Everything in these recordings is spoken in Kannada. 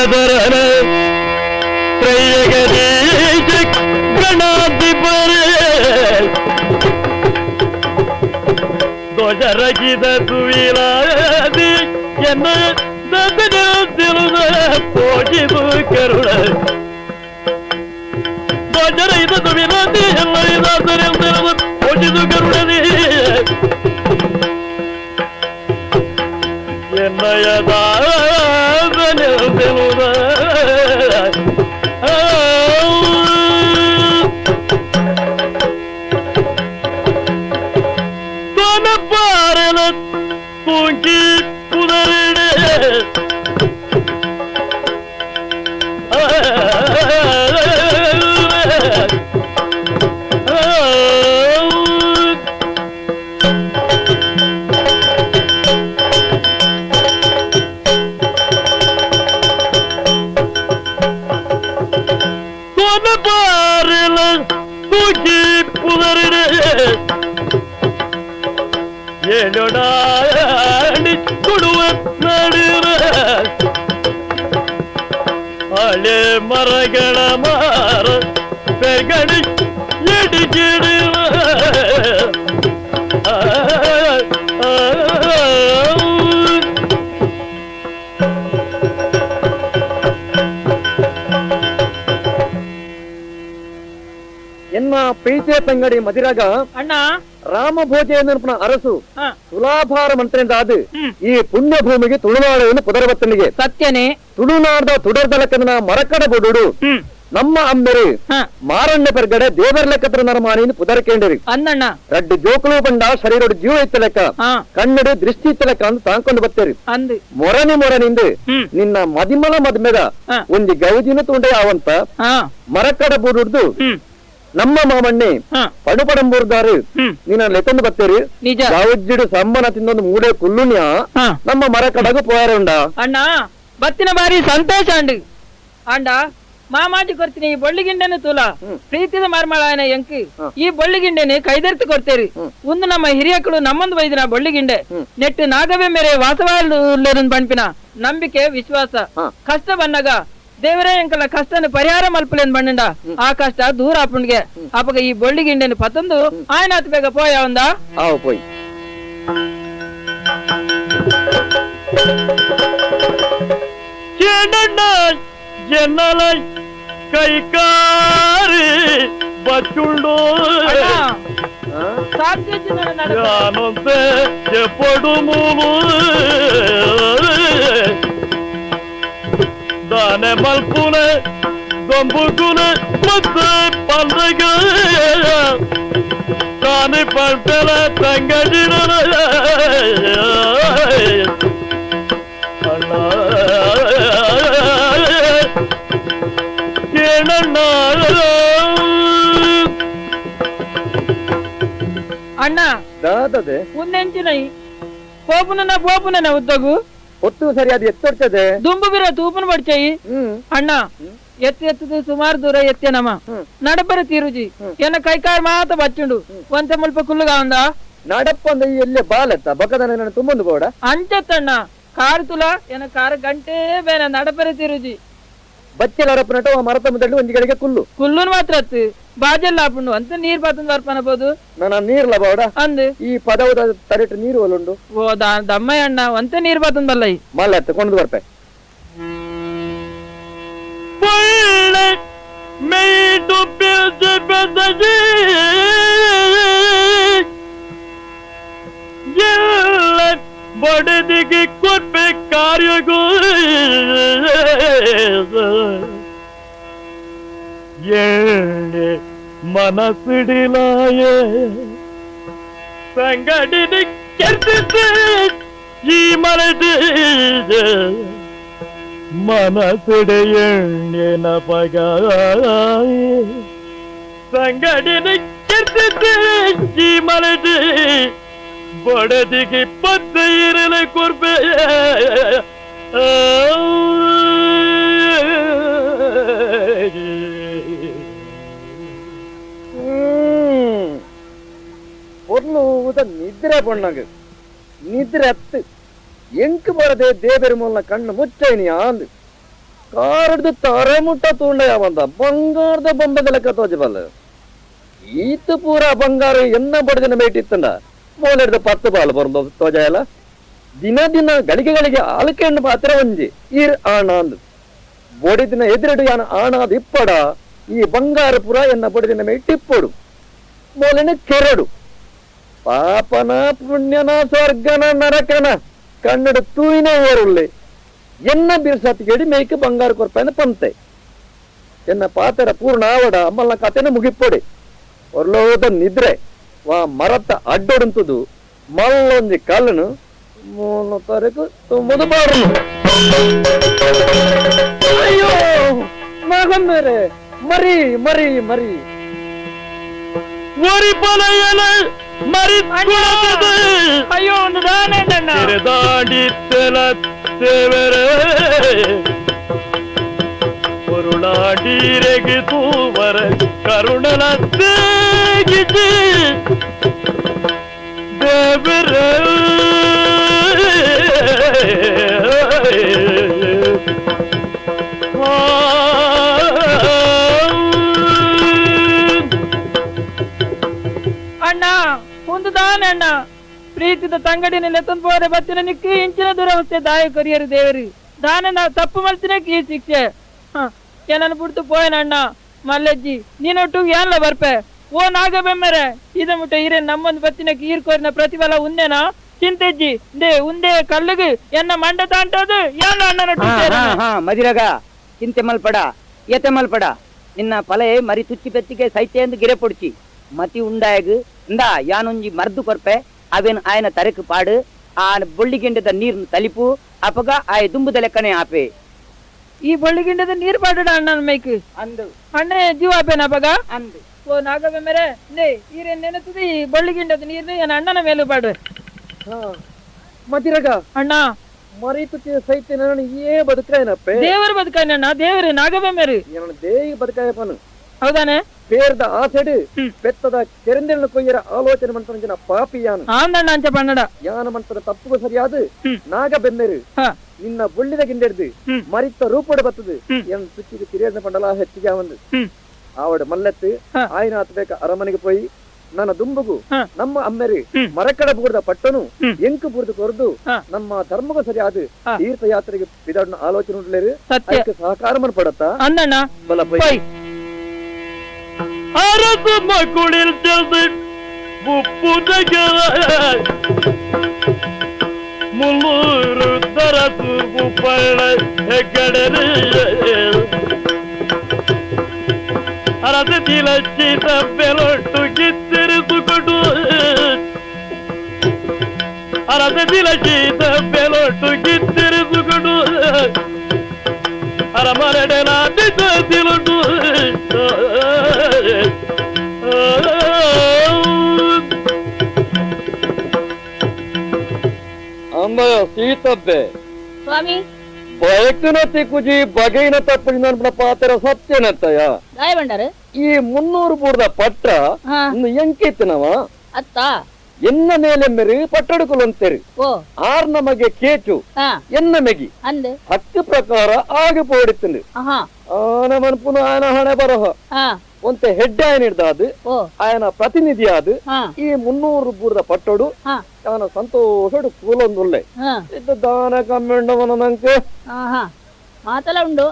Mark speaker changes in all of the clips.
Speaker 1: ಗಂಗಾಧರನ ತ್ರಯಗರೀಶ ಗಣಾಧಿಪರೇ ಧ್ವಜರಗಿದ ಸುವಿಲಾದಿ ಎನ್ನ ತಿಳಿದ ಪೋಷಿದು ಕರುಣ ಧ್ವಜರ ಇದ ಸುವಿಲಾದಿ ಎಲ್ಲ ತಿಳಿದ ಪೋಷಿದು ಕರುಣದಿ ಎನ್ನಯದಾದನೆ ತಿಳಿದ ತೊನಪಾರಲ ತೂಗಿ ಪುದರಿಡೆ ತೊನಪಾರಲ ತೂಗಿ ಪುದರಿಡೆ ಏಳೊಡಾಡಿ ಕೊಡುವ ನಡುವ ಹಳೆ ಮರಗಳ ಮಾರ ಬೆಗಡಿ ಎಡಿಗಿಡುವ
Speaker 2: ಎನ್ನ ಪ್ರೀತಿಯ ತಂಗಡಿ ಮದಿರಾಗ
Speaker 3: ಅಣ್ಣ
Speaker 2: ರಾಮ ಭೋಜ ಅರಸು ತುಲಾಭಾರ ಮಂತ್ರಿಂದ ಅದು ಈ ಪುಣ್ಯ ಭೂಮಿಗೆ ತುಳುನಾಡವನ್ನು ಪುದರವತ್ತನಿಗೆ
Speaker 3: ಸತ್ಯನೇ
Speaker 2: ತುಳುನಾಡದ ತುಡರ್ದಲಕ್ಕನ ಮರಕಡ ಬುಡುಡು ನಮ್ಮ ಅಮ್ಮೆರು ಮಾರಣ್ಯ ಪೆರ್ಗಡೆ ದೇವರ ಲೆಕ್ಕತ್ರ ನರಮಾನಿ ಪುದರಕೇಂಡರಿ
Speaker 3: ಅಂದಣ್ಣ
Speaker 2: ರಡ್ಡು ಜೋಕುಲು ಬಂಡ ಶರೀರ ಜೀವ ಇತ್ತ ಲೆಕ್ಕ ಕಣ್ಣಡು ದೃಷ್ಟಿ ಇತ್ತ ಲೆಕ್ಕ ಅಂತ ತಾಂಕೊಂಡು ಬರ್ತೇರಿ ಮೊರನಿಂದ ನಿನ್ನ ಮದಿಮಲ ಮದ್ಮೆದ ಒಂದು ಗೌಜಿನ ತುಂಡೆ ಅವಂತ ಮರಕಡ ಬುಡುಡ್ದು ನಮ್ಮ ಮಾಮಣ್ಣೆ ಪಡುಪಡಂಬೂರ್ದಾರು ನೀನ ಲೆಕ್ಕೊಂಡು ಬರ್ತೇರಿ ಗೌಜಿಡು ಸಂಬನ ತಿನ್ನೊಂದು ಮೂಡೆ ಕುಲ್ಲುನ್ಯ ನಮ್ಮ ಮರಕಡಗು ಪೋಯಾರುಂಡ
Speaker 3: ಅಣ್ಣ ಬತ್ತಿನ ಬಾರಿ ಸಂತೋಷ ಅಂಡು ಅಂಡ ಮಾಮಾಜಿ ಕೊಡ್ತೀನಿ ಈ ಬೊಳ್ಳಿಗಿಂಡೆನು ತೂಲ ಪ್ರೀತಿದ ಮಾರ್ಮಾಳಾಯನ ಎಂಕ್ ಈ ಬೊಳ್ಳಿಗಿಂಡೆನೆ ಕೈದೆರ್ತು ಕೊಡ್ತೇರಿ ಒಂದು ನಮ್ಮ ಹಿರಿಯಕ್ಕಳು ನಮ್ಮೊಂದು ಬೈದಿನ ಬೊಳ್ಳಿಗಿಂಡೆ ನೆಟ್ಟು ನಾಗವೇ ಮೇರೆ ವಾಸವಾದ ಪಂಪಿನ ನಂಬಿಕೆ ವಿಶ್ವಾಸ ಕಷ್ಟ ಬಂದಾಗ ದೇವರೇ ಎಂಕಲ ಕಷ್ಟನ ಪರಿಹಾರ ಮಲ್ಪಲೇನ್ ಬಣ್ಣಂಡ ಆ ಕಷ್ಟ ದೂರ ಆಪುಂಡ್ಗೆ ಅಪಗ ಈ ಬೊಳ್ಳಿಗಿಂಡೆನು ಪತ್ತೊಂದು ಆಯ್ನಾತ್ ಬೇಗ ಪೋಯ ಒಂದ
Speaker 2: ಪೋಯ್
Speaker 1: జనల కైకారి బచుండు జ్ఞానంతే ఎప్పుడు మూలు దానే మల్పునే దొంబుకునే ಮತ್ತೆ పండగ దాని పంటల తంగడిన
Speaker 3: ಅಣ್ಣ ಒಂದೆಂಚಿನೈ ಪೋಪುನ ಉದ್ದಗು
Speaker 2: ಒತ್ತು ಸರಿ ಅದು ಎತ್ತೊಡ್ತದೆ
Speaker 3: ದುಂಬು ಬಿರ ತೂಪನ ಬಡ್ಚಾಯಿ ಅಣ್ಣ ಎತ್ತದು ಸುಮಾರು ದೂರ ಎತ್ತೇನಮ್ಮ ನಡಪರ ತೀರುಜಿ ಏನ ಕೈಕಾರ್ ಮಾತ ಬಚ್ಚುಂಡು ಒಂದ್ ಸ್ವಲ್ಪ ಕುಲ್ಲುಗ ಒಂದ
Speaker 2: ನಡಪ್ಪಂದ ಎಲ್ಲೇ ಬಾಲತ್ತ ಬಕದನ ತುಂಬೊಂದು ಬೋಡ
Speaker 3: ಅಂಚತ್ತಣ್ಣ ಕಾರ್ ತುಲ ಏನ ಕಾರ್ ಗಂಟೆ ಬೇನ ನಡಪರ ತೀರುಜಿ
Speaker 2: ಬಚ್ಚೆಲರಪ್ಪನಟ ಮರತ ಮುದ್ದಲ್ಲಿ ಒಂದ್ ಗಳಿಗೆ
Speaker 3: ಕುಲ್ಲುನ್ ಮಾತ್ರ ಅತ್ತು ಬಾಜೆಲ್ಲ ಹಾಪುಂಡು ಅಂತ ನೀರ್ ಪಾತಂದ್ ಬರ್ಪನಬಹುದು
Speaker 2: ನಾನು ನೀರ್ಲ ಬಾವಡ
Speaker 3: ಅಂದ್
Speaker 2: ಈ ಪದವದ ತರೆಟ್ ನೀರು ಒಲುಂಡು
Speaker 3: ಓ ದಮ್ಮಯ್ಯ ಅಣ್ಣ ಒಂತ ನೀರ್ ಪಾತಂದ್ ಬಲ್ಲ ಈ
Speaker 2: ಮಲ್ಲ ಕೊಂಡು ಬರ್ಪೆ
Speaker 1: ಮೇಟು ಬೆದಜಿ ಎಲ್ಲ ಬಡದಿಗೆ ಕೊಡ್ಬೆ ಕಾರ್ಯಗೂ ಎಣ್ಣೆ ಮನಸ್ಸಿಡಿಲಾಯ ಸಂಗಡಿನ ಕೆರ್ತಿದ್ದೆ ಈ ಮರದಿ ಮನಸ್ಸಿಡೆ ಎಣ್ಣೆನ ಪಗ ಸಂಗಡಿನ ಕೆರ್ತಿದ್ದೆ ಈ ಮರದಿ ಬಡದಿಗೆ ಪತ್ತೆ ಇರಲಿ ಕೊರ್ಬೆ
Speaker 2: ನಿದ್ರೆ ಬಣ್ಣಗ ನಿದ್ರೆ ಹತ್ತು ಎಂಕ್ ಬರದೆ ದೇವರ ಮೂಲನ ಕಣ್ಣು ಮುಚ್ಚೈನಿ ಅಂದು ಕಾರಡ್ದು ತಾರೆ ಮುಟ್ಟ ತೂಂಡಯಾವಂತ ಬಂಗಾರದ ಬೊಂಬೆ ಲೆಕ್ಕ ತೋಜಬಲ್ಲ ಈತ ಪೂರ ಬಂಗಾರ ಎನ್ನ ಬಡದಿನ ಬೇಟಿತ್ತಂಡ ಮೋಲೆಡ್ದು 10 ಬಾಲ್ ಬರೋದು ತೋಜಾಯಲ್ಲ ದಿನ ದಿನ ಗಳಿಗೆ ಆಲಕೆಂಡು ಪಾತ್ರ ಒಂಜಿ ಈರ್ ಆಣ ಅಂದು ಬೊಡಿದಿನ ಎದುರಡು ಯಾನ ಆಣ ಅದು ಇಪ್ಪಡ ಈ ಬಂಗಾರ ಪುರ ಎನ್ನ ಬಡದಿನ ಮೇಟಿಪ್ಪಡು ಮೋಲೆನ ಕೆರಡು ಪಾಪನ ಪುಣ್ಯನ ಸ್ವರ್ಗನ ನರಕನ ಕನ್ನಡ ತೂಯಿನ ಓರುಳ್ಳೆ ಎನ್ನ ಬಿರ್ಸತ್ತಿಗೆಡಿ ಮೇಯ್ಕೆ ಬಂಗಾರ ಕೊರ್ಪಾಯನ ಪಂತೆ ಎನ್ನ ಪಾತ್ರ ಪೂರ್ಣ ಆವಡ ಅಮ್ಮಲ್ನ ಕತೆನ ಮುಗಿಪ್ಪೊಡೆ ಒರ್ಲೋದ ನಿದ್ರೆ ವಾ ಮರತ್ತ ಅಡ್ಡೊಡುಂತದು ಮಲ್ಲೊಂಜಿ ಕಲ್ಲನು 3 ತಾರೀಕು 9 ಬಾರು ಅಯ್ಯೋ ಮಗಂಬೇರೆ ಮರಿ ಮರಿ ಮರಿ
Speaker 1: ಮರಿ ಪಲಯನ ಮರಿ
Speaker 3: ಅಯ್ಯೋ ಒಂದು ದಾನೆ
Speaker 1: ದಾಡಿ ತೆಲತ್ತೇವರೆ பொருளாடீரகு தூவர கருணலத்தேகிஜி தேவர
Speaker 3: ಅಣ್ಣ ಒಂದು ದಾನೆ ಅಣ್ಣ ಪ್ರೀತಿದ ತಂಗಡಿನಲ್ಲಿ ತಂಬೋರೆ ಬತ್ತಿನ ನಿಕ್ಕಿ ಇಂಚಿನ ದುರವಸ್ಥೆ ದಾಯ ಕೊರಿಯರು ದೇವರು ದಾನ ನಾವು ತಪ್ಪು ಮಾಡ್ತೀನಿ ಈ ಶಿಕ್ಷೆ ಏನನ್ನು ಬಿಡ್ತು ಪೋಯನ ಅಣ್ಣ ಮಲ್ಲಜ್ಜಿ ನೀನೊಟ್ಟು ಏನ್ಲ ಬರ್ಪೆ ಓ ನಾಗಬೆಮ್ಮರೆ ಇದ ಮುಟ್ಟ ಇರೇ ನಮ್ಮೊಂದು ಬತ್ತಿನ ಈರ್ಕೋರಿನ ಪ್ರತಿಫಲ ಉಂದೇನಾ ಚಿಂತೆಜ್ಜಿ ದೇ ಉಂದೇ ಕಲ್ಲುಗು ಎನ್ನ ಮಂಡ ತಾಂಟೋದು ಏನ ಅಣ್ಣನ
Speaker 4: ಮದಿರಗ ಚಿಂತೆ ಮಲ್ಪಡ ಏತೆ ಮಲ್ಪಡ ನಿನ್ನ ಪಲೆ ಮರಿ ತುಚ್ಚಿ ಪೆತ್ತಿಗೆ ಸೈತೆ ಎಂದು ಗಿರೆ ಪೊಡ್ಚಿ ಮತಿ ಉಂಡಾಯಗು ಇಂದ ಯಾನೊಂಜಿ ಮರ್ದು ಕೊರ್ಪೆ ಅವೇನು ಆಯನ ತರಕು ಪಾಡು ಆ ಬೊಳ್ಳಿಗೆಂಡದ ನೀರ್ನು ತಲಿಪು ಅಪಗ ಆಯ ದುಂಬುದ ಲೆಕ್ಕನೆ ಆಪೆ
Speaker 3: ಈ ಬಳ್ಳಿಗಿಂಡದ ನೀರ್ ಪಾಡಡ ಅಣ್ಣನ ಮೈಕ್
Speaker 4: ಅಂದು
Speaker 3: ಅಣ್ಣೆ ಜೀವ ಆಪೇನ ಅಪಗ
Speaker 4: ಅಂದು
Speaker 3: ಓ ನಾಗಬೆಮ್ಮರೆ ನೇ ಈರೇನ್ ನೆನೆತದೆ ಈ ಬಳ್ಳಿಗಿಂಡದ ನೀರ್ನು ಏನ ಅಣ್ಣನ ಮೇಲೂ ಪಾಡು
Speaker 2: ಮದಿರಗ
Speaker 3: ಅಣ್ಣ
Speaker 2: ಮರಿ ತುತ್ತಿ ಸೈತೆ ನಾನು ಏ ಬದುಕಾಯನಪ್ಪೆ
Speaker 3: ದೇವರು ಬದುಕಾನ ದೇವರು ನಾಗಬೆಮ್ಮರು
Speaker 2: ಏನೋ ದೇಗಿ ಬದುಕಾಯಪ್ಪನು
Speaker 3: ಹೌದಾನೆ
Speaker 2: పేరుద ఆసెడు పెత్తద కెరందెలను కొయ్యర ఆలోచన మంత్రంచిన పాపియాను
Speaker 3: ఆందಣ್ಣ ಅಂಚ ಪನ್ನಡ
Speaker 2: ಯಾನ ಮಂತ್ರ ತಪ್ಪುಗ ಸರಿಯಾದು ನಾಗ ಬೆನ್ನೆರು ನಿನ್ನ ಬುಳ್ಳಿದ ಗಿಂಡೆಡ್ದು ಮರಿತ್ತ ರೂಪಡು ಬತ್ತದು ಎನ್ ಸುಚ್ಚಿಗೆ ತಿರಿಯದ ಪಂಡಲ ಹೆಚ್ಚಿಗೆ ಒಂದು ಆವಡ ಮಲ್ಲೆತ್ತು ಆಯ್ನ ಹತ್ಬೇಕ ಅರಮನೆಗೆ ಪೋಯಿ ನನ್ನ ದುಂಬುಗು ನಮ್ಮ ಅಮ್ಮೆರು ಮರಕಡ ಬೂರ್ದ ಪಟ್ಟನು ಎಂಕು ಬೂರ್ದು ಕೊರ್ದು ನಮ್ಮ ಧರ್ಮಗ ಸರಿಯಾದ ತೀರ್ಥಯಾತ್ರೆಗೆ ಬಿದಡ್ನ ಆಲೋಚನೆ ಉಂಟ್ಲೇರು ಅದಕ್ಕೆ ಸಹಕಾರ ಪಡತ್ತಾ
Speaker 3: ಅಂದಣ್ಣ
Speaker 2: ಬಲ ಪೋಯಿ
Speaker 1: அரசு மக்குளில் சென்று முப்புதக முன்னூறு தரசு முப்பள்ள கடரு அரசு திலச்சி தப்பெலொட்டு ಕಿತ್ತಿರಿಸುಕೊಡು அரசு திலச்சி தப்பெலொಟ್ಟು ಕಿತ್ತಿರಿಸುಕೊಡು ಅರಮರಡೆ ನಾಟಿಸಿಲುಂಟು
Speaker 2: ಅಮ್ಮ ಸೀತಬ್ಬೆ
Speaker 5: ಸ್ವಾಮಿ
Speaker 2: ಬಯಕನ ತಿಕ್ಕುಜಿ ಬಗೆಯಿನ ತಪ್ಪಿನ ಪಾತ್ರ ಸತ್ಯನತ್ತಯ್ಯ
Speaker 5: ಗಾಯ ಬಂಡಾರು
Speaker 2: ಈ 300 ಬೂರ್ದ ಪಟ್ಟ ಇನ್ನು ಎಂಕಿತ್ತನವ
Speaker 5: ಅತ್ತ
Speaker 2: ಎನ್ನ ಮೇಲೆ ಮೆರಿ ಪಟ್ಟಡುಕಲು ಅಂತೇರಿ
Speaker 5: ಓ
Speaker 2: ಆರ್ ನಮಗೆ ಕೇಚು ಎನ್ನ ಮೆಗಿ
Speaker 5: ಅಂದು
Speaker 2: ಹಕ್ಕು ಪ್ರಕಾರ ಆಗಿ ಪೋಡಿತ್ತಂದು ಆನ ಮನ್ಪುನ ಆಯನ ಹಣೆ ಬರಹ ಒಂತ ಹೆಡ್ ಆಯನ ಹಿಡ್ದಾದು ಆಯನ ಪ್ರತಿನಿಧಿ ಆದು ಈ 300 ಬೂರ್ದ ಪಟ್ಟೋಡು ಆನ ಸಂತೋಷಡು ಕೂಲೊಂದುಳ್ಳೆ ಇದ್ದ ದಾನ ಕಮ್ಮೆಂಡವನ ನಂಗೆ
Speaker 5: ಮಾತಲ್ಲ ಉಂಡು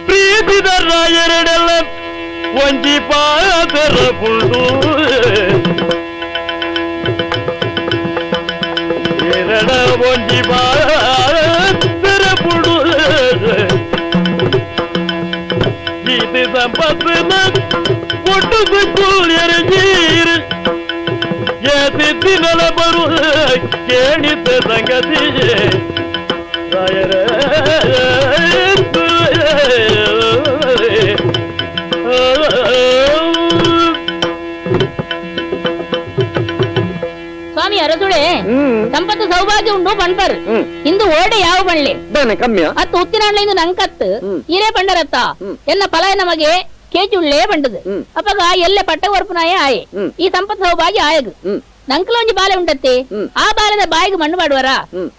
Speaker 1: ಪ್ರೀತಿದ ರಾಯರಡೆಲ್ಲ ಒಂಜಿ ಪಾದರ ಪುಂಡು ಎರಡ ಒಂಜಿ ಪಾದರ ಪುಂಡು ಇದು ಸಂಪತ್ತಿನ ಪುಟ್ಟು ಕುಳಿಯರ ನೀರು ಎತ್ತಿನಲ ಬರು ಕೇಳಿದ ಸಂಗತಿ ರಾಯರ
Speaker 5: ಸ್ವಾಮಿ ಅರಸುಳೆ ಸಂಪತ್ತು ಸೌಭಾಗ್ಯ ಉಂಡು ಪಂಪರ್ ಇಂದು ಓಡೆ ಯಾವ ಬಳ್ಳಿ
Speaker 2: ಕಮ್ಮಿಯ
Speaker 5: ಅತ್ತು ಉತ್ತಿನಾಡ್ಲಿಂದು ನಂಕತ್ತು ಇರೇ ಪಂಡರತ್ತ ಎನ್ನ ಫಲ ನಮಗೆ ಕೇಚುಳ್ಳೇ ಪಂಡದು ಅಪ್ಪಗ ಎಲ್ಲೆ ಪಟ್ಟ ಒರ್ಪುನಾಯ ಆಯೆ ಈ ಸಂಪತ್ತು ಸೌಭಾಗ್ಯ ಆಯಗು ನಂಕಲ ಒಂಜಿ ಬಾಲೆ ಉಂಟತ್ತೆ ಆ ಬಾಲೆದ ಬಾಯಿಗೆ ಮಣ್ಣು ಮಾಡುವರ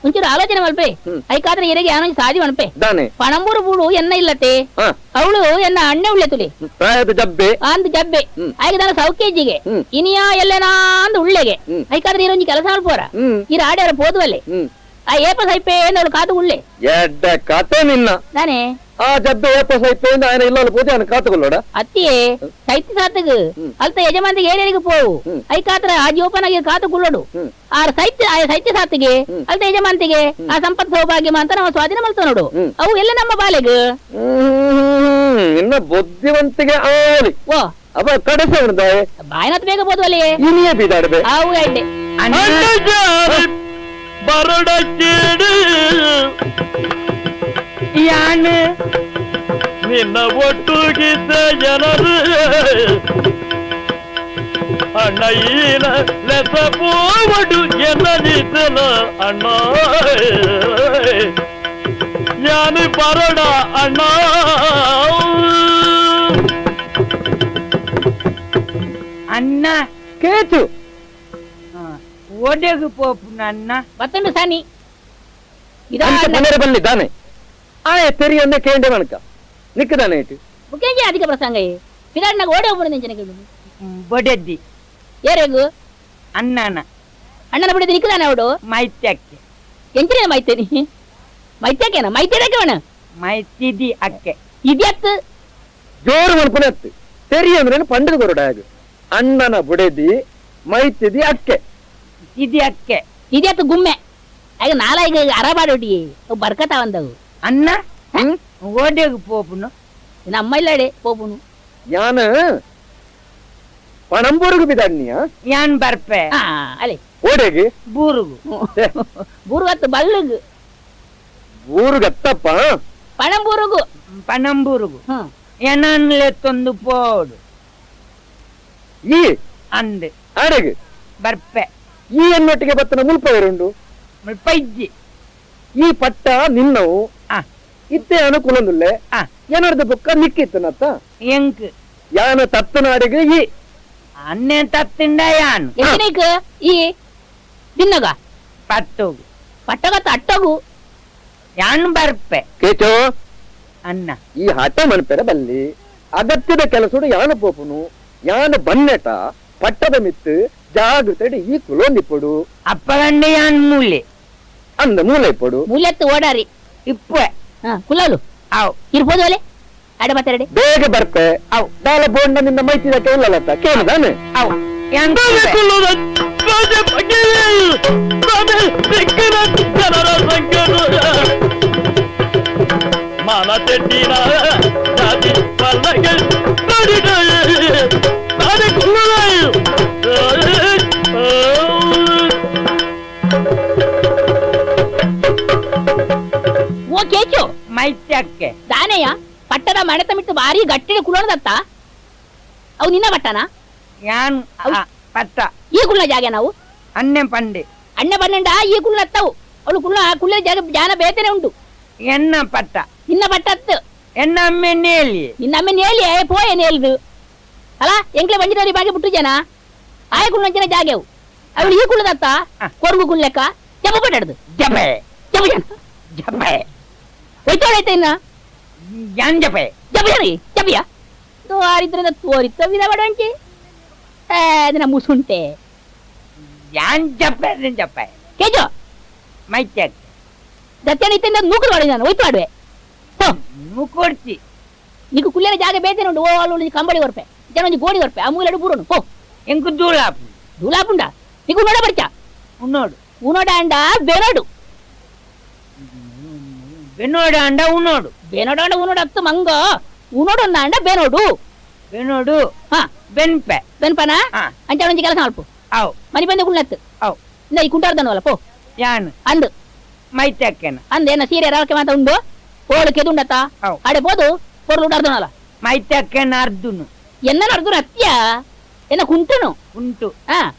Speaker 5: ಒಂಚೂರು ಆಲೋಚನೆ ಮಲ್ಪೆ ಐಕಾದ್ರೆ ಎರೆಗೆ ಯಾನೊಂಜಿ ಸಾದಿ ಮನ್ಪೆ ಪಣಂಬೂರು ಬೂಡು ಎನ್ನ ಇಲ್ಲತ್ತೆ ಅವಳು ಎನ್ನ ಅಣ್ಣೆ ಉಳ್ಳೆ ತುಲಿ
Speaker 2: ಜಬ್ಬೆ
Speaker 5: ಅಂದ್ ಜಬ್ಬೆ ಆಯ್ಕೆ ನಾನು ಸೌಕೇಜಿಗೆ ಇನಿಯಾ ಎಲ್ಲೆನಾ ಅಂದ್ ಉಳ್ಳೆಗೆ ಐಕಾದ್ರೆ ಇರೊಂಜಿ ಕೆಲಸ ಮಲ್ಪೋರ ಇರ ಆಡ್ಯಾರ ಪೋದುವಲ್ಲೆ ಆ ಏಪ ಸೈಪೆ ಅವಳು ಕಾದು ಉಳ್ಳೆ
Speaker 2: ಎಡ್ಡ ಕತೆ ನಿನ್ನ
Speaker 5: ನಾನೇ
Speaker 2: ಆ ಜಬ್ಬೆ ಏಪ ಸೈಪೆ ఆయన ఇళ్ళలో పోతే ఆయన కాతుకుల్లోడా
Speaker 5: ಅತ್ತಿಯೇ ಸೈತಿ ಸಾತಗು ಅಲ್ತ ಯಜಮಾನಿಗೆ ಏನೇನಿಗೆ ಪೋವು ಐಕಾತ್ರ ಆ ಜೋಪನಾಗಿ ಕಾತುಕೊಳ್ಳೋಡು ಆ ಸೈತ್ಯ ಸಾತಿಗೆ ಅಲ್ತ ಯಜಮಾನಿಗೆ ಆ ಸಂಪತ್ ಸೌಭಾಗ್ಯಮ ಅಂತ ನಾವು ಸ್ವಾಧೀನ ಮಲ್ತ ನೋಡು ಅವು ಎಲ್ಲ ನಮ್ಮ ಬಾಲೆಗು
Speaker 2: ಇನ್ನ ಬುದ್ಧಿವಂತಿಗೆ ಆಲಿ
Speaker 5: ಓ
Speaker 2: ಅವ ಕಡೆಸ
Speaker 5: ಬಾಯಿನತ್ ಬೇಗ ಬೋದ್ವಲ್ಲಿ
Speaker 2: ಇನಿಯ ಬಿದಾಡ್ಬೆ
Speaker 5: ಅವು ಎಡ್ಡೆ
Speaker 1: ಬರಡಕ್ಕೇಡು
Speaker 4: ಯಾನು
Speaker 1: ನಿನ್ನ ಒಟ್ಟುಗಿದ್ದ ಜನರು ಅಣ್ಣ ಈನ ಲೆಸ ಪೋವಡು ಎನ್ನದಿದ್ದನ ಅಣ್ಣ ಯಾನು ಬರಡ ಅಣ್ಣ
Speaker 4: ಅಣ್ಣ
Speaker 2: ಕೇತು
Speaker 4: ಓಡೆಗು ಪೋಪು ನನ್ನ
Speaker 5: ಮತ್ತೊಂದು ಸಾನಿ
Speaker 2: ಮನೆಯ ಬಲ್ಲಿದ್ದಾನೆ ಆಯ ತೆರಿಯನ್ನ ಕೇಂಡೆ ಮಣಕ ನಿಕ್ಕದಾನೆ ಇಟ್ಟು
Speaker 5: ಮುಖ್ಯಂಜಿ ಅಧಿಕ ಪ್ರಸಂಗ ಪಿರಾಡ್ನಾಗ ಓಡೆ ಹೋಗ್ಬಿಡ ಜನಕ್ಕೆ
Speaker 4: ಬೊಡೆದ್ದಿ
Speaker 5: ಏರೇಗು
Speaker 4: ಅಣ್ಣನ
Speaker 5: ಅಣ್ಣನ ಬಿಡಿದ ನಿಕ್ಕದಾನೆ ಅವಡು
Speaker 4: ಮೈತ್ಯಕ್ಕೆ
Speaker 5: ಎಂಚಿನ ಮೈತೇನಿ ಮೈತ್ಯಾಕೇನ ಮೈತ್ಯದಕ್ಕೆ ಅವನ
Speaker 4: ಮೈತಿದಿ ಅಕ್ಕೆ
Speaker 5: ಇದ್ಯಾತ್
Speaker 2: ಜೋರು ಮಲ್ಪನೆ ಅತ್ತು ತೆರಿ ಅಂದ್ರೆ ಪಂಡದ ಕೊರಡ ಹಾಗೆ ಅಣ್ಣನ ಬುಡೆದಿ ಮೈತಿದಿ ಅಕ್ಕೆ
Speaker 4: ಇದಿ ಅಕ್ಕೆ
Speaker 5: ಇದ್ಯಾತ್ ಗುಮ್ಮೆ ಆಗ ನಾಳೆ ಈಗ ಅರಬಾಡೊಟ್ಟಿಗೆ ಬರ್ಕತ ಬಂದವು
Speaker 4: ಅಣ್ಣ ಓಡೆಗು ಪೋಪುನು
Speaker 5: ನಮ್ಮ ಇಲ್ಲಡೆ ಪೋಪುನು
Speaker 2: ಯಾನ ಪಣಂಬೂರ್ಗು ಬಿದಾಡ್ನಿಯ
Speaker 4: ಯಾನ್ ಬರ್ಪೆ
Speaker 5: ಅಲೆ
Speaker 2: ಓಡೆಗೆ
Speaker 4: ಬೂರುಗು
Speaker 5: ಬೂರುಗತ್ತು ಬಲ್ಲುಗು
Speaker 2: ಊರುಗತ್ತಪ್ಪ
Speaker 5: ಪಣಂಬೂರುಗು
Speaker 4: ಪಣಂಬೂರುಗು ಎನನ್ಲೆತ್ತೊಂದು ಪೋಡು
Speaker 2: ಈ
Speaker 4: ಅಂದ್
Speaker 2: ಆಡೆಗೆ
Speaker 4: ಬರ್ಪೆ
Speaker 2: ಈ ಎನ್ನೊಟ್ಟಿಗೆ ಬತ್ತನ ಮುಲ್ಪವರುಂಡು
Speaker 4: ಪೈಜ್ಜಿ
Speaker 2: ಈ ಪಟ್ಟ ನಿನ್ನವು ಇತ್ತೆ ಅನುಕೂಲಂದುಲ್ಲೆ ಏನರ್ದ ಬುಕ್ಕ ನಿಕ್ಕಿತ್ತನತ್ತ
Speaker 4: ಎಂಕ್
Speaker 2: ಯಾನ ತತ್ತನಾಡಿಗೆ ಈ
Speaker 4: ಅನ್ನೆ ತತ್ತಿಂಡ ಯಾನ್
Speaker 5: ಎಷ್ಟನೇಕ ಈ ದಿನ್ನಗ
Speaker 4: ಪತ್ತೋಗು
Speaker 5: ಪಟ್ಟಗತ್ತ ಅಟ್ಟಗು
Speaker 4: ಯಾನ್ ಬರ್ಪೆ
Speaker 2: ಕೇಚೋ
Speaker 4: ಅನ್ನ
Speaker 2: ಈ ಹಠ ಮನ್ಪೆರ ಬಲ್ಲಿ ಅಗತ್ಯದ ಕೆಲಸಡು ಯಾನ ಪೋಪುನು ಯಾನ ಬನ್ನೆಟ ಪಟ್ಟದ ಮಿತ್ತು ಜಾಗೃತಡಿ ಈ ಕುಲೋಂದಿಪ್ಪಡು
Speaker 4: ಅಪ್ಪಗಂಡೆ ಯಾನ್ ಮೂಲೆ
Speaker 2: ಅಂದ ಮೂಲೆ ಇಪ್ಪಡು
Speaker 5: ಮೂಲೆತ್ತು ಓಡಾರಿ
Speaker 4: ಇಪ್ಪೆ
Speaker 5: ಕುಲಾಲು
Speaker 4: ಅವ್
Speaker 5: ಇರ್ಬೋದು ಅಲೆ ಅಡ ಬತ್ತರಡೆ
Speaker 2: ಬೇಗ ಬರ್ಪೆ ಅವ್ ದಾಲ ಬೋಂಡ ನಿನ್ನ ಮೈತಿದಕ್ಕೆ ಇಲ್ಲಲತ್ತ ಕೇಳಿದಾನೆ
Speaker 4: ಅವ್ ಯಾನ್
Speaker 1: ಮಾನ ತೆಟ್ಟಿನ ಜಾತಿ ಪಲ್ಲಗೆ
Speaker 5: ಓ ಕೇಚು
Speaker 4: ಮೈತ್ಯಕ್ಕೆ
Speaker 5: ದಾನೆಯ ಪಟ್ಟದ ಮಣತ ಮಿಟ್ಟು ಬಾರಿ ಗಟ್ಟಿಗೆ ಕುಲೋಣದತ್ತ ಅವು ನಿನ್ನ ಪಟ್ಟನ
Speaker 4: ಯಾನ್ ಪಟ್ಟ
Speaker 5: ಈ ಕುಳ್ಳ ಜಾಗ ನಾವು
Speaker 4: ಅನ್ನೆ ಪಂಡೆ
Speaker 5: ಅಣ್ಣ ಬನ್ನಂಡ ಈ ಕುಳ್ಳ ಅತ್ತವು ಅವಳು ಕುಳ್ಳ ಜಾಗ ಜಾನ ಬೇತನೆ ಉಂಟು
Speaker 4: ಎನ್ನ ಪಟ್ಟ
Speaker 5: ನಿನ್ನ ಪಟ್ಟತ್ತು
Speaker 4: ಎನ್ನ ಅಮ್ಮೆ ನೇಲಿ
Speaker 5: ನಿನ್ನ ಅಮ್ಮ ನೇಲಿ ಪೋಯ ನೇಲ್ದು ಅಲ್ಲ ಎಂಕ್ಲೆ ಬಂಜಿನವ್ರಿ ಬಾಗಿ ಬಿಟ್ಟು ಜನ ಆಯ ಕುಳ್ಳ ಜನ ಜಾಗೆವು ಅವಳು ಈ ಕುಳ್ಳದತ್ತ ಕೊರ್ಗು ಕುಳ್ಳೆಕ್ಕ ಜಪ ಪಟ್ಟಾಡ್ದು
Speaker 4: ಜಪೆ
Speaker 5: ಜಪ ಜನ
Speaker 4: ಜಪೆ
Speaker 5: ಒಯ್ತೋಳೈತೆ ಇನ್ನ
Speaker 4: ಯಾನ್ ಜಪೆ
Speaker 5: ಜಪ ಜನ ಜಪಿಯ ತೋರಿದ್ರಿಂದ ತೋರಿತ್ತ ವಿಧ ಬಡವಂಚಿ ಅದನ್ನ ಮುಸುಂಟೆ
Speaker 4: ಯಾನ್ ಜಪೆ ಜಪೆ
Speaker 5: ಕೇಜೋ
Speaker 4: ಮೈತ್ಯಕ್ಕೆ
Speaker 5: ದತ್ತನ ಇತ್ತಿಂದ ನೂಕರು ಮಾಡಿ ನಾನು ಒಯ್ತು ಮಾಡುವೆ
Speaker 4: ನೀವು ಕೊಡ್ತಿ
Speaker 5: నీకు కుళ్ళేన జాగ బేతే నుండి ఓ వాళ్ళు కంబడి వరపే జన నుంచి గోడి వరపే ఆ మూలడు బూరను పో
Speaker 4: ఎంకు దూలాపు
Speaker 5: దూలాపుండా నీకు ఉన్నోడ పడిచా
Speaker 4: ఉన్నోడు
Speaker 5: ఉన్నోడ అండ బేనోడు
Speaker 4: బెన్నోడు అండ ఉన్నోడు
Speaker 5: బేనోడు అండ ఉన్నోడు అత్తు మంగ ఉన్నోడు ఉన్న అండ బేనోడు
Speaker 4: బెన్నోడు బెన్పೆ
Speaker 5: బెన్పనా అంచ నుంచి ಕೆಲಸ ಮಾಡ್ಪು
Speaker 4: అవు
Speaker 5: మని ಬಂದೆ ಕುಳ್ಳತ್ತು
Speaker 4: అవు
Speaker 5: ఇంద ఈ కుంటార్దన వల్ల పో
Speaker 4: ಯಾನ್
Speaker 5: ಅಂದು
Speaker 4: ಮೈತ್ಯಕ್ಕೇನ
Speaker 5: ಅಂದೇನ ಸೀರೆ ರವಕೆ ಮಾತ ಉಂಡು ಓಳು ಕೆದುಂಡತ್ತ ಆಡೆ పోదు పొరలు ఉండార్దనల
Speaker 4: ಮೈತ್ಯಕ್ಕೇನ ಅರ್ದುನು
Speaker 5: ఎన్న అర్దున అత్య ఎన్న కుంటును
Speaker 4: ಉಂಟು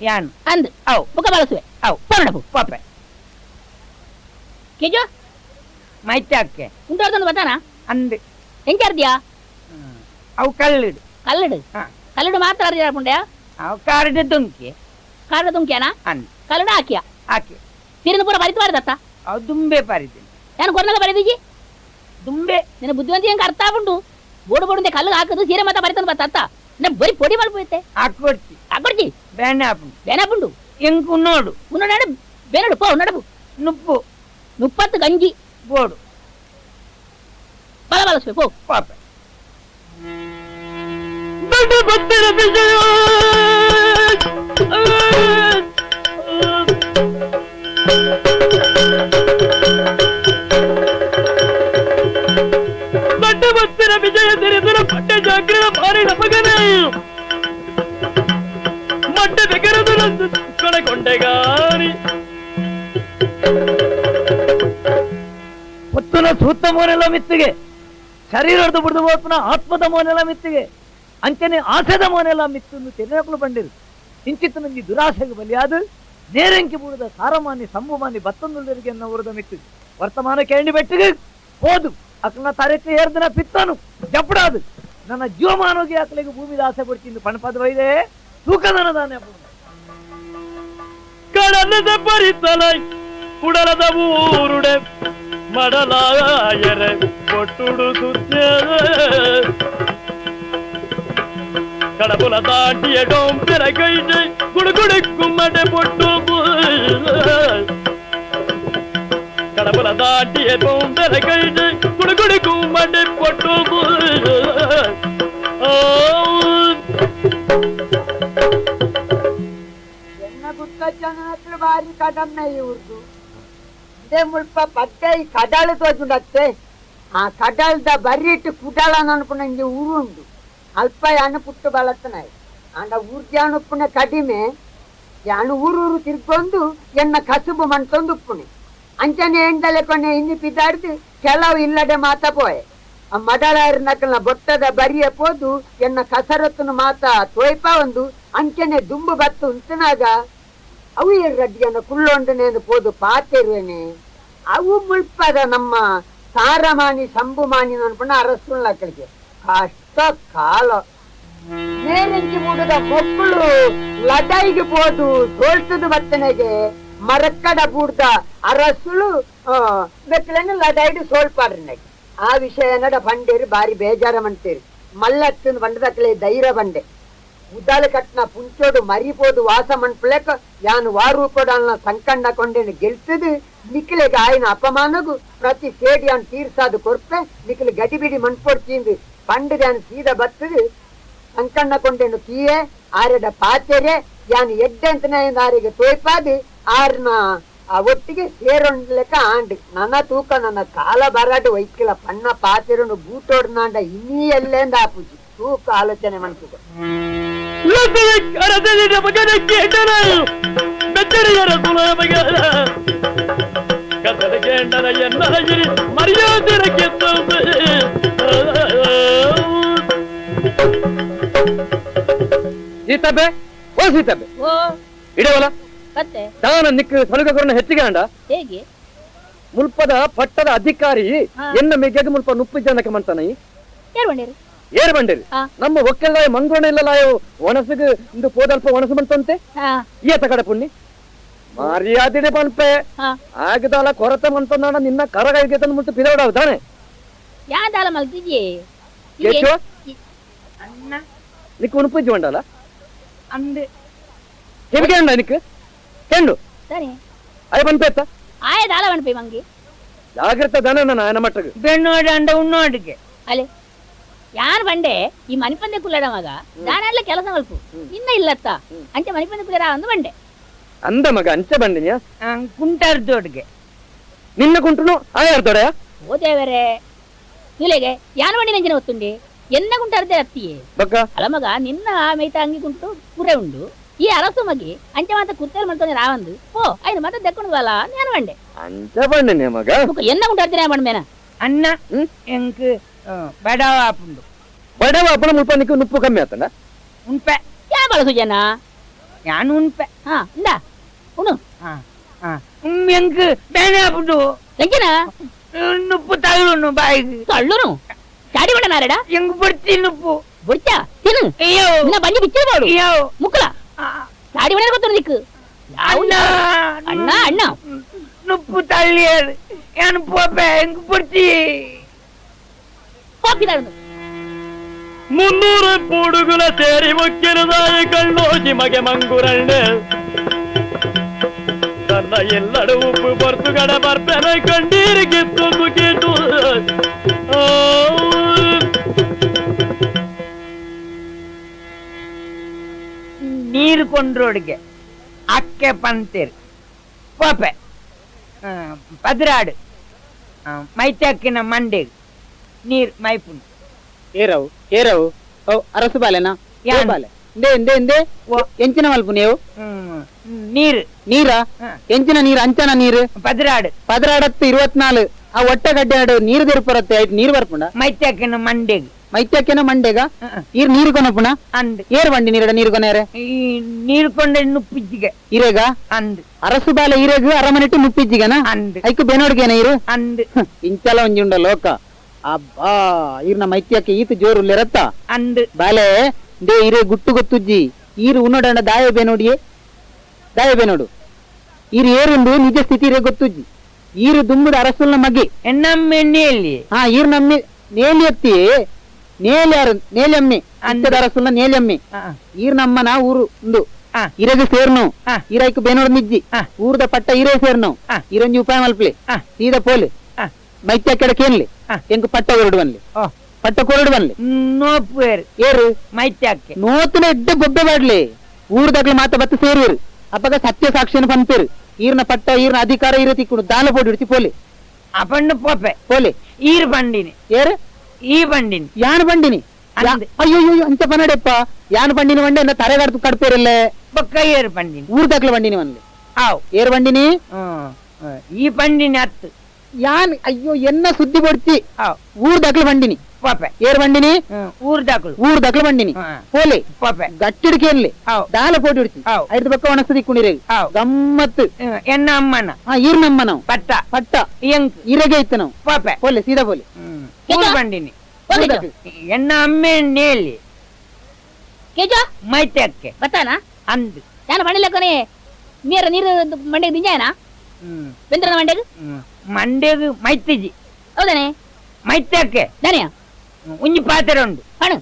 Speaker 4: ಯಾನ್
Speaker 5: ಅಂದು
Speaker 4: ಅವು
Speaker 5: బుక బలసువే
Speaker 4: ಅವು
Speaker 5: పొరడపు
Speaker 4: ಪಾಪೆ
Speaker 5: కేజో
Speaker 4: ಮೈತ್ಯಕ್ಕೆ
Speaker 5: కుంటార్దన బతానా
Speaker 4: ಅಂದ್
Speaker 5: ఎంచార్దియా
Speaker 4: ಅವು ಕಲ್ಲಿಡು
Speaker 5: కల్లడు కల్లడు మాత్రం అర్దియాపుండే
Speaker 4: ಅವು ಕಾರ್ಡ್ ದುಂಕಿ
Speaker 5: ಕಾರಣ ದುಂಕ್ಯಾನ
Speaker 4: ಅನ್
Speaker 5: ಕಲ್ಲಡ ಹಾಕಿಯ
Speaker 4: ಆಕೆ
Speaker 5: ತಿರಿನ ಪೂರ ಬರಿತು ಬಾರದತ್ತ
Speaker 4: ಅವು ದುಂಬೆ ಪಾರಿದ್ದೀನಿ
Speaker 5: ನಾನು ಕೊರ್ನಾಗ ಬರೆದಿಜ್ಜಿ
Speaker 4: ದುಂಬೆ
Speaker 5: ನಿನ್ನ ಬುದ್ಧಿವಂತಿ ಹೆಂಗೆ ಅರ್ಥ ಆಗ್ಬಿಟ್ಟು ಬೋಡು ಬೋಡು ಕಲ್ಲು ಹಾಕದು ಸೀರೆ ಮಾತಾ ಬರಿತಾನ ಬತ್ತ ಬರೀ ಪೊಡಿ ಮಾಡ್ಬೋಯ್ತೆ
Speaker 4: ಹಾಕೊಡ್ತಿ
Speaker 5: ಹಾಕೊಡ್ತಿ
Speaker 4: ಬೇನೆ ಹಾಪುಂಡು
Speaker 5: ಬೇನಾಪುಂಡು
Speaker 4: ಎಂಕು ನೋಡು
Speaker 5: ಮುನ್ನೋಡ ಬೇನಡು ಪೋ ನಡಬು
Speaker 4: ನುಪ್ಪು
Speaker 5: 30 ಗಂಜಿ
Speaker 4: ಬೋಡು
Speaker 5: ಬಲ ಬಳಸ್ಬೇಕು
Speaker 4: ಪಾಪ
Speaker 1: ದೊಡ್ಡ ಭಕ್ತರ ವಿಜಯ ದೊಡ್ಡ ಭಕ್ತರ ವಿಜಯ ತೆರೆದರ ಪಟ್ಟೆ ಜಾಗ್ರದ ಮಾರಿನ ಮಗನೇ ಮಡ್ಡ ಬೆಗರದರ ಕಳಕೊಂಡೆಗಾರಿ
Speaker 4: ಪುತ್ತನ ಸೂತ್ತ ಮೋನೆಲ್ಲ ಮಿತ್ತಿಗೆ ಶರೀರದ ಬಿಡದು ಹೋಗ್ತನ ಆತ್ಮದ ಮೋನೆಲ್ಲ ಮಿತ್ತಿಗೆ ಅಂಚನೆ ಆಸೆದ ಮೋನೆಲ್ಲ ಮಿತ್ತು ತೆರೆಯಕ್ಕಲು ಬಂದಿರು ಇಂಚಿತ್ತು ನಂಗೆ ದುರಾಸೆಗೆ ಬಲಿಯಾದ ನೇರಂಕಿ ಬೂಡದ ಸಾರಮಾನಿ ಸಂಭುಮಾನಿ ಬತ್ತೊಂದುರಿಗೆ ಎನ್ನುವುರದ ಮಿತ್ತು ವರ್ತಮಾನ ಕೇಳಿ ಬೆಟ್ಟಿಗೆ ಹೋದು ಅಕ್ಕನ ತಾರೀಕು ಏರ್ದಿನ ಪಿತ್ತನು ಜಪ್ಪಡಾದು ನನ್ನ ಜೀವಮಾನೋಗಿ ಅಕ್ಕಲಿಗೆ ಭೂಮಿದ ಆಸೆ ಬಿಡ್ತೀನಿ ಪಣಪದ ವೈದೆ ತೂಕದನದಾನೆ
Speaker 1: ಕಡಲದ ಪರಿತಲೈ ಕುಡಲದ ಊರುಡೆ ಮಡಲಾಯರೆ ಕೊಟ್ಟುಡು ಸುತ್ತ ಕಡಬುಲ ದಾಟಿಯ ಡೊಂಬೆರ ಕೈಜೆ ಗುಡುಗುಡಿ ಗುಮ್ಮಡೆ ಪೊಟ್ಟು ಕಡಬುಲ ದಾಟಿಯ ಡೊಂಬೆರ ಕೈಜೆ ಗುಡುಗುಡಿ ಗುಮ್ಮಡೆ ಪೊಟ್ಟು
Speaker 6: భారీ కడమ్నాయి ఊరుకు ఇదే ముల్ప పట్టే కడాలు తోచుండತ್ತೆ ఆ కడాలದ ಬರ್ರಿಟ್ಟು ಕುಡಾಳನ ಅನ್ಪುಣ ಇಂಗೆ ಊರುಂಡು ಅಲ್ಪ ಯಾನು ಪುಟ್ಟು ಬಳತ್ತನಾಯಿ ಅಂಡ ಊರ್ಜಾನು ಉಪ್ಪುನೆ ಕಡಿಮೆ ಯಾನು ಊರೂರು ತಿರ್ಕೊಂಡು ಎನ್ನ ಕಸುಬು ಮಂಟೊಂದು ಉಪ್ಪುನೆ ಅಂಚನೆ ಎಂಡಲೆ ಕೊನೆ ಇನ್ನಿ ಪಿದಾಡ್ದು ಕೆಲವು ಇಲ್ಲದೆ ಮಾತ ಪೋಯೆ ಆ ಮಡಳಾರ ನಕಲ್ನ ಬೊಟ್ಟದ ಬರಿಯ ಪೋದು ಎನ್ನ ಕಸರತ್ತನ ಮಾತ ತೋಯ್ಪ ಒಂದು ಅಂಚನೆ ದುಂಬು ಬತ್ತು ಉಂಟನಾಗ ಅವು ರಡ್ಡಿಯನ್ನ ಕುಳ್ಳೊಂಡನೆ ಪೋದು ಪಾತಿರುವೇನೆ ಅವು ಮುಲ್ಪದ ನಮ್ಮ ಸಾರಮಾನಿ ಸಂಭುಮಾನಿ ಅನ್ಕೊಂಡ ಅರಸುಳ್ಳಕ್ಕೆ ಕಷ್ಟ ಕಾಲ ನೇರಂಕಿ ಮೂಡದ ಮಕ್ಕಳು ಲಡಾಯಿಗೆ ಪೋದು ಸೋಲ್ಸದು ಬತ್ತನೆಗೆ ಮರಕ್ಕಡ ಬೂಡ್ದ ಅರಸುಳು ಬೆಕ್ಕಲನ್ನು ಲಡಾಯಿಡು ಸೋಲ್ಪಾಡ್ರನೆಗೆ ಆ ವಿಷಯ ನಡ ಬಂಡೇರಿ ಬಾರಿ ಬೇಜಾರ ಮಂಟೇರಿ ಮಲ್ಲತ್ತಿನ ಬಂಡದಕ್ಕಲೆ ಧೈರ್ಯ ಬಂಡೆ ಉದ್ದಾಲ ಕಟ್ನ ಪುಂಚೋಡು ಮರಿಪೋದು ವಾಸ ಮಣ್ಪುಲೆಕ ಯಾನು ವಾರೂಪಡನ್ನ ಸಂಕಂಡ ಕೊಂಡೇನು ಗೆಲ್ಸದು ನಿಖಿಲೆಗೆ ಆಯ್ನ ಅಪಮಾನಗು ಪ್ರತಿ ಸೇಡಿಯಾನ್ ತೀರ್ಸಾದು ಕೊರ್ಪೆ ನಿಖಿಲು ಗಡಿಬಿಡಿ ಮಣ್ಪೊಡ್ತಿಂದು ಪಂಡದಾನು ಸೀದಾ ಬತ್ತದು ಸಂಕಂಡ ಕೊಂಡೇನು ತೀಯೆ ಆರೆಡ ಪಾತೆರೆ ಯಾನು ಎಡ್ಡೆಂತನ ಆರಿಗೆ ತೋಯ್ಪಾದು ಆರ್ನ ಆ ಒಟ್ಟಿಗೆ ಸೇರೊಂಡ್ಲೆಕ್ಕ ಆಂಡ್ ನನ್ನ ತೂಕ ನನ್ನ ಕಾಲ ಬರಾಡು ವೈಕಿಲ ಪಣ್ಣ ಪಾತೆರನು ಬೂಟೋಡ್ನಾಂಡ ಇನ್ನೀ ಎಲ್ಲೆಂದ ಆಪುಜಿ ತೂಕ ಆಲೋಚನೆ ಮಾಡ್ತಿದ್ದೆ
Speaker 1: ಮಗನ ಕೇಟನ ಬೆಚ್ಚರಿಯರ ಸುಲ ಮಗನ ಕಸದ ಕೇಂಡನ ಎನ್ನಗಿರಿ ಮರ್ಯಾದೆರ ಕೆತ್ತಂಬ
Speaker 2: ಸೀತಬ್ಬೆ ಓ ಸೀತಬ್ಬೆ
Speaker 5: ಓ
Speaker 2: ಇಡವಲ್ಲ
Speaker 5: ಮತ್ತೆ
Speaker 2: ತಾನ ನಿಕ್ ಸಲುಗರನ್ನ ಹೆಚ್ಚಿಗೆ ಅಂಡ
Speaker 5: ಹೇಗೆ
Speaker 2: ಮುಲ್ಪದ ಪಟ್ಟದ ಅಧಿಕಾರಿ ಎನ್ನ ಮೇಗೆ ಮುಲ್ಪ ನುಪ್ಪು ಜನಕ್ಕೆ ಮಂತಾನ
Speaker 5: ಯಾರು ಬಂಡೇರಿ
Speaker 2: ಏರ್ ಬಂಡೇರಿ ನಮ್ಮ ಒಕ್ಕೆಲ್ಲ ಮಂಗ್ರೋಣ ಇಲ್ಲ ಒಣಸಿಗೆ ಇಂದು ಪೋದಲ್ಪ ಒಣಸು ಮಂತಂತೆ ಈತ ಕಡೆ ಪುಣ್ಣಿ ಮರ್ಯಾದೆ ಪನ್ಪೆ ಆಗದಲ್ಲ ಕೊರತೆ ಮಂತಂದ ನಿನ್ನ ಕರಗೈಗೆ ತಂದು ಮುಟ್ಟು ಪಿದವಡಾವ ತಾನೆ
Speaker 5: ಯಾದಾಲ ಮಲ್ತಿದ್ಯೆ
Speaker 2: ಕೇಶವ
Speaker 4: ಅಣ್ಣ
Speaker 2: ನಿಕ್ ಉಣುಪುಜ್ಜಿ ಉಂಡಲ್ಲ
Speaker 4: ಅಂದೆ
Speaker 2: ಕೆಮಿಗೆ ಅಂಡ ನಿಕ್ ಕೆಂಡು
Speaker 5: ಸರಿ
Speaker 2: ಅಯ್ಯ ಪನ್ಪೆತ್ತ
Speaker 5: ಆಯದಾಲ ಬಣ್ಪೆ ಮಂಗಿ
Speaker 2: ಜಾಗ್ರತೆ ದಾನ ನನ್ನ ಮಟ್ಟಗೆ
Speaker 4: ಬೆಣ್ಣೋಡ ಅಂಡ ಉಣ್ಣೋಡಿಗೆ
Speaker 5: ಅಲೆ ಯಾರು ಬಂಡೆ ಈ ಮನಿಪಂದೆ ಕುಲ್ಲಡ ಮಗ ದಾನೆಲ್ಲ ಕೆಲಸ ಮಲ್ಪು ಇನ್ನ ಇಲ್ಲತ್ತ ಅಂಚೆ ಮನಿಪಂದೆ ಕುಲ್ಲಡ ಒಂದು ಬಂಡೆ
Speaker 2: ಅಂದ ಮಗ ಅಂಚೆ ಬಂಡಿನ್ಯಾ
Speaker 4: ಕುಂಟಾರ್ದೋಡ್ಗೆ
Speaker 2: ನಿನ್ನ ಕುಂಟುನು ಆಯಾರ್ದೊಡೆಯ
Speaker 5: ಓ ದೇವರೇ ತುಲೆಗೆ ಯಾನು ಬಂಡಿ ನಂಜಿನ ಗೊತ್ತುಂಡಿ ಎನ್ನ ಗುಂಟ ಅರ್ಧೆ ಅತ್ತಿಯೇ
Speaker 2: ಬಕ್ಕ
Speaker 5: ಅಲ ಮಗ ನಿನ್ನ ಮೇಯ್ತ ಅಂಗಿ ಗುಂಟು ಪೂರೆ ಉಂಡು ಈ ಅರಸು ಮಗಿ ಅಂಚೆ ಮಾತ ಕುರ್ತೇಲ್ ಮಾಡ್ತಾನೆ ರಾವಂದು ಓ ಐದು ಮಾತ ದಕ್ಕೊಂಡಲ್ಲ ನಾನು ಬಂಡೆ
Speaker 2: ಅಂಚೆ ಬಂಡಿನ್ಯಾ ಮಗ
Speaker 5: ಎನ್ನ ಗುಂಟ ಅರ್ಧೆ ಬಂಡ್ಮೇನ
Speaker 4: ಅಣ್ಣ ಎಂಕ್ ಬಡವ ಆಪುಂಡು
Speaker 2: ಬಡವ ಅಪ್ಪನ ಮುಲ್ಪ ನಿಕ್ಕು ನುಪ್ಪು ಕಮ್ಮಿ ಆತಂಡ
Speaker 4: ಉಣ್ಪೆ
Speaker 5: ಯಾ ಬಳಸು ಜನ
Speaker 4: ಯಾನು ಉಣ್ಪೆ
Speaker 5: ಹಾ ಇಂದ ಉಣು
Speaker 4: ಎಂಕ್ ಬೇನೆ ಆಪುಂಡು
Speaker 5: ಎಂಕಿನ
Speaker 4: ನುಪ್ಪು ತಳ್ಳುನು ಬಾಯಿಗೆ
Speaker 5: ತಳ್ಳುನು ಚಾಡಿ ಬಣ್ಣ ನಾರಡ
Speaker 4: ಎಂಗ್ ಬರ್ತಿ ನುಪ್ಪು
Speaker 5: ಬುಡ್ಚ ತಿನ್ನು
Speaker 4: ಅಯ್ಯೋ
Speaker 5: ನಿನ್ನ ಬಂಜಿ ಬಿಚ್ಚಿರ್ಬೋದು
Speaker 4: ಅಯ್ಯೋ
Speaker 5: ಮುಕ್ಕಲ ದಾಡಿ ಮನೆ ಗೊತ್ತು ದಿಕ್ಕು
Speaker 3: ಅಣ್ಣ
Speaker 5: ಅಣ್ಣ ಅಣ್ಣ
Speaker 3: ನುಪ್ಪು ತಳ್ಳಿಯರು ಏನು ಪೋಪೆ ಹೆಂಗ್ ಪುಡ್ತಿ
Speaker 5: ಹೋಗಿದಾಳು
Speaker 1: 300 ಪೂಡುಗುಲ ಸೇರಿ ಮುಕ್ಕಿನದಾಯ ಕಣ್ಣೋಜಿ ಮಗೆ ಮಂಗುರಣ್ಣೆ ತನ್ನ ಎಲ್ಲಡ ಉಪ್ಪು ಬರ್ತುಗಡ ಬರ್ಪೆನ ಕಂಡೀರಿ ಕಿತ್ತೊಂದು ಕೇಟು
Speaker 3: ನೀರು ಕೊಂಡ್ರೋಡಿಗೆ ಅಕ್ಕೆ ಪಂತೀರ್ ಪೋಪೆ ಪದ್ರಾಡು ಮೈತ್ಯಾಕಿನ ಮಂಡೆಗೆ ನೀರು ಮೈಪುಂಡು
Speaker 4: ಏರವು ಏರವು ಓ ಅರಸು ಬಾಲೆನಾ
Speaker 3: ಯಾನ್?
Speaker 4: ಬಾಲೆ ಎಂದೆ ಎಂಚಿನ ಮಲ್ಪು ನೀವು
Speaker 3: ನೀರು
Speaker 4: ನೀರ ಎಂಚಿನ ನೀರು ಅಂಚನ ನೀರು
Speaker 3: ಪದ್ರಾಡು
Speaker 4: 24 ಆ ಒಟ್ಟ ಗಡ್ಡೆ ನೀರು ತೆರುಪರತ್ತೆ ನೀರು ಬರ್ಪುಂಡ
Speaker 3: ಮೈತ್ಯಾಕಿನ ಮಂಡೆಗೆ
Speaker 4: ಮೈತ್ಯಕ್ಕೇನ ಮಂಡೆಗ ಈರ್ ನೀರು ಕೊನಪುಣ
Speaker 3: ಅಂದ್
Speaker 4: ಏರ್ ಬಂಡಿ ನೀರಡ ನೀರು ಕೊನೆರೆ
Speaker 3: ಈ ನೀರು ಕೊಂಡ ನುಪ್ಪಿಜ್ಜಿಗೆ
Speaker 4: ಇರೆಗ
Speaker 3: ಅಂದ್
Speaker 4: ಅರಸು ಬಾಲೆ ಇರೆಗ ಅರಮನೆಟ್ಟು ನುಪ್ಪಿಜ್ಜಿಗನ
Speaker 3: ಅಂದ್
Speaker 4: ಐಕು ಬೆನೋಡ್ಗೇನ ಇರು
Speaker 3: ಅಂದ್
Speaker 4: ಇಂಚಲ ಒಂಜಿ ಉಂಡ ಲೋಕ ಅಬ್ಬಾ ಈರ್ನ ಮೈತ್ಯಕ್ಕೆ ಈತು ಜೋರು ಉಲ್ಲೆರತ್ತ
Speaker 3: ಅಂದ್
Speaker 4: ಬಾಲೆ ದೇ ಇರೆ ಗುಟ್ಟು ಗೊತ್ತುಜ್ಜಿ ಈರು ಉನ್ನೋಡಂಡ ದಾಯ ಬೇನೋಡಿಯೇ ದಾಯ ಬೇನೋಡು ಈರು ಏರುಂಡು ನಿಜ ಸ್ಥಿತಿ ಇರೆ ಗೊತ್ತುಜ್ಜಿ ಈರು ದುಂಬುದ ಅರಸುಲ್ನ ಮಗೆ
Speaker 3: ಎನ್ನಮ್ಮ ಎಣ್ಣೆಯಲ್ಲಿ
Speaker 4: ಹಾ ಈರ್ ನಮ್ಮಿ ನೇಲಿ ಎತ್ತಿ ನೇಲಿ ಯಾರು ನೇಲಮ್ಮಿ ಅಂತದ ಅರಸುಲ್ನ ನೇಲಮ್ಮಿ ಈರ್ ನಮ್ಮನ ಊರು ಉಂಡು ಇರೆಗೆ ಸೇರ್ನು ಈರೈಕು ಬೇನೋಡ್ ನಿಜ್ಜಿ ಊರ್ದ ಪಟ್ಟ ಇರೆ ಸೇರ್ನು ಇರೊಂಜಿ ಉಪಾಯ ಮಲ್ಪಲಿ ಸೀದಾ ಪೋಲಿ ಮೈತ್ಯ ಕೆಡಕೇನ್ಲಿ ಎಂಕ್ ಪಟ್ಟ ಕೊರಡು ಬನ್ಲಿ ಪಟ್ಟ ಕೊರಡು ಬನ್ಲಿ
Speaker 3: ನೋಪುವೇರು
Speaker 4: ಏರು
Speaker 3: ಮೈತ್ಯಾಕ್ಕೆ
Speaker 4: ನೋತನ ಎಡ್ಡ ಬೊಬ್ಬೆ ಬಾಡ್ಲಿ ಊರ್ದಾಗ್ಲಿ ಮಾತ ಬತ್ತ ಸೇರಿರು ಅಪ್ಪಗ ಸತ್ಯ ಸಾಕ್ಷಿಯನ್ನು ಪಂಪೇರು ಈರ್ನ ಪಟ್ಟ ಈರ್ನ ಅಧಿಕಾರ ಇರ ತಿಕ್ಕೊಂಡು ದಾಲ ಪೋಡಿ ಹಿಡಿಸಿ ಪೋಲಿ
Speaker 3: ಅಪಣ್ಣ ಪೋಪೆ
Speaker 4: ಪೋಲಿ
Speaker 3: ಈರ್ ಬಂಡಿನಿ
Speaker 4: ಏರು
Speaker 3: ಈ ಬಂಡಿನಿ
Speaker 4: ಯಾನ್ ಬಂಡಿನಿ
Speaker 3: ಅಂದ್.
Speaker 4: ಅಯ್ಯೋ ಅಂತ ಪನಡೆಪ್ಪ ಯಾನ್ ಬಂಡಿನಿ ಬಂಡೆ ಎಂದ ತರೆಗಾಡ್ತು ಕಡ್ಪೇರಲ್ಲೇ
Speaker 3: ಬೊಕ್ಕ ಏರ್ ಬಂಡಿನಿ
Speaker 4: ಊರ್ದಾಗ್ಲ ಬಂಡಿನಿ ಒನ್ಲಿ
Speaker 3: ಆವ್
Speaker 4: ಏರ್ ಬಂಡಿನಿ
Speaker 3: ಈ ಬಂಡಿನಿ ಹತ್ತು
Speaker 4: ಯಾನ್ ಅಯ್ಯೋ ಎನ್ನ ಸುದ್ದಿ ಬಡ್ತಿ
Speaker 3: ಆವ್
Speaker 4: ಊರ್ದಾಗ್ಲ ಬಂಡಿನಿ
Speaker 3: ಪೋಪೆ
Speaker 4: ಏರ್ ಬಂಡಿನಿ
Speaker 3: ಊರ್ದಾಕಳು
Speaker 4: ಊರ್ದಾಗ್ಲ ಬಂಡಿನಿ ಪೋಲಿ
Speaker 3: ಪೋಪೆ
Speaker 4: ಗಟ್ಟಿಡ್ಕೇನ್ಲಿ
Speaker 3: ಆವ್
Speaker 4: ದಾಲ ಪೋಟಿ ಹಿಡಿಸಿ
Speaker 3: ಆವ್.
Speaker 4: ಐದು ಪಕ್ಕ ಒಣಸ್ತಿ ಕುಣಿರೆ
Speaker 3: ಆವ್.
Speaker 4: ಗಮ್ಮತ್ತು
Speaker 3: ಎನ್ನ ಅಮ್ಮನ
Speaker 4: ಈರ್ ನಮ್ಮ ನಾವು
Speaker 3: ಪಟ್ಟ
Speaker 4: ಪಟ್ಟ
Speaker 3: ಎಂಕ್
Speaker 4: ಇರೆಗೆ ಇತ್ತು ನಾವು
Speaker 3: ಪೋಪೆ
Speaker 4: ಪೋಲಿ ಸೀದಾ ಪೋಲಿ
Speaker 3: ಊರ್ ಬಂಡಿನಿ
Speaker 5: ಹೋಗಿದ್ದು
Speaker 3: ಎನ್ನ ಅಮ್ಮೆ ನೇಲಿ
Speaker 5: ಕೇಜ
Speaker 3: ಮೈತ್ಯಕ್ಕೆ
Speaker 5: ಬತ್ತಾನ
Speaker 3: ಅಂದ್
Speaker 5: ಯಾನ ಬಂಡಿಲಕ್ಕನೆ ನೀರು ಮಂಡೆಗೆ ದಿಂಜಾಯನ ಬೆಂದ್ರನ ಮಂಡೆಗೆ
Speaker 3: ಮಂಡ್ಯಗ ಮೈತಿಜಿ
Speaker 5: ಹೌದಾನೆ
Speaker 3: ಮೈತ್ಯಕ್ಕೆ
Speaker 5: ದಾನಿಯ
Speaker 3: ಉಂಜಿ ಪಾತ್ರೆ ಉಂಡು
Speaker 5: ಹಣ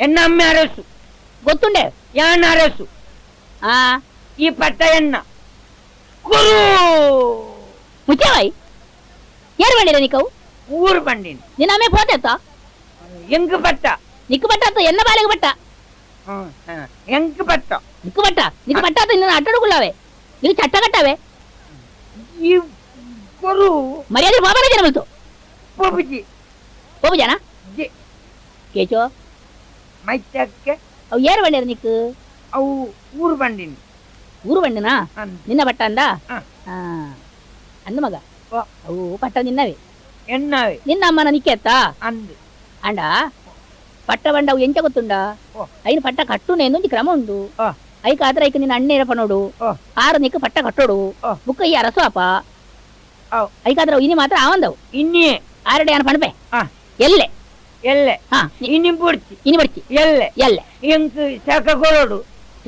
Speaker 3: ಎನ್ನ ಅಮ್ಮೆ ಅರಸು
Speaker 5: ಗೊತ್ತುಂಡೆ
Speaker 3: ಯಾನ್ ಅರಸು
Speaker 5: ಆ
Speaker 3: ಈ ಪಟ್ಟ ಎನ್ನ ಕುರು
Speaker 5: ಮುಚ್ಚವಾಯಿ ಏರ್ ಬಂಡಿರ ನಿಕ್ಕವು
Speaker 3: ಊರ್ ಬಂಡಿನಿ
Speaker 5: ನಿನ್ನ ಅಮ್ಮೆ ಪೋತೆತ್ತ
Speaker 3: ಎಂಕ್ ಪಟ್ಟ
Speaker 5: ನಿಕ್ಕು ಬಟ್ಟ ಆತ ಎನ್ನ ಬಾಲೆಗೆ ಬಟ್ಟ
Speaker 3: ಎಂಕ್ ಪಟ್ಟ
Speaker 5: ನಿಕ್ಕು ಬಟ್ಟ ನಿಕ್ಕು ಬಟ್ಟ ಆತ ನಿನ್ನ ಅಟ್ಟಡುಗುಳ್ಳಾವೆ ನಿಕ್ಕು ಚಟ್ಟ ಕಟ್ಟಾವೆ
Speaker 3: ಈ ಕುರು
Speaker 5: ಮರ್ಯಾದೆ ಬಾಬಾರ ಜನ ಬಂತು
Speaker 3: ಪೋಪುಜಿ
Speaker 5: ಹೋಗು ಜನ
Speaker 3: ಜಿ
Speaker 5: ಕೇಚೋ
Speaker 3: ಮೈತ್ಯಕ್ಕೆ
Speaker 5: ಅವು ಏರ್ ಬಂಡಿರ ನಿಕ್ಕು
Speaker 3: ಅವು ಊರ್ ಬಂಡಿನಿ
Speaker 5: ಊರು ಬಂಡಿನಾ
Speaker 3: ಅಂದ್
Speaker 5: ನಿನ್ನ ಬಟ್ಟ ಅಂದ
Speaker 3: ಹ.
Speaker 5: ಅನ್ನ ಮಗ
Speaker 3: ಓ.
Speaker 5: ಅವು ಪಟ್ಟ ನಿನ್ನವೇ
Speaker 3: ಎನ್ನವೆ
Speaker 5: ನಿನ್ನ ಅಮ್ಮನ ನಿಕ್ಕೆತ್ತ
Speaker 3: ಅಂದ್
Speaker 5: ಅಂಡ ಪಟ್ಟ ಬಂಡ ಅವು ಎಂಚ ಗೊತ್ತುಂಡ
Speaker 3: ಓ.
Speaker 5: ಐನು ಪಟ್ಟ ಕಟ್ಟುನೆ ಒಂಜಿ ಕ್ರಮ ಉಂಡು
Speaker 3: ಓ.
Speaker 5: ಐಕ ಆದ್ರೆ ಐಕ ನಿನ್ನ ಅಣ್ಣ ಇರಪ ನೋಡು
Speaker 3: ಓ.
Speaker 5: ಆರು ನಿಕ್ಕ ಪಟ್ಟ ಕಟ್ಟೋಡು
Speaker 3: ಓ.
Speaker 5: ಬುಕ್ಕ ಈ ಅರಸು ಅಪ್ಪ
Speaker 3: ಅವ್.
Speaker 5: ಐಕಾದ್ರ ಇನಿ ಮಾತ್ರ ಆವಂದವು
Speaker 3: ಇನ್ನಿ
Speaker 5: ಆರಡೆ ಅನ್ನ ಪಣಪೆ
Speaker 3: ಆ.
Speaker 5: ಎಲ್ಲೆ
Speaker 3: ಎಲ್ಲೆ
Speaker 5: ಹಾ
Speaker 3: ಇನ್ನಿ ಬುಡ್ತಿ
Speaker 5: ಇನಿ ಬಡ್ತಿ
Speaker 3: ಎಲ್ಲೆ
Speaker 5: ಎಲ್ಲೆ
Speaker 3: ಎಂಕ್ ಶಾಖ ಕೊರಡು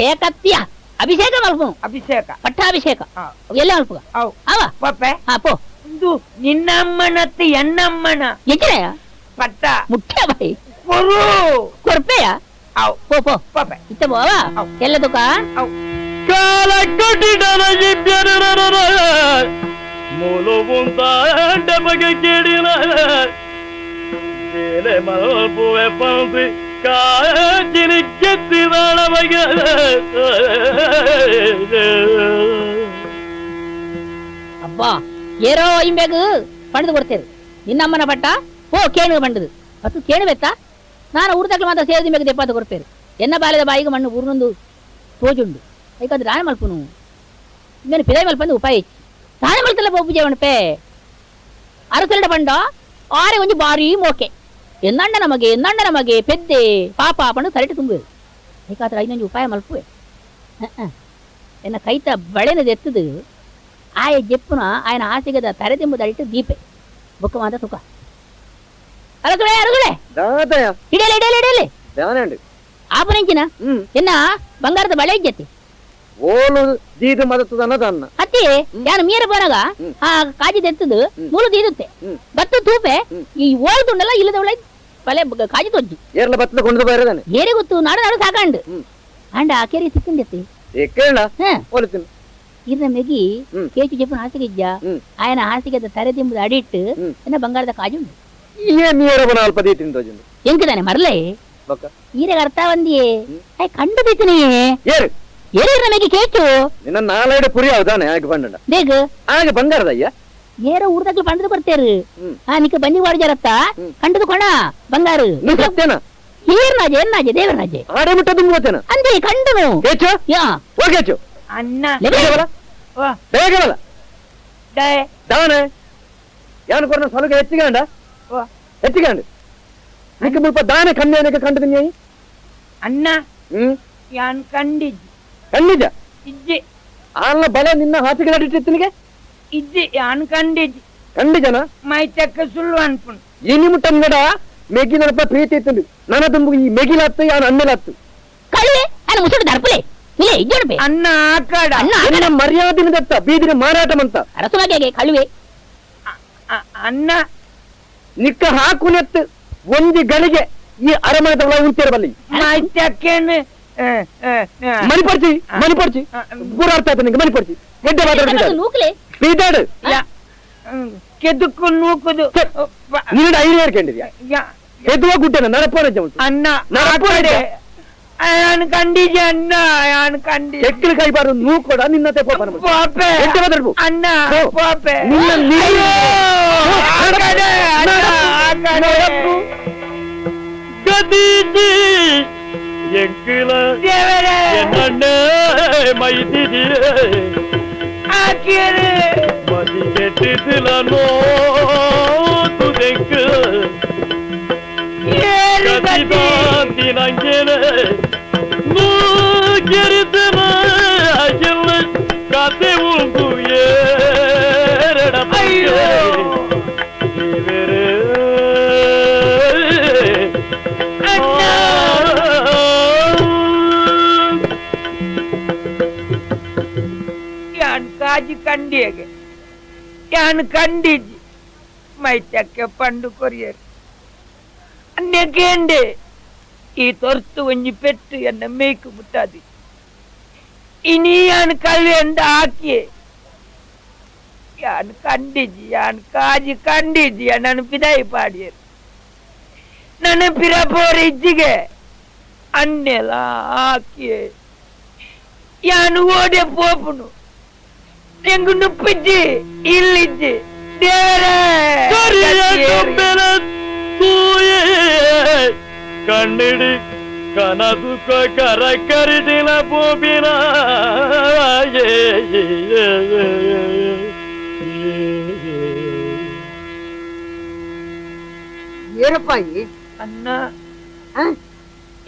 Speaker 5: ಏಕತ್ಯ ಅಭಿಷೇಕ ಮಲ್ಪು
Speaker 3: ಅಭಿಷೇಕ
Speaker 5: ಪಟ್ಟಾಭಿಷೇಕ
Speaker 3: ಆ.
Speaker 5: ಅವು ಎಲ್ಲ ಮಲ್ಪುಗ
Speaker 3: ಅವು
Speaker 5: ಅವ
Speaker 3: ಪಪ್ಪೆ
Speaker 5: ಹಾ ಪೋ
Speaker 3: ಇದು ನಿನ್ನ ಅಮ್ಮನತ್ತು ಎನ್ನಮ್ಮನ
Speaker 5: ಎಚ್ಚರೆಯ
Speaker 3: ಪಟ್ಟ
Speaker 5: ಮುಖ್ಯ ಬಾಯಿ
Speaker 3: ಕೊರು
Speaker 5: ಕೊರ್ಪೆಯ
Speaker 3: ಅವ್
Speaker 5: ಪೋ ಪೋ
Speaker 3: ಪಪ್ಪೆ
Speaker 5: ಇತ್ತ ಬೋವ
Speaker 3: ಅವ್.
Speaker 5: ಎಲ್ಲ ತುಕ
Speaker 3: ಅವ್
Speaker 1: ಕಾಲ ಕಟ್ಟಿಡನ ಇಬ್ಬರು ಮೂಲು ಮುಂತಾಂಡ ಬಗೆ ಕೇಳಿನ ಬೇಲೆ ಮಲ್ಪುವೆ ಪಂಪಿ ಕಾಚಿನಿ ಕೆತ್ತಿದಾಳ ಬಗೆ
Speaker 5: ಅಬ್ಬಾ ಏರೋ ಇಂಬೆಗ್ ಪಂಡದು ಕೊಡ್ತೇವೆ ನಿನ್ನಮ್ಮನ ಪಟ್ಟ ಓ ಕೇಣು ಪಂಡದು ಮತ್ತು ಕೇಣು ಬೆತ್ತ ನಾನು ಊರ್ದಾಗ್ಲು ಮಾತ್ರ ಸೇರಿದ ಮೇಲೆ ದೆಪ್ಪಾತ ಕೊಡ್ತೇವೆ ಎನ್ನ ಬಾಲ್ಯದ ಬಾಯಿಗೆ ಮಣ್ಣು ಊರ್ನೊಂದು ತೋಜುಂಡು ಯಾಕಂದ್ರೆ ರಾಣಿ ಮಲ್ಪನು ಇನ್ನೇನು ಪಿದಾಯಿ ಮಲ್ಪಂದು ಉಪಾಯ ಇಚ್ಚಿ ರಾಣಿ ಮಲ್ತಲ್ಲ ಪೂಜೆ ಮಣಪೆ ಅರಸಲ್ಡ ಪಂಡ ಆರೆ ಒಂಜಿ ಬಾರಿ ಮೋಕೆ ಎನ್ನಣ್ಣ ನಮಗೆ ಪೆದ್ದೆ ಪಾಪ ಪಂಡು ಸರಿಟ್ಟು ತುಂಬುವೆ ಯಾಕಾದ್ರೆ ಐದೊಂದು ಉಪಾಯ ಮಲ್ಪುವೆ ಎನ್ನ ಕೈತ ಬಳೆನದು ಎತ್ತದು ಆಯ ಜೆಪ್ಪುನ ಆಯನ ಆಸೆಗದ ತರೆ ತಿಂಬುದಳಿಟ್ಟು ದೀಪೆ ಬುಕ್ಕ ಮಾತ ತುಕ ಅರಸುಳೆ
Speaker 2: ದಾದಯ
Speaker 5: ಇಡಲಿ
Speaker 2: ದಾನಂಡು
Speaker 5: ಆಪನೆಂಚಿನ ಎನ್ನ ಬಂಗಾರದ ಬಳೆ ಇಜ್ಜತಿ
Speaker 2: ಓಲು ದೀದು ಮದತದನ ದನ್ನ
Speaker 5: ಅತ್ತಿ ಯಾನು ಮೀರ ಬರಗ ಆ ಕಾಜಿ ತೆತ್ತದು ಮೂಲು ದೀದುತ್ತೆ ಬತ್ತು ತೂಪೆ ಈ ಓಳ್ದುಂಡಲ್ಲ ಇಲ್ಲದ ಒಳ್ಳೆ ಬಲೆ ಕಾಜಿ ತೊಜ್ಜಿ
Speaker 2: ಏರ್ಲ ಬತ್ತದ ಕೊಂದು ಬೈರದಾನೆ
Speaker 5: ಏರೆ ಗೊತ್ತು ನಾಡು ನಾಡು ಸಾಕಂಡು ಅಂಡ ಆ ಕೆರೆ ಸಿಕ್ಕಂದೆತ್ತಿ
Speaker 2: ಕೇಳ ಓಲುತ್ತಿನ
Speaker 5: ಇರ್ನ ಮೆಗಿ ಕೇಚು ಜಪ್ಪನ ಹಾಸಿಗೆ ಇಜ್ಜ ಆಯನ ಹಾಸಿಗೆದ ತರೆ ತಿಂಬುದು ಅಡಿಟ್ಟು ಎನ್ನ ಬಂಗಾರದ ಕಾಜು ಉಂಟು
Speaker 2: ಏ ಮೀರ ಬನ ಅಲ್ಪ ದೀತಿನ ತೋಜುಂಡು
Speaker 5: ಎಂಕದಾನೆ ಮರಲೆ
Speaker 2: ಬಕ್ಕ
Speaker 5: ಈರೆಗ ಅರ್ಥ ಬಂದಿಯೇ ಅಯ್ಯ ಕಂಡು ದೀತನೇ
Speaker 2: ಏರು
Speaker 5: ಏರಿರ್ನ ಮೆಗಿ ಕೇಚು
Speaker 2: ನಿನ್ನ ನಾಲ್ಕು ಪುರಿ ಅವದಾನೆ ಆಗ ಬಂಡ
Speaker 5: ಬೇಗ
Speaker 2: ಆಗ ಬಂಗಾರದಯ್ಯ
Speaker 5: ಏರ ಊರ್ದಾಗ್ಲು ಪಂಡದು ಬರ್ತೇರು ಆ ನಿಕ್ಕ ಬನ್ನಿ ವಾಡ್ಜಾರತ್ತ ಕಂಡದು ಕೊಣ ಬಂಗಾರು
Speaker 2: ನೀ ಸತ್ಯನ
Speaker 5: ಏರ್ನಾಜೆ ಏರ್ನಾಜೆ ದೇವರನಾಜೆ
Speaker 2: ಆಡೆ ಮುಟ್ಟ ತುಂಬುತ್ತೇನ
Speaker 5: ಅಂದೆ ಕಂಡನು
Speaker 2: ಕೇಚು
Speaker 5: ಯಾ
Speaker 2: ಹೋಗೇಚು
Speaker 3: ಅಣ್ಣ
Speaker 2: ಬೇಗ ಬಲ ದಾನೆ ಯಾನು ಕೊರ ಸಲುಗೆ ಹೆಚ್ಚಿಗಂಡ ಹೆಚ್ಚಿಗಂಡು ನಿಕ್ಕ ಮುಲ್ಪ ದಾನೆ ಕಮ್ಮಿ ಏನಕ್ಕೆ ಕಂಡದಿನಿ
Speaker 3: ಅಣ್ಣ ಯಾನ್ ಕಂಡಿಜ್ಜಿ
Speaker 2: ಕಣ್ಣಿಜ
Speaker 3: ಇಜ್ಜಿ
Speaker 2: ಆಲ್ಲ ಬಲ ನಿನ್ನ ಹಾಸಿಗೆ ನಡಿಟ್ಟಿತ್ತನಿಗೆ
Speaker 3: ಇಜ್ಜಿ ಯಾನ್ ಕಂಡಿಜ್ಜಿ
Speaker 2: ಕಂಡಿಜನ
Speaker 3: ಮೈತಕ್ಕ ಸುಳ್ಳು ಅನ್ಪುಣ್
Speaker 2: ಈ ನಿಮಿಟ ನಡ ಮೆಗಿನಪ್ಪ ಪ್ರೀತಿ ಇತ್ತು ನನ್ನ ತುಂಬು ಈ ಮೆಗಿಲತ್ತು ಯಾನು ಅನ್ನಲತ್ತು
Speaker 5: ಕಳುವೆ ನಾನು ಮುಸುಡು ದರ್ಪಲೆ ಇಲ್ಲೇ ಇಜ್ಜೋಡ್ಬೆ
Speaker 3: ಅನ್ನ ಆಕಾಡ
Speaker 2: ಅನ್ನ ಮರ್ಯಾದಿನ ದತ್ತ ಬೀದಿನ ಮಾರಾಟಮಂತ
Speaker 5: ಅರಸುವಾಗೆ ಕಳುವೆ
Speaker 3: ಅನ್ನ
Speaker 2: ನಿಕ್ಕ ಹಾಕುನೆತ್ತು ಒಂದು ಗಳಿಗೆ ಈ ಅರಮನೆ ಒಳಗೆ ಉಂಟಿರಬಲ್ಲಿ
Speaker 3: ಮೈತಕ್ಕೇನು
Speaker 2: ಮಣಿಪರ್ಚಿ ಪೂರ ಅರ್ಥ ಆಯ್ತು ನಿಂಗೆ ಮಣಿಪರ್ಚಿ ಗೆಡ್ಡೆ ಮಾತಾಡ್ತಿದ್ದಾರೆ
Speaker 5: ನೂಕ್ಲೆ
Speaker 2: ಬೀದಾಡು
Speaker 3: ಕೆದಕ್ಕು ನೂಕುದು
Speaker 2: ನೀನು ಐದು ಹೇಳ್ಕೊಂಡಿದ್ಯಾ ಎದ್ದುವ ಗುಡ್ಡನ ನರಪ್ಪನ
Speaker 3: ಅನ್ನ
Speaker 2: ನರಪ್ಪಡೆ
Speaker 3: ಯಾನ್ ಕಂಡಿಜಿ ಅನ್ನ ಯಾನ್ ಕಂಡಿ
Speaker 2: ಎಕ್ಕಲು ಕೈಬಾರು ನೂ ಕೂಡ ನಿನ್ನ ತೆಪ್ಪ
Speaker 3: ಪಾಪೆ ಅನ್ನ ಪಾಪೆ
Speaker 1: ಗದೀಜಿ ಎಂಕಿಲ ಎನ್ನಣ್ಣೆ ಮೈದಿದಿಯೇ
Speaker 3: ಆಕಿಯರೆ
Speaker 1: ಮದಿ ಕೆಟ್ಟಿದಿಲ ನೋತುದೆಂಕ ದಿನಂಗೆನೆ ನೂ ಗೆರಿತನ ಅಗಿಲ್ಲ ಕತೆ ಉಂಟು ಏರಡ ಬೇರೆ
Speaker 3: ಯಾನ್ ಕಾಜಿ ಕಂಡಿಯಗೆ ಯಾನ್ ಕಂಡಿಜಿ ಮೈತಕ್ಕೆ ಪಂಡು ಕೊರಿಯರು ಅನ್ನೆಗೇಂಡೆ ಈ ತೊರ್ತು ಒಂಜಿ ಪೆಟ್ಟು ಎನ್ನ ಮೇಯ್ಕು ಮುಟ್ಟಾದಿ ಇನಿ ಯಾನ್ ಕಲ್ವೆ ಅಂದ ಹಾಕಿಯೇ ಯಾನ್ ಕಂಡಿಜಿ ಯಾನ್ ಕಾಜಿ ಕಂಡಿಜಿ ನನ್ನ ಪಿದಾಯಿ ಪಾಡಿಯರು ನನ್ನ ಪಿರಪೋರ ಇಜ್ಜಿಗೆ ಅನ್ನೆಲ ಹಾಕಿಯೇ ಯಾನು ಓಡೆ ಪೋಪುನು ತೆಂಗು ನುಪ್ಪಿಜ್ಜಿ ಇಲ್ಲಿಜ್ಜಿ ದೇವರೇ
Speaker 1: ಕಣ್ಣಿಡಿ ಕನಸು ಕರ ಕರಿದಿನ ಪೋಪಿನ
Speaker 6: ಏನಪ್ಪಾಯಿ
Speaker 3: ಅನ್ನ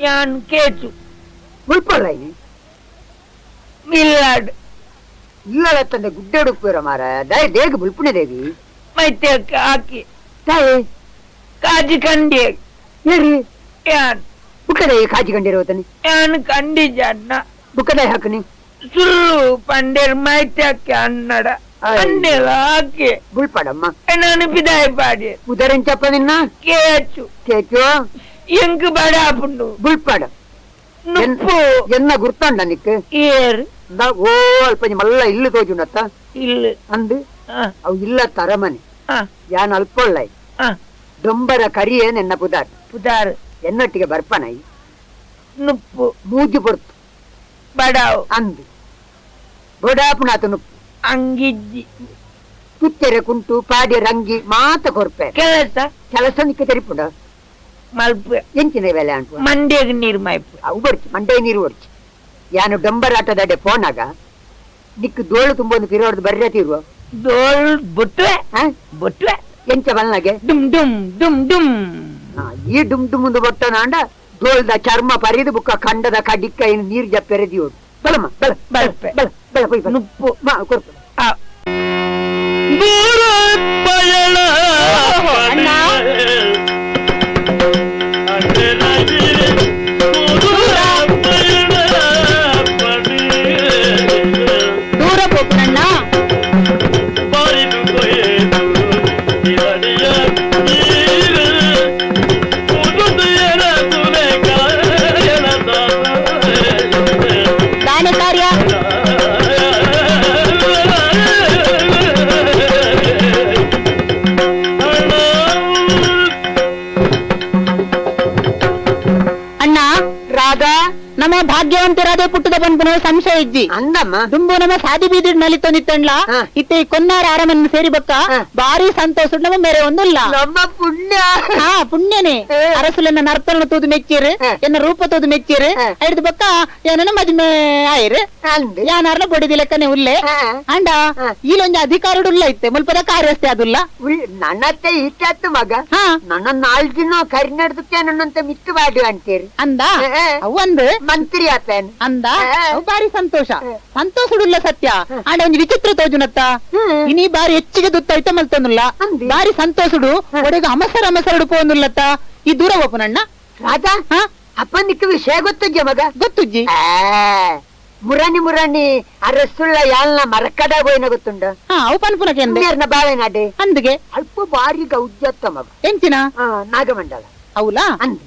Speaker 3: ಯಾನ್ ಕೇಚು
Speaker 6: ಮುಲ್ಪಲ್ಲಾಯಿ
Speaker 3: ಮಿಲ್ಲಾಡ್
Speaker 6: ಇಲ್ಲ ತಂದೆ ಗುಡ್ಡೆಡುಪ್ಪೇರ ಮಾರ ದಯ ದೇಗ ಬುಲ್ಪುಣೆ ದೇಗಿ
Speaker 3: ಮೈತೆ ಹಾಕಿ
Speaker 6: ತಾಯಿ
Speaker 3: ಕಾಜಿ ಕಂಡಿ
Speaker 6: ಹೇಳ್ರಿ
Speaker 3: ಯಾನ್
Speaker 6: ಬುಕ್ಕದಾಯಿ ಕಾಜಿ ಕಂಡಿರುವತನಿ
Speaker 3: ಯಾನ್ ಕಂಡಿಜ ಅನ್ನ
Speaker 6: ಬುಕ್ಕದಾಯಿ ಹಾಕನಿ
Speaker 3: ಸುಳ್ಳು ಪಂಡೇರ್ ಮೈತೆ ಹಾಕಿ ಅನ್ನಡ ಅನ್ನೆಲ್ಲ ಹಾಕಿ
Speaker 6: ಬುಲ್ಪಡಮ್ಮ
Speaker 3: ನಾನು ಪಿದಾಯಿ ಪಾಡಿ
Speaker 6: ಉದರಿಂಚಪ್ಪ ನಿನ್ನ
Speaker 3: ಕೇಚು
Speaker 6: ಕೇಚು
Speaker 3: ಎಂಕ್ ಬಡಾಪುಂಡು
Speaker 6: ಬುಲ್ಪಡ
Speaker 3: ನುಪ್ಪು
Speaker 6: ಎನ್ನ ಗುರ್ತಂಡ ನಿಕ್
Speaker 3: ಏರ್
Speaker 6: ಓ ಅಲ್ಪ ಮಲ್ಲ ಇಲ್ಲು ತೋಜುಂಡತ್ತ
Speaker 3: ಇಲ್ಲ
Speaker 6: ಅಂದು ಅವು ಇಲ್ಲ ತರಮನೆ
Speaker 3: ಹ
Speaker 6: ಯಾನ್ ಅಲ್ಪೊಳ್ಳಾಯಿ
Speaker 3: ಹ
Speaker 6: ಡೊಂಬರ ಕರಿಯೇ ನೆನ್ನ ಪುದಾರ್
Speaker 3: ಪುದಾರ್
Speaker 6: ಎನ್ನೊಟ್ಟಿಗೆ ಬರ್ಪನಾಯಿ
Speaker 3: ನುಪ್ಪು
Speaker 6: ಮೂಜು ಬರ್ತು
Speaker 3: ಬಡಾವ್
Speaker 6: ಅಂದು ಬೊಡಾಪುನಾತ ನುಪ್ಪು
Speaker 3: ಅಂಗಿಜ್ಜಿ
Speaker 6: ತುತ್ತೆರೆ ಕುಂಟು ಪಾಡ್ಯ ರಂಗಿ ಮಾತ ಕೊರ್ಪೆ ಕೆಲಸ ನಿಕ್ಕ ತೆರಿಪುಂಡ
Speaker 3: ಮಲ್ಪ
Speaker 6: ಎಂಚಿನ ವೇಲೆ ಅನ್ಪು
Speaker 3: ಮಂಡ್ಯಗ್ ನೀರ್ ಮೈಪು
Speaker 6: ಅವು ಬರ್ಚಿ ಮಂಡೆ ನೀರು ಹೊಡ್ಚಿ ಯಾನು ಡಂಬರಾಟದಡೆ ಪೋನಾಗ ನಿಕ್ಕು ದೋಳು ತುಂಬೊಂದು ಪಿರೋಡ್ದು ಬರ್ರೆ ತೀರುವ
Speaker 3: ದೋಳ್ ಬುಟ್ವೆ ಬುಟ್ವೆ
Speaker 6: ಎಂಚ ಬಲ್ನಾಗೆ
Speaker 3: ಡುಮ್ ಡುಮ್ ಡುಮ್ ಡುಮ್
Speaker 6: ಈ ಡುಮ್ ಡುಮ್ ಬೊಟ್ಟ ನಾಂಡ ದೋಳ್ದ ಚರ್ಮ ಪರಿದು ಬುಕ್ಕ ಕಂಡದ ಕಡಿಕ್ಕ ಇನ್ನು ನೀರು ಜಪ್ಪೆರೆದಿಯೋಡು ಬಲಮ್ಮ ಬಲ
Speaker 3: ಬಲ್ಪೆ
Speaker 6: ಬಲ ಬಲ ಕೊಯ್ ಬಲ
Speaker 3: ನುಪ್ಪು
Speaker 6: ಮಾ ಕೊರ್ಪೆ
Speaker 1: ದೂರ ಪಯಣ
Speaker 5: ಅಣ್ಣ.
Speaker 1: ಅಂಟೆರಾಗಿ ದೂರ
Speaker 5: ನಮ್ಮ ಭಾಗ್ಯವಂತರಾದೇ ಪುಟ್ಟದ ಬಂಪನು ಸಂಶಯ ಇಜ್ಜಿ
Speaker 6: ಅಂದಮ್ಮ
Speaker 5: ದುಂಬು ನಮ್ಮ ಸಾದಿ ಬೀದಿ ನಲ್ಲಿ ತಂದಿತ್ತಂಡ್ಲ ಇತ್ತೆ ಈ ಕೊನ್ನಾರ ಆರಾಮನ್ನು ಸೇರಿ ಬಕ್ಕ ಬಾರಿ ಸಂತೋಷ ನಮ್ಮ ಮೇರೆ ಒಂದಿಲ್ಲ
Speaker 6: ನಮ್ಮ ಪುಣ್ಯ
Speaker 5: ಹಾ ಪುಣ್ಯನೇ ಅರಸುಲನ್ನ ನರ್ತನ ತೂದು ಮೆಚ್ಚಿರು ಎನ್ನ ರೂಪ ತೂದು ಮೆಚ್ಚಿರು ಹಿಡಿದು ಬಕ್ಕ ಏನನ್ನ ಮದ್ಮೆ ಆಯ್ರು
Speaker 6: ಅಂದ್
Speaker 5: ಯಾನಾರ್ಲ ಬೊಡಿದಿ ಲೆಕ್ಕನೆ ಉಲ್ಲೆ ಅಂಡ ಈಲೊಂದು ಅಧಿಕಾರಡುಲ್ಲ ಇತ್ತೆ ಮುಲ್ಪದ ಕಾರ್ಯಸ್ಥೆ ಅದುಲ್ಲ
Speaker 6: ನನ್ನತ್ತೆ ಇಟ್ಟಾತು ಮಗ
Speaker 5: ಹಾ
Speaker 6: ನನ್ನ 4 ದಿನ ಕರಿನಡ್ದಕ್ಕೆ ನನ್ನಂತ ಮಿತ್ತು ಬಾಡಿ ಅಂತೀರಿ
Speaker 5: ಅಂದ ಅವಂದು
Speaker 6: ಮಂತ್ರಿ ಆತೇನ್
Speaker 5: ಅಂದ ಅವು ಬಾರಿ ಸಂತೋಷ ಸಂತೋಷಡುಲ್ಲ ಸತ್ಯ ಅಂಡ ಒಂದು ವಿಚಿತ್ರ ತೋಜುನತ್ತ ಇನಿ ಬಾರಿ ಹೆಚ್ಚಿಗೆ ದುತ್ತ ಮಲ್ತೊಂದುಲ್ಲ ಬಾರಿ ಸಂತೋಷಡು ಒಡೆಗ ಅಮಸರಡು ಪೋಂದುಲ್ಲತ್ತ ಈ ದೂರ ಒಪ್ಪನಣ್ಣ
Speaker 6: ರಾಜಾ
Speaker 5: ಹಾ
Speaker 6: ಅಪ್ಪ ನಿಕ್ಕ ವಿಷಯ ಗೊತ್ತಜ್ಜ ಮಗ
Speaker 5: ಗೊತ್ತುಜ್ಜಿ
Speaker 6: ಮುರಾನಿ ಅರಸುಳ್ಳ ಯಾಲ್ನ ಮರಕಡ ಬೋಯ್ನ ಗೊತ್ತುಂಡ
Speaker 5: ಹಾ ಅವು ಪನ್ಪುನಕ್ಕೆ
Speaker 6: ನೀರ್ನ ಬಾವೆನಾಡೆ
Speaker 5: ಅಂದಿಗೆ
Speaker 6: ಅಲ್ಪ ಬಾರಿ ಗೌಜ್ಜತ್ತ ಮಗ
Speaker 5: ಎಂಚಿನ
Speaker 6: ನಾಗಮಂಡಲ
Speaker 5: అవులా
Speaker 6: అంది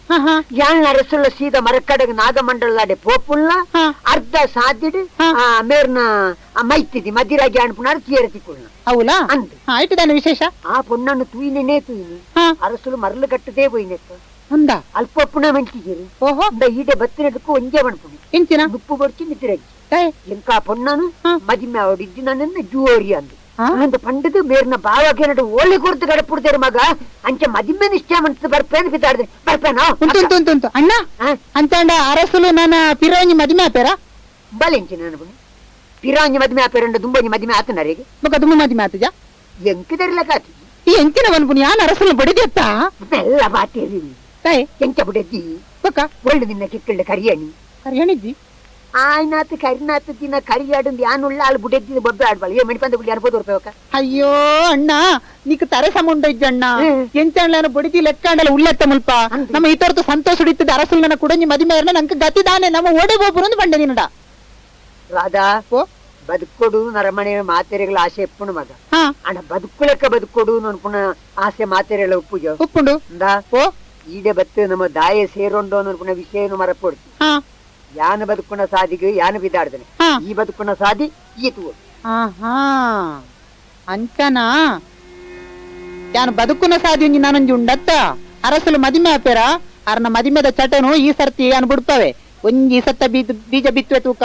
Speaker 6: యాళ్ళ అరసుల సీద మరక్కడగ నాగమండలాడే పోపుల్ల అర్ధ సాధ్యుడు మేర్న మైతిది మధ్యరాగి అనుకున్నారు తీరతికున్న
Speaker 5: అవులా
Speaker 6: అంది
Speaker 5: అయితే దాని విశేష
Speaker 6: ఆ పొన్నను తూయినే తూయిని అరసులు మరలు కట్టదే పోయినట్టు
Speaker 5: ఉందా
Speaker 6: అల్పప్పున మంచిగిరు
Speaker 5: ఓహో
Speaker 6: ఈడే బతినట్టుకు ಒಂಜವನ್ಪುನಿ
Speaker 5: ಎಂಚಿನ
Speaker 6: ಉಪ್ಪು ಬರ್ಚಿ ನಿದ್ರಗಿ ఇంకా పొన్నను మదిమ ఆవిడిద్ది నన్ను జూరి అంది ಅಂತ ಪಂಡದು ಮೇರ್ನ ಬಾವಾಗೇನಡು ಓಲಿ ಕುರ್ತು ಗಡಪುಡ್ತೇರು ಮಗ ಅಂಚೆ ಮದಿಮೆ ನಿಶ್ಚಯ ಮಂತ ಬರ್ಪೇನು ಬಿದ್ದಾಡ್ದೆ ಬರ್ಪೇನೋ
Speaker 5: ಉಂಟು ಅಣ್ಣ ಅಂತಂಡ ಅರಸುಲು ನನ್ನ ಪಿರಾಂಜಿ ಮದಿಮೆ ಆಪೇರ
Speaker 6: ಬಲೆಂಚಿ ನಾನು ಪಿರಾಂಜಿ ಮದಿಮೆ ಆಪೇರಂಡ ದುಂಬಂಜಿ ಮದಿಮೆ ಆತನರಿಗೆ
Speaker 5: ಮಗ ದುಂಬ ಮದಿಮೆ ಆತಜ
Speaker 6: ಎಂಕಿದರ್ಲಕ ಆತಿ
Speaker 5: ಈ ಎಂಕಿನ ಬನ್ಪುನಿ ಯಾನ್ ಅರಸುಲು ಬಡಿದೆತ್ತ
Speaker 6: ಎಲ್ಲ ಬಾಟೇರಿ ಎಂಚ ಬುಡಜ್ಜಿ
Speaker 5: ಬಕ
Speaker 6: ಒಳ್ಳೆ ನಿನ್ನ ಕಿಕ್ಕಳ್ಳ ಕರಿಯಣಿ
Speaker 5: ಕರಿಯಣಿಜ್ಜಿ
Speaker 6: ಆಯ್ನಾತ್ ಕರಿನಾತ್ ದಿನ ಕರಿಯಾಡು ಯಾನುಳ್ಳ ಆಳು ಬುಡೆದ್ದಿ ಬೊಬ್ಬೆ ಆಡ್ಬಾಳ ಏ ಮಣಿಪಂದ ಬಿಡಿ ಅನ್ಬೋದು ರೂಪಾಯಿ
Speaker 5: ಅಯ್ಯೋ ಅಣ್ಣ ನೀಕ್ ತರೆ ಸಮುಂಡ ಇಜ್ಜಣ್ಣ ಎಂಚಣ್ಣ ಬಡಿದಿ ಲೆಕ್ಕಾಂಡಲ್ಲ ಉಳ್ಳೆತ್ತ ಮುಲ್ಪ ನಮ್ಮ ಇತರತು ಸಂತೋಷ ಹಿಡಿತದ ಅರಸುಲ್ ನನ್ನ ಕುಡಂಜಿ ಮದಿಮೆ ನಂಗೆ ಗತಿದಾನೆ ನಮ್ಮ ಓಡೆ ಬೋಪುರಂದು ಬಂಡೆ ನಿನ್ನಡ
Speaker 6: ರಾಧಾ ಬದುಕೊಡು ನರಮನೆ ಮಾತೆರೆಗಳ ಆಸೆ ಎಪ್ಪುಣು ಮಗ ಅಣ್ಣ ಬದುಕುಲೆಕ್ಕ ಬದುಕೊಡು ಅನ್ಪುಣ ಆಸೆ ಮಾತೆರೆಗಳ ಉಪ್ಪುಜೋ
Speaker 5: ಉಪ್ಪುಂಡು
Speaker 6: ಈಡೆ ಬತ್ತು ನಮ್ಮ ದಾಯ ಸೇರೋಂಡು ಅನ್ಪುಣ ವಿಷಯ ಮರಪೊಡ್ತು ಯಾನ ಬದುಕುಣ ಸಾದಿಗೆ ಯಾನ ಬಿದ್ದಾಡ್ದನೆ ಈ ಬದುಕುಣ ಸಾದಿ ಈತು
Speaker 5: ಅಂಚನಾ ಯಾನು ಬದುಕುನ ಸಾದಿ ನಾನೊಂಜಿ ಉಂಡತ್ತ ಅರಸಲು ಮದಿಮೆ ಆಪೇರ ಅರ್ನ ಮದಿಮೆದ ಚಟನು ಈ ಸರ್ತಿ ಅನ್ ಬಿಡ್ತವೆ ಒಂಜಿ ಸತ್ತ ಬೀಜ ಬಿತ್ತುವೆ ತೂಕ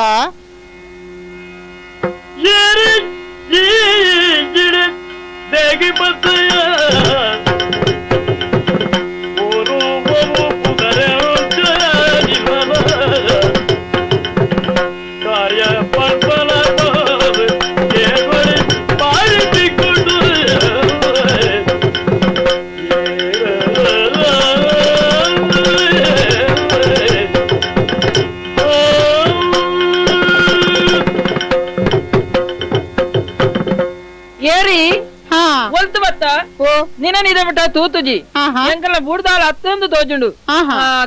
Speaker 3: ನಿನ್ನ ನಿದಮಟ ತೂತುಜಿ ಎಂಕಲ ಬುಡ್ದಾಳ ಅತ್ತೊಂದು ತೋಜುಂಡು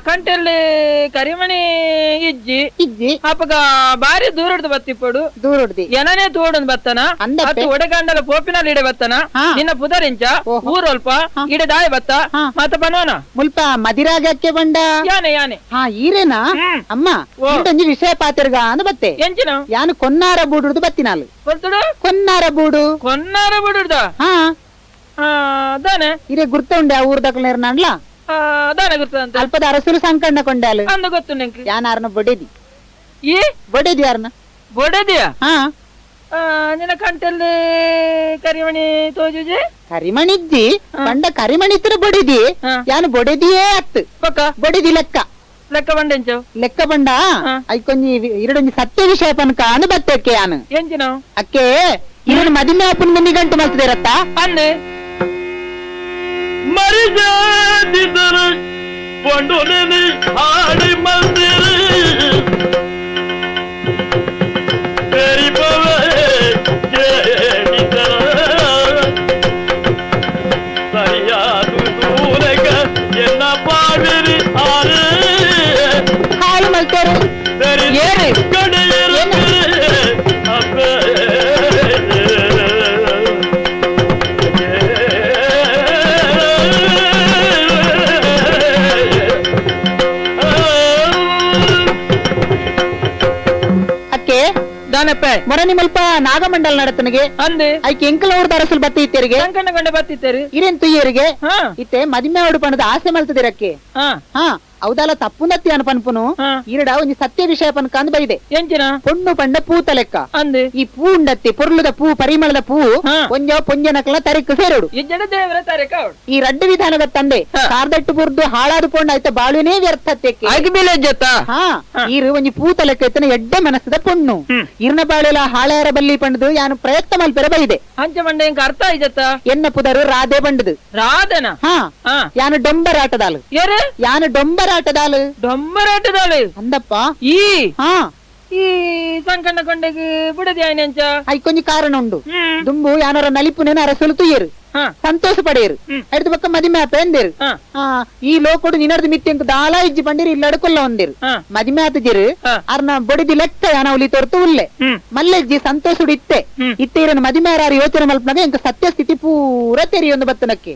Speaker 3: ಕಂಟೆಲ್ಲಿ ಕರಿಮಣಿ ಇಜ್ಜಿ ಅಪ್ಪಗ ಬಾರಿ ದೂರಡ್ದು ಬತ್ತಿಪ್ಪಡು
Speaker 5: ದೂರಡ್ದಿ
Speaker 3: ಎನನೇ ತೋಡೊಂದು ಬತ್ತನ ಅತ್ತು ಒಡೆಗಂಡಲ ಪೋಪಿನಲ್ಲಿ ಇಡೆ ಬತ್ತನ ನಿನ್ನ ಪುದರಿಂಚ ಊರೊಲ್ಪ ಇಡೆ ದಾಯ ಬತ್ತ ಮತ್ತ ಬನೋನ
Speaker 5: ಮುಲ್ಪ ಮದಿರಾಗಕ್ಕೆ ಬಂಡ
Speaker 3: ಯಾನೆ
Speaker 5: ಈರೇನಾ ಅಮ್ಮ ಒಂಜಿ ವಿಷಯ ಪಾತಿರ್ಗ ಅಂದ ಬತ್ತೆ
Speaker 3: ಎಂಚಿನ
Speaker 5: ಯಾನು ಕೊನ್ನಾರ ಬೂಡುದು ಬತ್ತಿನಾಲು ಕೊನ್ನಾರ ಬೂಡುದ
Speaker 3: ಅದಾನೆ
Speaker 5: ಇರೇ ಗುರ್ತ ಉಂಡೆ ಆ ಊರ್ದಕ್ಲ ಇರ್ನಾಡ್ಲ
Speaker 3: ಅದಾನೆ ಗುರ್ತಂತ
Speaker 5: ಅಲ್ಪದ ಅರಸುಲು ಸಂಕಣ್ಣ ಕೊಂಡಾಲು
Speaker 3: ಅಂದ ಗೊತ್ತು ನಂಗೆ
Speaker 5: ಯಾನಾರ್ನ ಬೊಡೆದಿ
Speaker 3: ಈ
Speaker 5: ಬೊಡೆದಿ ಯಾರನ್ನ
Speaker 3: ಬೊಡೆದಿಯಾ ನಿನ್ನ ಕಂಟಲ್ಲಿ ಕರಿಮಣಿ ತೋಜುಜಿ
Speaker 5: ಕರಿಮಣಿಜ್ಜಿ ಬಂಡ ಕರಿಮಣಿ ಇತ್ರ ಬೊಡೆದಿ ಯಾನು ಬೊಡೆದಿಯೇ ಅತ್ತು
Speaker 3: ಪಕ್ಕ
Speaker 5: ಬೊಡೆದಿ ಲೆಕ್ಕ
Speaker 3: ಬಂಡೆಂಚು
Speaker 5: ಲೆಕ್ಕ ಬಂಡ ಐಕೊಂಜಿ ಎರಡೊಂಜಿ ಸತ್ಯ ವಿಷಯ ಪನ್ಕ ಅನು ಬತ್ತಕ್ಕೆ ಯಾನು
Speaker 3: ಎಂಚಿನ
Speaker 5: ಅಕ್ಕೆ ಇವನು ಮದಿಮೆ ಅಪ್ಪನ ಮನಿ ಗಂಟು ಮಾಡ್ತಿದಾರತ್ತ
Speaker 3: ಅಂದೆ
Speaker 1: ಮರಿಜಾದಿದರು ಪೊಂಡುನೆ ಹಾಡಿ ಮಂದಿರ ತೆರಿ ಪವೆ ಕೇಳಿದರ ಸರಿಯಾದು ದೂರಗ ಎನ್ನ ಪಾವಿರಿ ಆರೆ
Speaker 5: ಹಾಳು ಮಲ್ತೇರು
Speaker 3: ಏರಿ
Speaker 1: ಕಡೆಯರು ಅಬ್ಬೆ
Speaker 5: ಮೊರನಿ ಮಲ್ಪ ನಾಗಮಂಡಲ ನಡತನಿಗೆ
Speaker 3: ಅಂದೆ
Speaker 5: ಐಕೆ ಎಂಕಲವ್ರದ ಅರಸಲ್ ಬತ್ತಿ ಇತ್ತೇರಿಗೆ
Speaker 3: ಸಂಕಣ್ಣಗೊಂಡ ಬತ್ತಿತ್ತೇರು
Speaker 5: ಇರೇನ್ ತುಯ್ಯರಿಗೆ ಇತ್ತೆ ಮದಿಮೆ ಹೊಡು ಪಣದ ಆಸೆ ಮಲ್ತದಿರಕ್ಕೆ
Speaker 7: ಅವದಲ್ಲ ತಪ್ಪುನತ್ತಿ ಅನ ಪನ್ಪುನು ಈರಡ ಒಂಜಿ ಸತ್ಯ ವಿಷಯ ಪನ್ಕ ಅಂದ್ ಬೈದೆ
Speaker 3: ಎಂಚಿನ
Speaker 7: ಪೊಣ್ಣು ಪಂಡ ಪೂತ ಲೆಕ್ಕ
Speaker 3: ಅಂದ್
Speaker 7: ಈ ಪೂ ಉಂಡತ್ತಿ ಪೊರ್ಲುದ ಪೂ ಪರಿಮಳದ ಪೂ ಒಂಜ ಪೊಂಜನಕಲ ತರಿಕ್ ಸೇರುಡು
Speaker 3: ಇಜ್ಜಡ ದೇವರ ತಾರೆಕ
Speaker 7: ಈ ರಡ್ಡು ವಿಧಾನದ ತಂದೆ ಕಾರ್ದಟ್ಟು ಬುರ್ದು ಹಾಳಾದು ಪೊಂಡ ಆಯ್ತ ಬಾಳುನೇ ವ್ಯರ್ಥತ್ತೆಕ್ಕೆ
Speaker 3: ಆಗಿಬಿಲೆ ಜೊತ್ತ
Speaker 7: ಹಾ ಈರು ಒಂಜಿ ಪೂತ ಲೆಕ್ಕ ಇತ್ತನ ಎಡ್ಡೆ ಮನಸ್ಸದ ಪೊಣ್ಣು ಇರ್ನ ಬಾಳೆಲ ಹಾಳಾರ ಬಲ್ಲಿ ಪಂಡದು ಯಾನು ಪ್ರಯತ್ನ ಮಲ್ಪೆರ ಬೈದೆ
Speaker 3: ಅಂಚ ಮಂಡೆ ಎಂಕ ಅರ್ಥ ಆಯ್ತ
Speaker 7: ಎನ್ನ ಪುದರು ರಾಧೆ ಬಂಡದು
Speaker 3: ರಾಧನ
Speaker 7: ಹಾ ಯಾನು ಡೊಂಬರಾಟದಾಲು
Speaker 3: ಏರೆ
Speaker 7: ಯಾನು ಡೊಂಬರಾಟದಾಲು
Speaker 3: ಡೊಂಬರಾಟದಾಳು
Speaker 7: ಅಂದಪ್ಪ
Speaker 3: ಈ
Speaker 7: ಹಾ
Speaker 3: ಈ ಸಂಕಣ್ಣ ಕೊಂಡೆಗೆ ಬಿಡದಿ ಆಯ್ನಂಚ
Speaker 7: ಐಕೊಂಜಿ ಕಾರಣ ಉಂಡು ದುಂಬು ಯಾನರ ನಲಿಪುನೇನ ಅರಸಲು ತುಯ್ಯರು ಸಂತೋಷ ಪಡೆಯರು ಹಿಡಿದು ಪಕ್ಕ ಮದಿಮೆ ಆಪ ಎಂದೇರು ಈ ಲೋಕೊಡು ನಿನರ್ದು ಮಿತ್ತಿ ದಾಲ ಇಜ್ಜಿ ಬಂದಿರು ಇಲ್ಲಡಕೊಲ್ಲ ಒಂದಿರು ಮದಿಮೆ ಆತಜಿರು ಅರ್ನ ಬೊಡಿದಿ ಲೆಕ್ಕ ಯಾನ ಉಲಿ ತೋರ್ತು ಉಲ್ಲೆ ಮಲ್ಲೆಜ್ಜಿ ಸಂತೋಷಡು ಇತ್ತೆ ಇರನ ಮದಿಮೆ ಯಾರು ಯೋಚನೆ ಮಲ್ಪನಾಗ ಎಂಕ ಸತ್ಯ ಸ್ಥಿತಿ ಪೂರ ತೆರಿಯೊಂದು ಬತ್ತನಕ್ಕೆ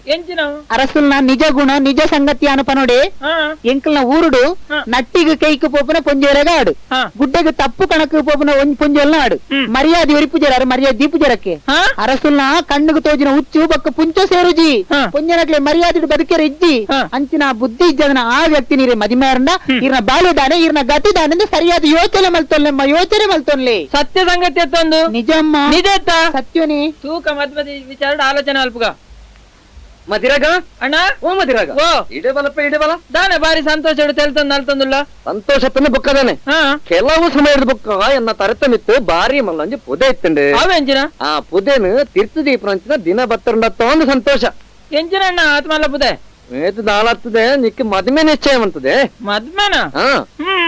Speaker 7: ಅರಸುಲ್ನ ನಿಜ ಗುಣ ನಿಜ ಸಂಗತಿ ಅನಪ ನೋಡಿ ಎಂಕಲ್ನ ಊರುಡು ನಟ್ಟಿಗೆ ಕೈಕು ಪೋಪನ ಪೊಂಜೆರಗ ಆಡು ಗುಡ್ಡೆಗೆ ತಪ್ಪು ಕಣಕ್ಕೆ ಪೋಪನ ಪೊಂಜೆಲ್ನ ಆಡು ಮರ್ಯಾದೆ ಒರಿಪುಜರ ಮರ್ಯಾದೆ ದೀಪುಜರಕ್ಕೆ ಅರಸುಲ್ನ ಕಣ್ಣುಗೆ ತೋಜಿನ ಹುಚ್ಚು ಬಕ್ಕ ಪುಂಚ ಸೇರುಜಿ ಪುಂಜನಕ್ಲೆ ಮರ್ಯಾದೆ ಬದುಕೆರ ಇಜ್ಜಿ ಅಂಚಿನ ಬುದ್ಧಿ ಇಜ್ಜದನ ಆ ವ್ಯಕ್ತಿ ನೀರೆ ಮದಿಮೇರನ್ನ ಇರ್ನ ಬಾಳುದಾನೆ ಇರ್ನ ಗತಿದಾನೆ ಸರಿಯಾದ ಯೋಚನೆ ಮಲ್ತೊಲ್ಲೆಮ್ಮ ಯೋಚನೆ ಮಲ್ತೊನ್ಲೆ
Speaker 3: ಸತ್ಯ ಸಂಗತಿ ಎತ್ತೊಂದು
Speaker 7: ನಿಜಮ್ಮ
Speaker 3: ನಿಜ
Speaker 7: ಸತ್ಯನೇ
Speaker 3: ತೂಕ ಮಧ್ಯ ವಿಚಾರ ಆಲೋಚನೆ ಅಲ್ಪಗ
Speaker 2: ಮದಿರಾಗ
Speaker 3: ಅಣ್ಣ
Speaker 2: ಓ ಮದಿರಾಗ
Speaker 3: ಓ
Speaker 2: ಇಡೆ ಬಲಪ್ಪ ಇಡೆ ಬಲ
Speaker 3: ದಾನೆ ಬಾರಿ ಸಂತೋಷ ತೆಲ್ತಂದು ನಲ್ತಂದುಲ್ಲ
Speaker 2: ಸಂತೋಷಪ್ಪನ ಬುಕ್ಕದಾನೆ ಕೆಲವು ಸಮಯದ ಬುಕ್ಕ ಎನ್ನ ತರತಮಿತ್ತು ಬಾರಿ ಮಲ್ಲಂಜಿ ಪುದೆ ಇತ್ತಂಡು
Speaker 3: ಅವೆಂಚಿನ
Speaker 2: ಆ ಪುದೇನು ತೀರ್ಥದೀಪರಂಚಿನ ದಿನ ಬತ್ತರಂಡತ್ತ ಒಂದು ಸಂತೋಷ
Speaker 3: ಎಂಚಿನ ಅಣ್ಣ ಆತ್ಮಲ್ಲ ಪುದೆ
Speaker 2: ಮೇತು ದಾಳಾಗ್ತದೆ ನಿಕ್ಕೆ ಮದ್ಮೆ ನಿಶ್ಚಯವಂತದೆ
Speaker 3: ಮದ್ಮೇನ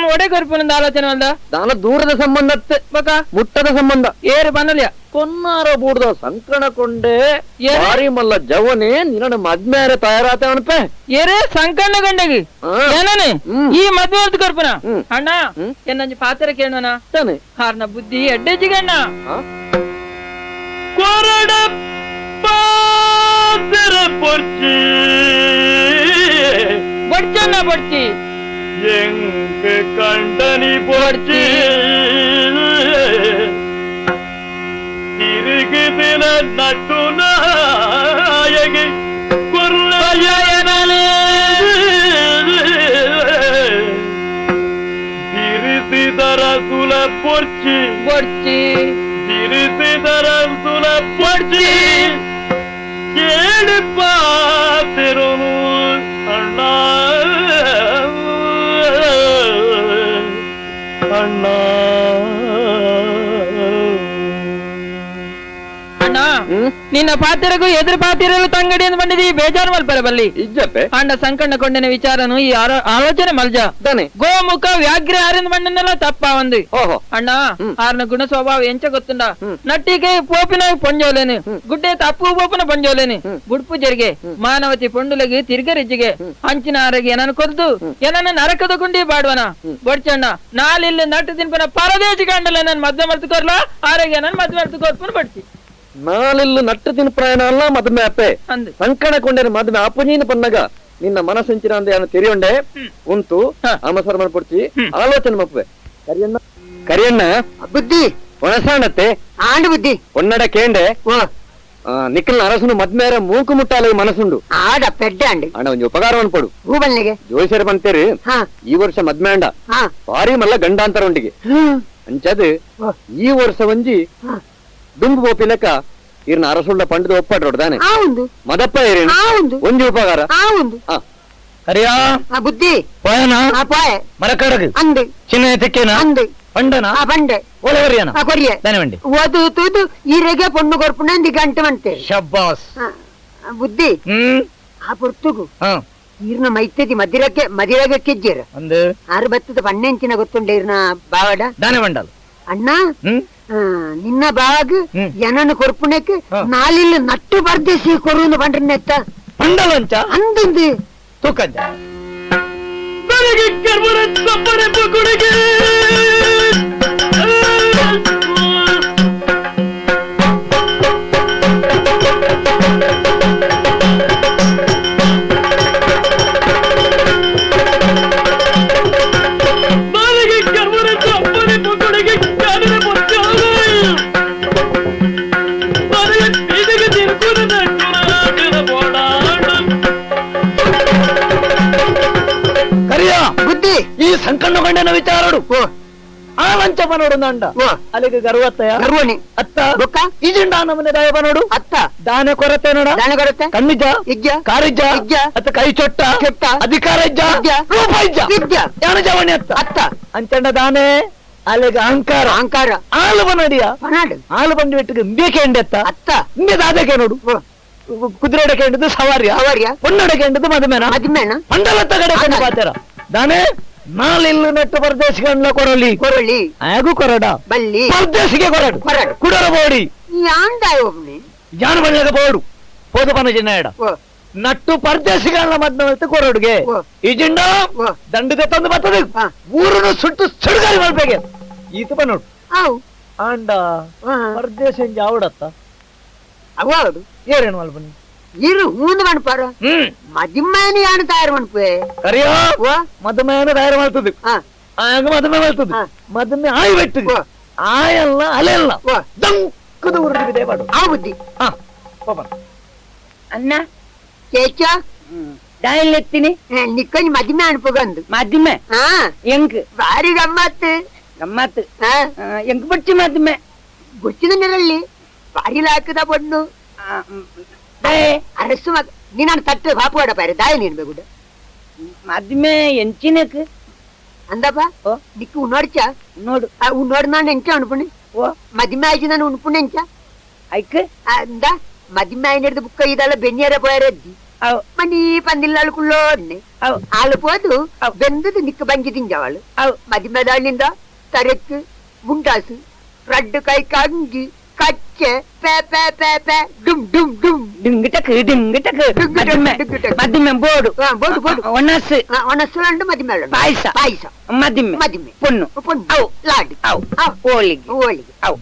Speaker 3: ಒಡೆ ಕೊರ್ಪುನಿಂದ ಆಲೋಚನೆ ಅಲ್ದ
Speaker 2: ದಾನ ದೂರದ ಸಂಬಂಧ ಬಕ ಮುಟ್ಟದ ಸಂಬಂಧ
Speaker 3: ಏರು ಬನ್ನಲ್ಯ
Speaker 2: ಕೊನ್ನಾರ ಬೂಡ್ದ ಸಂಕಣ ಕೊಂಡೆ ಬಾರಿ ಮಲ್ಲ ಜವನೆ ನಿನ್ನ ಮದ್ಮೇರೆ ತಯಾರಾತ ಅವನಪೆ
Speaker 3: ಏರೇ ಸಂಕಣ್ಣ ಗಂಡಗಿ ಏನೇ ಈ ಮದ್ವೆ ಹೊತ್ತು ಕೊರ್ಪುನ ಅಣ್ಣ ಏನಂಜಿ ಪಾತ್ರ ಕೇಳೋಣ
Speaker 2: ತಾನೆ
Speaker 3: ಕಾರಣ ಬುದ್ಧಿ ಎಡ್ಡೆಜ್ಜಿಗಣ್ಣ
Speaker 1: கொரட பாத்திர பொர்ச்சி
Speaker 3: ಬಡ್ಚಣ್ಣ ಬಡ್ಚಿ
Speaker 1: எங்க கண்டனி பொர்ச்சி ತಿರುಗಿದಿನ ನಟ್ಟು ನಾಯಗಿ ಕುರ್ಲಯನಲೆ ತಿರಿಸಿದರ ಸುಲ ಪೊರ್ಚಿ
Speaker 3: ಬಡ್ಚಿ
Speaker 1: ತಿರಿಸಿದರ ಸುಲ ಪೊರ್ಚಿ ಕೇಳಿ ಪಾತಿರುನು ಅಣ್ಣ ಅಣ್ಣ
Speaker 3: ಅಣ್ಣ ನಿನ್ನ ಪಾತಿರಗೂ ಎದುರು ಪಾತಿರಲು ತಂಗಡಿ ಎಂದು ಬಂದಿದ್ದೀ ಬೇಜಾರು ಮಲ್ಪರೆ ಬಲ್ಲಿ
Speaker 2: ಇಜ್ಜಪ್ಪೆ
Speaker 3: ಅಂಡ ಸಂಕಣ್ಣ ಕೊಂಡನ ವಿಚಾರನು ಈ ಆಲೋಚನೆ ಮಲ್ಜ
Speaker 2: ತಾನೆ
Speaker 3: ಗೋಮುಖ ವ್ಯಾಘ್ರ ಆರಿಂದ ಬಂಡನೆಲ್ಲ ತಪ್ಪ ಒಂದು
Speaker 2: ಓಹೋ
Speaker 3: ಅಣ್ಣ ಆರ್ನ ಗುಣ ಸ್ವಭಾವ ಎಂಚ ಗೊತ್ತುಂಡ ನಟ್ಟಿಗೆ ಪೋಪಿನ ಪೊಂಜೋಲೇನು ಗುಡ್ಡೆ ತಪ್ಪು ಪೋಪನ ಪೊಂಜೋಲೇನು ಗುಡ್ಪು ಜರಿಗೆ ಮಾನವತಿ ಪೊಂಡುಲಗಿ ತಿರ್ಗರಿಜ್ಜಿಗೆ ಅಂಚಿನ ಆರಗೆ ಏನನ್ನು ಕೊರ್ದು ಏನನ್ನ ನರಕದ ಗುಂಡಿ ಬಾಡುವನ ಬಡ್ಚಣ್ಣ ನಾಲಿಲ್ಲಿ ನಟ್ಟು ತಿನ್ಪನ ಪರದೇಶಿ ಕಂಡಲ್ಲ ನನ್ ಮದ್ವೆ ಮರ್ತು ಆರಗೆ ನನ್ ಮದ್ವೆ ಮರ್ತು ಕೊರ್ಪನ ಬಡ್ಸಿ
Speaker 2: ನಾಲಿಲ್ಲು ನಟ್ಟು ತಿನ್ ಪ್ರಯಾಣ ಅಲ್ಲ ಮದ್ಮೆ ಅಪ್ಪೆ
Speaker 3: ಅಂದ್
Speaker 2: ಸಂಕಣ ಕೊಂಡೇನ ಮದ್ಮೆ ಅಪ್ಪುನೀನು ಪನ್ನಗ ನಿನ್ನ ಮನಸ್ಸಂಚಿನ ಅಂದ ಯಾನು ತೆರಿಯೊಂಡೆ ಉಂಟು ಅಮಸರ ಮಾಡ್ಕೊಡ್ತಿ ಆಲೋಚನೆ ಮಪ್ಪೆ ಕರಿಯಣ್ಣ
Speaker 6: ಬುದ್ಧಿ
Speaker 2: ಒಣಸಾಣತ್ತೆ
Speaker 6: ಆಂಡು ಬುದ್ಧಿ
Speaker 2: ಒನ್ನಡ ಕೇಂಡೆ ನಿಖಿಲ್ ಅರಸನು ಮದ್ಮೇರ ಮೂಕು ಮುಟ್ಟಾಲ ಮನಸ್ಸುಂಡು
Speaker 6: ಆಡ ಪೆಡ್ಡೆ ಅಂಡಿ
Speaker 2: ಅಣ್ಣ ಒಂದು ಉಪಕಾರವನ್ನು ಪಡು
Speaker 6: ಹೂಬಲ್ನಿಗೆ
Speaker 2: ಜೋಯಿಸರು ಬಂತೇರಿ ಈ ವರ್ಷ ಮದ್ಮೆ ಅಂಡ ಭಾರಿ ಮಲ್ಲ ಗಂಡಾಂತರ ಉಂಡಿಗೆ ಅಂಚದು ಈ ವರ್ಷ ಒಂಜಿ ದುಂಬು ಬೋಪಿಲಕ ಇರ್ನ ಅರಸುಳ್ಳ ಪಂಡದ ಒಪ್ಪಾಡ್ರೊಡ್ದಾನೆ ಮದಪ್ಪ ಏರಿ ಒಂಜಿ ಉಪಕಾರ
Speaker 1: ಕರಿಯಾ
Speaker 6: ಬುದ್ಧಿ
Speaker 1: పోయనా
Speaker 6: పోయే
Speaker 1: మరకడకు
Speaker 6: అంది
Speaker 1: చిన్న తెక్కేనా
Speaker 6: అంది
Speaker 1: పండనా
Speaker 6: పండే
Speaker 1: ఓలవరియనా
Speaker 6: కొరియే
Speaker 1: దానివండి
Speaker 6: ఓదు ఈరెగే పొన్ను కొర్పునంది గంట అంతే
Speaker 1: ಶಬ್ಬಾಸ್
Speaker 6: ಬುದ್ಧಿ ಆ ಪುರ್ತುಗು ಈರ್ನ ಮೈತದಿ ಮದಿರಗೆ ಕೆಜ್ಜೇರ
Speaker 1: ಒಂದು
Speaker 6: ಆರು ಬತ್ತದ ಪಣ್ಣೆಂಚಿನ ಗೊತ್ತುಂಡೆ ಈರ್ನ ಬಾವಡ
Speaker 1: దానివండాలి
Speaker 6: ಅಣ್ಣ ನಿನ್ನ ಬಾವಾಗ ಜನನ ಕೊರ್ಪುಣಕ್ಕೆ ನಾಲಿಲ್ಲ ನಟ್ಟು ಬರ್ದೇಸಿ ಕೊರುನು ಬಂಡ್ರನ್ನೆತ್ತ
Speaker 1: పండలంచ
Speaker 6: ಅಂದಂದು
Speaker 1: ತೂಕಂಜ ಬೆಳಗ್ಗೆ ಕರ್ಮರ ತಪ್ಪನೆ ಪುಗುಡಿಗೆ ಕರಿಯ ಮಂಡನ ವಿಚಾರಡು ಆ ಲಂಚ ಪನೋಡು ನಂಡ ಅಲ್ಲಿಗೆ ಗರ್ವತ್ತಯ
Speaker 6: ಗರ್ವನಿ
Speaker 1: ಅತ್ತ ಇಜಿಂಡ ನಮ್ಮನೆ ದಯ ಪನೋಡು
Speaker 6: ಅತ್ತ
Speaker 1: ದಾನೆ ಕೊರತೆ ನೋಡ
Speaker 6: ದಾನ ಕೊರತೆ
Speaker 1: ಕಣ್ಣಿಜ
Speaker 6: ಇಜ್ಜ
Speaker 1: ಕಾರಿಜ್ಜ
Speaker 6: ಇಜ್ಜ
Speaker 1: ಅತ್ತ ಕೈ ಚೊಟ್ಟ
Speaker 6: ಚೊಟ್ಟ
Speaker 1: ಅಧಿಕಾರ ಇಜ್ಜ
Speaker 6: ಇಜ್ಜ
Speaker 1: ರೂಪ ಇಜ್ಜ
Speaker 6: ಇಜ್ಜ
Speaker 1: ಯಾನ ಜವಣಿ ಅತ್ತ
Speaker 6: ಅತ್ತ
Speaker 1: ಅಂಚಂಡ ದಾನೆ ಅಲ್ಲಿಗೆ ಅಹಂಕಾರ
Speaker 6: ಅಹಂಕಾರ
Speaker 1: ಆಳು ಬನಡಿಯ
Speaker 6: ಪನಾಡು
Speaker 1: ಆಳು ಬಂಡಿ ಬಿಟ್ಟಿಗೆ ಇಂಬೇಕೆ ಎಂಡೆತ್ತ
Speaker 6: ಅತ್ತ
Speaker 1: ಇಂಬೆ ದಾದಕ್ಕೆ ನೋಡು ಕುದುರೆ ಅಡಕೆ ಎಂಡದು ಸವಾರ್ಯ
Speaker 6: ಸವಾರ್ಯ
Speaker 1: பொண்ணடಕ್ಕೆ ಎಂಡದು ಮದುಮೆನ
Speaker 6: ಮದ್ಮೇನ
Speaker 1: ಮಂಡಲತ್ತ ಕಡೆ ಕೊಂಡು ಪಾತೆರ ದಾನೆ ನಾಲಿಲ್ಲು ನೆಟ್ಟು ಪರದೇಶಿಗಂಡ್ಲ ಕೊರಲಿ
Speaker 6: ಕೊರಳಿ
Speaker 1: ಆಗು ಕೊರಡ
Speaker 6: ಬಲ್ಲಿ
Speaker 1: ಪರದೇಶಿಗೆ ಕೊರಡು
Speaker 6: ಕೊರಡು
Speaker 1: ಕುಡರ ಬೋಡಿ
Speaker 6: ಯಾಂದಾಯ ಒಬ್ನಿ
Speaker 1: ಜಾನ ಬಳ್ಳಗ ಬೋಡು ಪೋದು ಪನ ಜಿನ್ನಾಯಡ ನಟ್ಟು ಪರದೇಶಿಗಂಡ್ಲ ಮದ್ನ ಕೊರಡುಗೆ ಈ ಜಿಂಡ ದಂಡದೆ ತಂದು ಬರ್ತದೆ ಊರನ್ನು ಸುಟ್ಟು ಸುಡುಗಾರಿ ಮಾಡ್ಬೇಕೆ ಈತ ಪನೋಡು
Speaker 6: ಅವು
Speaker 1: ಆಂಡ ಪರದೇಶ ಯಾವಡತ್ತ
Speaker 6: ಅವಳು
Speaker 1: ಏರೇನು ಮಲ್ಪನಿ
Speaker 6: ಇರು ಹೂಂದು ಮನ್ಪಾರ ಮದಿಮ್ಮನಿ ಯಾನು ತಯಾರು ಮನ್ಪೆ
Speaker 1: ಕರಿಯೋ ಮದುಮೆಯನ್ನು ತಯಾರು ಮಾಡ್ತದೆ
Speaker 6: ಹಾ
Speaker 1: ಆಗ ಮದುಮೆ ಮಾಡ್ತದೆ ಮದುಮೆ ಆಯ್ ಬೆಟ್ಟಿಗೆ ಆಯಲ್ಲ ಅಲೆಲ್ಲ ದಂಕದ ಉರುಳಿದೆ ಮಾಡು
Speaker 6: ಆ ಬುದ್ಧಿ
Speaker 1: ಹಾ ಪಾಪ
Speaker 4: ಅನ್ನ
Speaker 6: ಕೇಚ
Speaker 4: ದಾಯಿಲ್ ಎತ್ತೀನಿ
Speaker 6: ನಿಕ್ಕಂಜ್ ಮದಿಮೆ ಅನ್ಪಗಂದು
Speaker 4: ಮದ್ಮೆ
Speaker 6: ಹಾ
Speaker 4: ಎಂಕ್
Speaker 6: ಭಾರಿ ಗಮ್ಮತ್
Speaker 4: ಗಮ್ಮತ್
Speaker 6: ಹಾ
Speaker 4: ಎಂಕ್ ಬಡ್ಚಿ ಮದ್ಮೆ
Speaker 6: ಗುಚ್ಚಿನ ನೆರಲ್ಲಿ ಭಾರಿ ಲಾಕದ ಬಣ್ಣು ಅರಸು ಮಗ ನೀ ನಾನು ತಟ್ಟು ಪಾಪುವಾಡ ಪಾರೆ ದಾಯ ನೀಡ್ಬೇಕು
Speaker 4: ಮದ್ಮೆ ಎಂಚಿನಕ್
Speaker 6: ಅಂದಪ್ಪ ನಿಕ್ಕು ಉನ್ನೋಡ್ಚ
Speaker 4: ನೋಡು
Speaker 6: ಉನ್ನೋಡ್ ನಾನು ಎಂಚ ಅನ್ಪುಣಿ
Speaker 4: ಓ
Speaker 6: ಮದಿಮೆ ಆಯ್ತು ನಾನು ಉಣ್ಪುಣೆ ಎಂಚ
Speaker 4: ಐಕ್
Speaker 6: ಅಂದ మధ్య ఆయన బుక్క ఇదాల బెన్నియర పోయారద్ది మనీ పందిళ్ళకు వాళ్ళు పోదు బెందుది నిక్కు బంగి తింజావాళ్ళు మధ్య మెదాళ్ళిందా తరెక్కు గుంటాసు రడ్డు కై కంగి Kachche pay pay pay pay డుమ్ డుమ్ డుమ్
Speaker 4: డింగిటకు మధ్యమే బోడు
Speaker 6: బోడు బోడు
Speaker 4: ఒనస్సు
Speaker 6: ఒనస్సు అంటే మధ్య మేళ
Speaker 4: పాయస
Speaker 6: పాయస
Speaker 4: మధ్యమే
Speaker 6: మధ్యమే
Speaker 4: పొన్ను
Speaker 6: పొన్ను
Speaker 4: అవు
Speaker 6: లాడు
Speaker 4: అవు ఓలిగి
Speaker 6: ఓలిగి
Speaker 4: అవు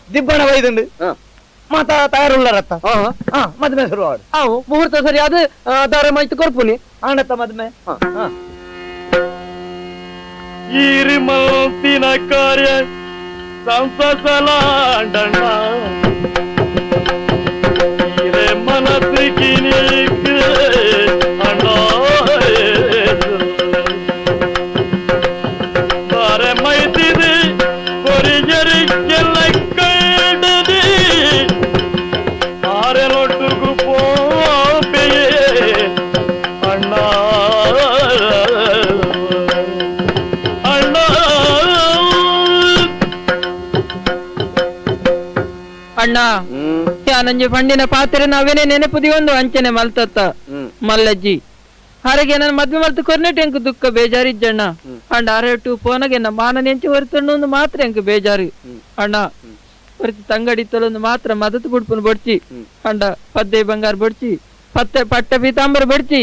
Speaker 1: ದಿಬ್ಬಣ ವೈದುಂಡು ಮಾತ ತಯಾರುಳ್ಳರತ್ತ ಮದ್ಮೆ ಶುರುವಾಡು ಮುಹೂರ್ತ ಸರಿ ಅದು ದಾರ ಮಾಹಿತಿ ಕೊರ್ಪುನಿ ಆಣತ್ತ ಮದ್ಮೆ
Speaker 2: ಈರಿ ಮಲ್ತಿನ ಕಾರ್ಯ ಸಂಸಸಲಾಂಡಣ್ಣ ಈರೆ ಮನಸ್ಸಿಗೆ ಅಣ್ಣ ತಾರೆ ಮೈತಿದೆ ಕೊರಿಜರಿಗೆಲ್ಲ ಕೈಡದಿ ಆರೆಲೊಟ್ಟುಗು ಪೋಪೆಯೇ ಅಣ್ಣ
Speaker 3: ಅಣ್ಣ ನಂಜಿ ಪಂಡಿನ ಪಾತ್ರೆ ನಾವೇನೇ ನೆನಪುದಿ ಒಂದು ಅಂಚನೆ ಮಲ್ತತ್ತ ಮಲ್ಲಜ್ಜಿ ಹಾಗೆ ನನ್ನ ಮದ್ವೆ ಮಲ್ತು ಕೊರ್ನೆಟ್ ಎಂಕ್ ದುಃಖ ಬೇಜಾರಿಜ್ಜಣ್ಣ ಅಂಡ ಅರೆಟು ಪೋನಗೆ ನಮ್ಮ ಮಾನ ನೆಂಚು ಹೊರತಣ್ಣು ಒಂದು ಮಾತ್ರ ಎಂಕ್ ಬೇಜಾರು ಅಣ್ಣ ಹೊರತು ತಂಗಡಿತ್ತಲೊಂದು ಮಾತ್ರ ಮದತ್ ಬುಡ್ಪುನ್ ಬಡ್ಚಿ ಅಂಡ ಪದ್ದೆ ಬಂಗಾರ ಬಡ್ಚಿ ಪಟ್ಟ ಪೀತಾಂಬರ ಬಡ್ಚಿ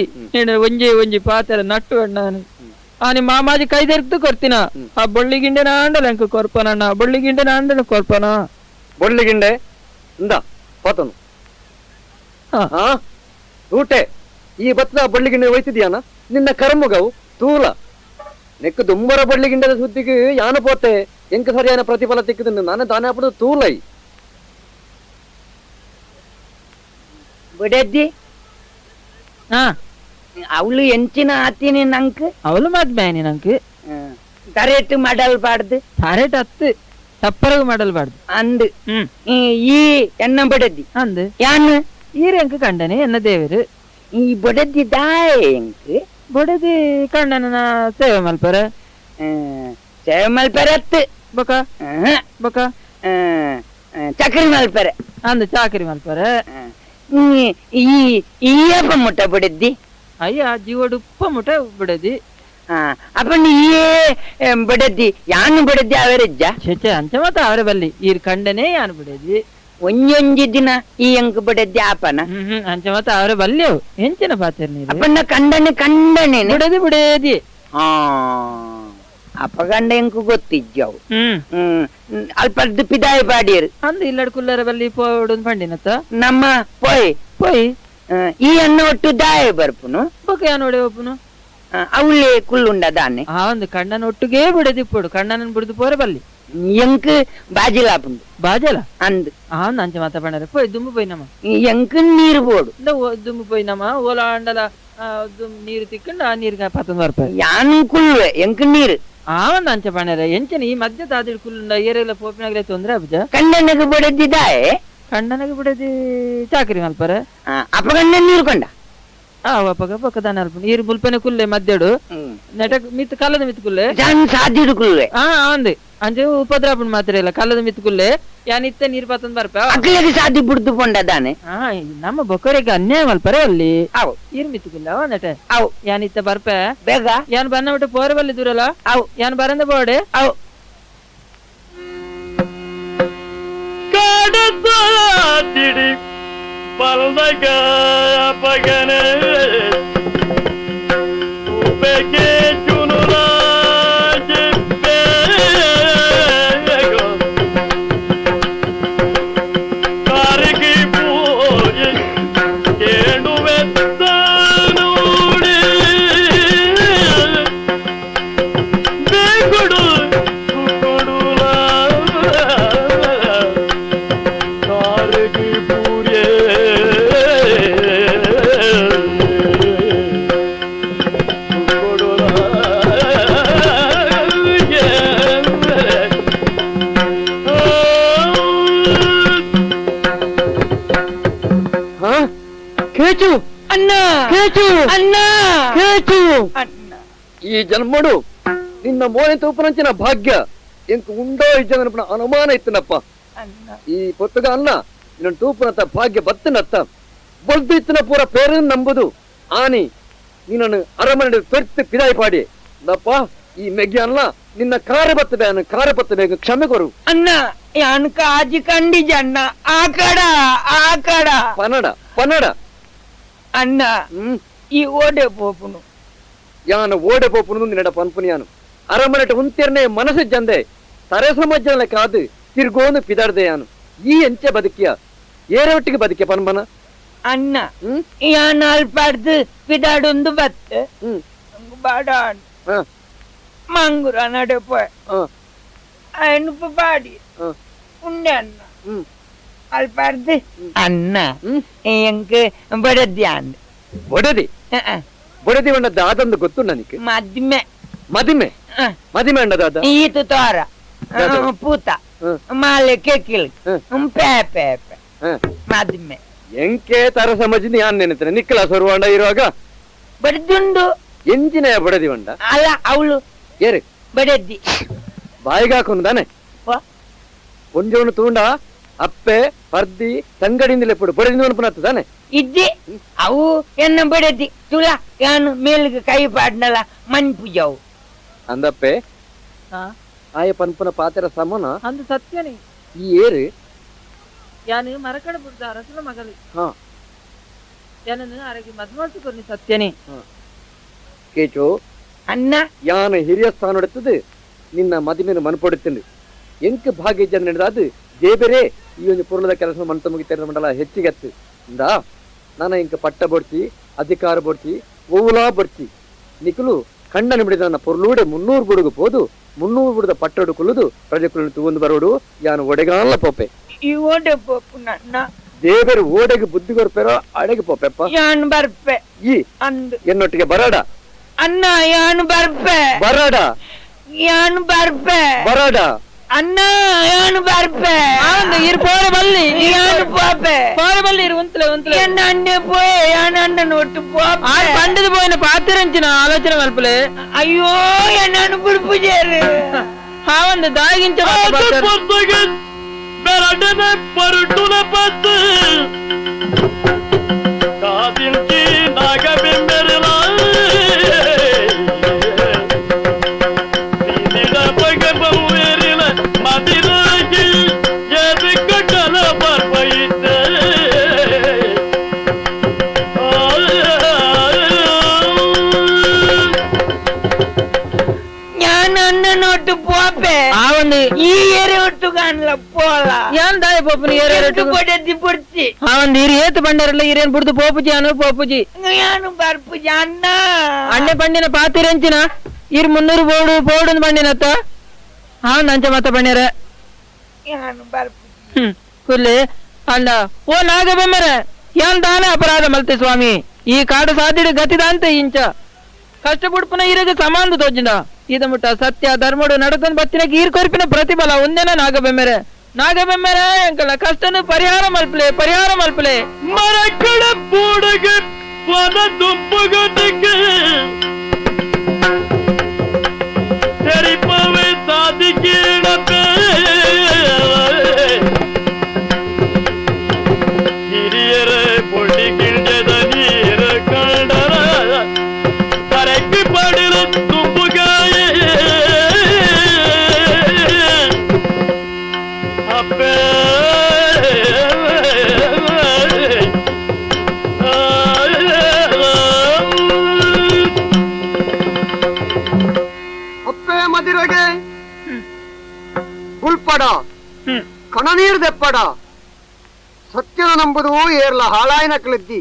Speaker 3: ಒಂಜಿ ಒಂಜಿ ಪಾತ್ರೆ ನಟ್ಟು ಅಣ್ಣ ಆನಿ ಮಾಮಾಜಿ ಕೈದೆರ್ತು ಕೊರ್ತಿನ ಆ ಬೊಳ್ಳಿಗಿಂಡೆನ ಆಂಡಲ ಎಂಕ್ ಕೊರ್ಪನಣ್ಣ ಬೊಳ್ಳಿಗಿಂಡೆನ ಆಂಡಲ ಕೊರ್ಪನ
Speaker 2: ಬೊಳ್ಳಿಗಿಂಡೆ ಇಂದ ಪಾತನು ಊಟೆ ಈ ಬತ್ತದ ಬಳ್ಳಿಗಿಂಡೆ ಒಯ್ತಿದ್ಯಾನ ನಿನ್ನ ಕರ್ಮಗವು ತೂಲ ನೆಕ್ಕು ದುಂಬರ ಬಳ್ಳಿಗಿಂಡದ ಸುದ್ದಿಗೆ ಯಾನು ಪೋತೆ ಎಂಕ ಸರಿಯಾನ ಪ್ರತಿಫಲ ತಿಕ್ಕದ ನಾನು ದಾನ ಹಾಪುದು ತೂಲೈ
Speaker 4: ಬಿಡದ್ದಿ ಅವಳು ಎಂಚಿನ ಆತೀನಿ ನಂಕ್
Speaker 3: ಅವಳು ಮದ್ಮೇನಿ ನಂಕ್
Speaker 4: ತರೇಟ್ ಮಾಡಲ್ಬಾರ್ದು
Speaker 3: ತಾರೇಟ್ ಹತ್ತು ತಪ್ಪರಗು ಮಾಡಲ್ಬಾರ್ದು
Speaker 4: ಅಂದ್ ಈ ಎನ್ನ ಬಡದ್ದಿ
Speaker 3: ಅಂದ್
Speaker 4: ಯಾನ್
Speaker 3: ಈರ ಎಂಕ ಕಂಡನೆ ಎನ್ನ ದೇವರು
Speaker 4: ಈ ಬಡದ್ದಿ ದಾಯ ಎಂಕ್
Speaker 3: ಬಡದಿ ಕಂಡನ ಸೇವೆ ಮಲ್ಪರ
Speaker 4: ಸೇವೆ ಮಲ್ಪರ ಹತ್ತು
Speaker 3: ಬಕ ಬಕ
Speaker 4: ಚಕ್ರಿ ಮಲ್ಪರ
Speaker 3: ಅಂದ್ ಚಾಕರಿ ಮಲ್ಪರ
Speaker 4: ಈ ಅಪ್ಪ ಮುಟ್ಟ ಬಡದ್ದಿ
Speaker 3: ಅಯ್ಯ ಜೀವಡು ಉಪ್ಪ ಮುಟ ಬಿಡದಿ
Speaker 4: ಅಪ್ಪ ನೀಯೇ ಬಿಡದ್ದಿ ಯಾನು ಬಿಡದ್ದಿ ಅವರಜ್ಜ
Speaker 3: ಚೆ ಅಂಚ ಮತ್ತ ಅವರ ಬಲ್ಲಿ ಈರ್ ಕಂಡನೆ ಯಾನು ಬಿಡದಿ
Speaker 4: ಒಂಜೊಂಜಿ ದಿನ ಈ ಅಂಕ ಬಿಡದ್ದಿ ಆಪನ
Speaker 3: ಅಂಚ ಮತ್ತ ಅವರ ಬಲ್ಲಿ ಹೆಂಚಿನ ಪಾತ್ರ ನೀರು
Speaker 4: ಅಪ್ಪನ ಕಂಡನೆ
Speaker 3: ಬಿಡದಿ ಬಿಡದಿ
Speaker 4: ಅಪ್ಪ ಗಂಡ ಎಂಕು ಗೊತ್ತಿಜ್ಜವು ಅಲ್ಪದ್ದು ಪಿದಾಯ ಪಾಡಿಯರು
Speaker 3: ಅಂದ್ ಇಲ್ಲಡ್ ಕುಲ್ಲರ ಬಲ್ಲಿ ಪೋಡು ಪಂಡಿನತ್ತ
Speaker 4: ನಮ್ಮ ಪೋಯ್
Speaker 3: ಪೋಯ್
Speaker 4: ಈ ಅನ್ನ ಒಟ್ಟು ದಾಯ ಬರ್ಪುನು
Speaker 3: ಬೊಕ ಯಾನೋಡೆ ಒಪ್ಪುನು
Speaker 4: ಅವಳೇ ಕುಳ್ಳುಂಡ ದಾನೆ
Speaker 3: ಒಂದು ಕಣ್ಣನ ಒಟ್ಟಿಗೆ ಬಿಡದಿಪ್ಪಡು ಕಣ್ಣನ ಬಿಡದು ಪೋರೆ ಬಲ್ಲಿ
Speaker 4: ಎಂಕ್ ಬಾಜಿಲಾಪುಂಡು
Speaker 3: ಬಾಜಲ
Speaker 4: ಅಂದ್
Speaker 3: ಅಂಚ ಮಾತ ಪಂಡರೆ ಪೋಯ್ ದುಂಬು ಪೋಯ್ನಮ್ಮ
Speaker 4: ಎಂಕ್ ನೀರು ಬೋಡು
Speaker 3: ದುಂಬು ಪೋಯ್ನಮ್ಮ ಓಲ ಅಂಡಲ ನೀರು ತಿಕ್ಕೊಂಡು ಆ ನೀರ್ಗ ಪತ್ತೊಂದು ಬರ್ಪ
Speaker 4: ಯಾನ್ ಕುಲ್ವೆ ಎಂಕ್ ನೀರು
Speaker 3: ಆವಂದ ಅಂಚ ಪಂಡರೆ ಎಂಚನ ಈ ಮಧ್ಯ ತಾದಿಡ್ ಕುಲ್ಲ ಏರೆಲ್ಲ ಪೋಪಿನಾಗಲೇ ತೊಂದ್ರೆ ಅಬ್ಜ
Speaker 4: ಕಣ್ಣನಗೆ ಬಡದಿದ್ದಾಯೆ
Speaker 3: ಕಣ್ಣನಗೆ ಬಿಡದಿ ಚಾಕರಿ ಮಲ್ಪರೆ
Speaker 4: ಅಪಗಣ್ಣ ನೀರು ಕೊಂಡ
Speaker 3: ಪಕ್ಕದಾನ ಅಲ್ಪ ನೀರು ಮುಲ್ಪನೆ ಕುಲ್ಲೆ ಮದ್ದೆಡು ನೆಟಕ್ ಮಿತ್ ಕಲ್ಲದ ಮಿತ್ ಕುಲ್ಲೆ
Speaker 4: ಸಾಧ್ಯಡು ಕುಲ್ವೆ
Speaker 3: ಅಂದೆ ಅಂಚೆ ಉಪದ್ರಾಪಣ ಮಾತ್ರ ಇಲ್ಲ ಕಲ್ಲದ ಮಿತ್ ಕುಲ್ಲೆ ಯಾನಿತ್ತ ನೀರ್ ಪತ್ತೊಂದು ಬರ್ಪ
Speaker 4: ಅಕ್ಲಿಗೆ ಸಾಧ್ಯ ಬಿಡ್ದು ಕೊಂಡದಾನೆ
Speaker 3: ನಮ್ಮ ಬೊಕ್ಕರಿಗೆ ಅನ್ಯಾಯ ಮಲ್ಪರೆ ಅಲ್ಲಿ
Speaker 4: ಅವು
Speaker 3: ನೀರ್ ಮಿತ್ ಕುಲ್ಲ ಅವ ನೆಟೆ
Speaker 4: ಅವು
Speaker 3: ಯಾನಿತ್ತ ಬರ್ಪ
Speaker 4: ಬೇಗ
Speaker 3: ಯಾನ್ ಬನ್ನ ಬಿಟ್ಟು ಪೋರೆ ಬಲ್ಲಿ ದೂರಲ್ಲ
Speaker 4: ಅವು
Speaker 3: ಯಾನ್ ಬರಂದ ಬೋಡೆ
Speaker 4: ಅವು
Speaker 2: ತಿಡಿ ಪಲ್ದಗ ಪಗನೆ ಉಪೆಗೆ ಚುನುಲ ಜಿಬ್ಬೆ ಕಾರಿಗೆ ಪೂಜೆ ಕೇಳುವೆ ನೋಡಿ ಬೇಗುಡು ಕುಡುಲ ಕಾರಿಗೆ ಪೂಜೆ
Speaker 4: ಕೇಚು ಅಣ್ಣ ಕೇಚು ಅಣ್ಣ ಕೇಚು ಅಣ್ಣ
Speaker 2: ಈ ಜನ್ಮಡು ನಿನ್ನ ಮೋನೆ ತೂಪನಂಚಿನ ಭಾಗ್ಯ ಎಂಕ್ ಉಂಡೋ ಇಜ್ಜನಪ್ಪ ಅನುಮಾನ ಇತ್ತನಪ್ಪ ಈ ಪೊತ್ತಗ ಅನ್ನ ನಿನ್ನ ತೂಪನತ್ತ ಭಾಗ್ಯ ಬತ್ತನತ್ತ ಬೊಲ್ದು ಇತ್ತನ ಪೂರ ಪೇರನ್ ನಂಬುದು ಆನಿ ನಿನ್ನನ್ನು ಅರಮನೆ ತೊರ್ತು ಪಿದಾಯಿ ಪಾಡಿ ದಪ್ಪ ಈ ಮೆಗ್ಗಿ ಅಲ್ಲ ನಿನ್ನ ಕಾರ ಬತ್ತಬೇಕು ಕ್ಷಮೆ ಕೊರು
Speaker 4: ಅಣ್ಣ ಯಾನ್ ಕಾಜಿ ಕಂಡಿಜ ಅಣ್ಣ ಆ ಕಡ
Speaker 2: ಪನ್ನಡ
Speaker 4: ಅಣ್ಣ ಈ ಓಡೆ ಪೋಪುನು
Speaker 2: ಯಾನು ಓಡೆ ಪೋಪುನು ನಿನ್ನಡ ಪನ್ಪುನಿಯಾನು ಅರಮನೆಟ ಉಂತೆರ್ನೆ ಮನಸ್ಸು ಜಂದೆ ತರೆ ಸಮಾಜ ಕಾದು ತಿರ್ಗೋನು ಪಿದಾಡ್ದೆಯಾನು ಈ ಎಂಚೆ ಬದುಕಿಯ ಏರೊಟ್ಟಿಗೆ ಬದುಕಿಯ ಪನ್ಪನ
Speaker 4: ಅಣ್ಣ ಯಾನ್ ಅಲ್ಪಾಡ್ದು ಪಿದಾಡೊಂದು ಬತ್ತೆ ಬಾಡ ಮಂಗುರ ನಡೆ ಅನುಪ ಬಾಡಿ ಉಂಡೆ ಅಣ್ಣ ಅಲ್ಪಾಡ್ದು ಅಣ್ಣ ಎಂಕ್ ಬಡದ್ಯಾನ್
Speaker 2: ಬೊಡದಿ ಬಣ್ಣದ ಆದಂದು ಗೊತ್ತು ನನಗೆ ಮದಿಮೆ ಅಂಡದಾದ
Speaker 4: ಈತು ತೋರ ಪೂತ ಮಾಲೆ ಕೆಕ್ಕಿಲ್ ಪೇ ಮದಿಮೆ
Speaker 2: ಎಂಕೆ ತರ ಸಮಜಿನಿ ಯಾನ್ ನೆನೆತನೆ ನಿಕ್ಕಲ ಸೊರುವಾಂಡ ಇರುವಾಗ
Speaker 4: ಬಡದುಂಡು
Speaker 2: ಎಂಜಿನ ಬಡದಿ ಬಂಡ
Speaker 4: ಅಲ್ಲ ಅವಳು
Speaker 2: ಏರು
Speaker 4: ಬಡದ್ದಿ
Speaker 2: ಬಾಯಿಗೆ ಹಾಕೊಂಡು ತಾನೆ ಒಂಜೋನು ತೂಂಡ ಅಪ್ಪೆ ಪರ್ದಿ ತಂಗಡಿಂದಲೇ ಪುಡು ಬಡದಿ ಅನ್ಪುನತ್ತು ತಾನೆ
Speaker 4: ಇದ್ದಿ ಅವು ಎನ್ನ ಬಡದ್ದಿ ತುಳ ಯಾನು ಮೇಲ್ಗೆ ಕೈ ಪಾಡ್ನಲ್ಲ ಮಣ್ ಪೂಜಾವು
Speaker 2: ಅಂದಪ್ಪೆ ಆಯ ಪನ್ಪನ ಪಾತ್ರ ಸಮನ
Speaker 3: ಅಂದು ಸತ್ಯನೇ
Speaker 2: ಈ ಏರು
Speaker 3: ಯಾನು ಮರಕಡ ಬಿಡ್ದ ಅರಸನ ಮಗಲಿ ಯಾನನ್ನು ಅರಗಿ ಮದ್ಮಾಡ್ಸಿಕೊರ್ನಿ ಸತ್ಯನೇ
Speaker 2: ಕೇಚು
Speaker 4: ಅಣ್ಣ
Speaker 2: ಯಾನು ಹಿರಿಯ ಸ್ಥಾನ ಹೊಡೆತದು ನಿನ್ನ ಮದಿಮೆಯನ್ನು ಮನಪಡುತ್ತೇನೆ ಎಂಕ ಭಾಗ್ಯ ಜನ ನಡೆದಾದು ದೇಬರೇ ಈ ಒಂದು ಪೂರ್ಣದ ಕೆಲಸ ಮನತ ಮುಗಿತ ಮಂಡಲ ಹೆಚ್ಚಿಗೆತ್ತು ಇಂದ ನಾನು ಇಂಕ ಪಟ್ಟ ಬೊಡ್ತಿ ಅಧಿಕಾರ ಬೊಡ್ತಿ ಓಲಾ ಬೊಡ್ತಿ ನಿಖಲು ಕಣ್ಣನ್ನು ಬಿಡಿದ ನನ್ನ ಪೊರ್ಲೂಡೆ 300 ಬುಡುಗು ಪೋದು 300 ಬುಡದ ಪಟ್ಟಡು ಕುಲ್ಲುದು ಪ್ರಜೆಗಳನ್ನು ತೂಂದು ಬರೋಡು ಯಾನು ಒಡೆಗಾಲ ಪೋಪೆ
Speaker 4: ಈ ಓಡೆ ಪೋಪು ನನ್ನ
Speaker 2: ದೇವರು ಓಡೆಗೆ ಬುದ್ಧಿ ಕೊರ್ಪೆರೋ ಅಡೆಗೆ ಪೋಪೆಪ್ಪ
Speaker 4: ಯಾನ್ ಬರ್ಪೆ
Speaker 2: ಈ
Speaker 4: ಅಂದು
Speaker 2: ಎನ್ನೊಟ್ಟಿಗೆ ಬರಾಡ
Speaker 4: ಅಣ್ಣ ಯಾನ್ ಬರ್ಪೆ
Speaker 2: ಬರಾಡ
Speaker 4: ಯಾನ್ ಬರ್ಪೆ
Speaker 2: ಬರಾಡ
Speaker 4: ಅಣ್ಣ ಯಾನ್ ಬರ್ಪೆ
Speaker 3: ಇರು ಪೋರೆ ಬಲ್ಲಿ
Speaker 4: ಯಾನ್ ಪೋಪೆ
Speaker 3: ಪೋರೆ ಬಲ್ಲಿ ಇರು ಉಂತಲೆ
Speaker 4: ಎನ್ನ ಅಣ್ಣೆ ಪೋಯೆ ಯಾನ್ ಅಣ್ಣನ ಒಟ್ಟು ಪೋಪೆ
Speaker 3: పండుది పోయిన పాతిరంచిన ఆలోచన వల్పలే
Speaker 4: అయ్యో ఎన్నను పుడిపుజేరు
Speaker 3: హావంది దాగించ
Speaker 2: పరుటుల పత్తు కాదించి నాగబెంబెరలా మదిరాజి ఎదుకటల పర్వయితే
Speaker 4: ഞാൻ അണ്ണനോട്ട് പോപ്പേ
Speaker 3: ആവന്ത്
Speaker 4: ഈ ഏരോട്ട് കാണില്ല പോല
Speaker 3: ഞാൻ ദായ പോപ്പുനി ഏരോട്ട്
Speaker 4: പൊടത്തി പൊടിച്ച്
Speaker 3: ആവന്ത് ഇരി ഏത്ത് പണ്ടരല്ല ഇരേൻ പുറത്ത് പോപ്പുജിയാನು പോപ്പുജി
Speaker 4: ഞാനും ಬರ್ಪುಜಿ ಅಣ್ಣ
Speaker 3: ಅಣ್ಣೆ ಪಂಡಿನ ಪಾತಿರಂಚಿನ ಇರ್ 300 ಬೋಡು ಬೋಡು ಪಂಡಿನತ್ತ ನಂಚ ಮತ್ತ ಬಣ್ಣಿರ ಕುಲ್ಲಿ ಅಲ್ಲ ಓ ನಾಗಬೆಮ್ಮರ ಯಾನ್ ದಾನ ಅಪರಾಧ ಮಲ್ತೆ ಸ್ವಾಮಿ ಈ ಕಾಡು ಸಾಧಿಡು ಗತಿದಾಂತ ಇಂಚ ಕಷ್ಟಪುಡ್ಪುನ ಇರಗ ಸಮಾನ ತೋಜಿಂದ ಇದ ಮುಟ್ಟ ಸತ್ಯ ಧರ್ಮಡು ನಡ್ಕೊಂಡ್ ಬತ್ತಿನ ಗೀರ್ ಕೊರ್ಪಿನ ಪ್ರತಿಫಲ ಒಂದೇನ ನಾಗಬೆಮ್ಮರೆ ಎಂಕಲ ಕಷ್ಟನು ಪರಿಹಾರ ಮಲ್ಪಲೆ
Speaker 2: ಮರಕಳ ಪೂಡಗೆ ಪದ ದುಪ್ಪುಗದಕ್ಕೆ ತೆರಿಪವೆ ಸಾಧಿಕೀಡಪೆ ಹಿರಿಯರ ಬೊಳ್ಳಿ ಗಿಂಡದ ನೀರ ಕಂಡರ ಕರೆಕ್ಕೆ ಪಡಿರ ತುಂಬುಗಾಯ ಅಪ್ಪೆ ಮದಿರಗೆ ಉಲ್ಪಡ ಕಣನೀರ್ ದೆಪ್ಪಡ ಸತ್ಯದ ನಂಬುದು ಏರ್ಲ ಹಾಳಾಯಿನ ಕಲಿದ್ದಿ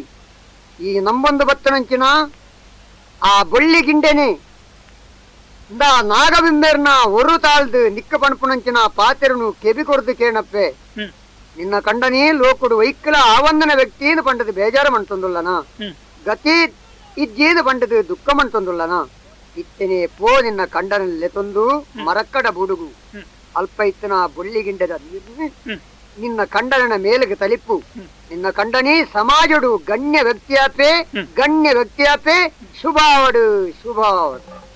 Speaker 2: ಈ ನಂಬೊಂದು ಬತ್ತನಂಚಿನ ಆ ಬೊಳ್ಳಿ ಗಿಂಡೆನೆ ನಾಗಬಿಂಬೇರ್ನ ಒರು ತಾಳ್ದು ನಿಕ್ಕ ಪಣಪುನಂಚಿನ ಪಾತೆರನು ಕೆಬಿ ಕೊಡ್ದು ಕೇಣಪ್ಪೆ ನಿನ್ನ ಕಂಡನೇ ಲೋಕುಡು ವೈಕ್ಕಲ ಆವಂದನ ವ್ಯಕ್ತಿಯನ್ನು ಪಂಡದು ಬೇಜಾರು ಮಣ್ತೊಂದುಲ್ಲನ ಗತಿ ಇಜ್ಜೇನು ಪಂಡದು ದುಃಖ ಮಣ್ತೊಂದುಲ್ಲನ ಇತ್ತನೆ ಪೋ ನಿನ್ನ ಕಂಡನಲ್ಲೇ ತಂದು ಮರಕ್ಕಡ ಬುಡುಗು ಅಲ್ಪ ಇತ್ತನ ಬೊಳ್ಳಿಗಿಂಡದ ನಿನ್ನ ಕಂಡನ ಮೇಲಿಗೆ ತಲಿಪ್ಪು ನಿನ್ನ ಕಂಡನೇ ಸಮಾಜಡು ಗಣ್ಯ ವ್ಯಕ್ತಿಯಾಪೆ ಶುಭಾವಡು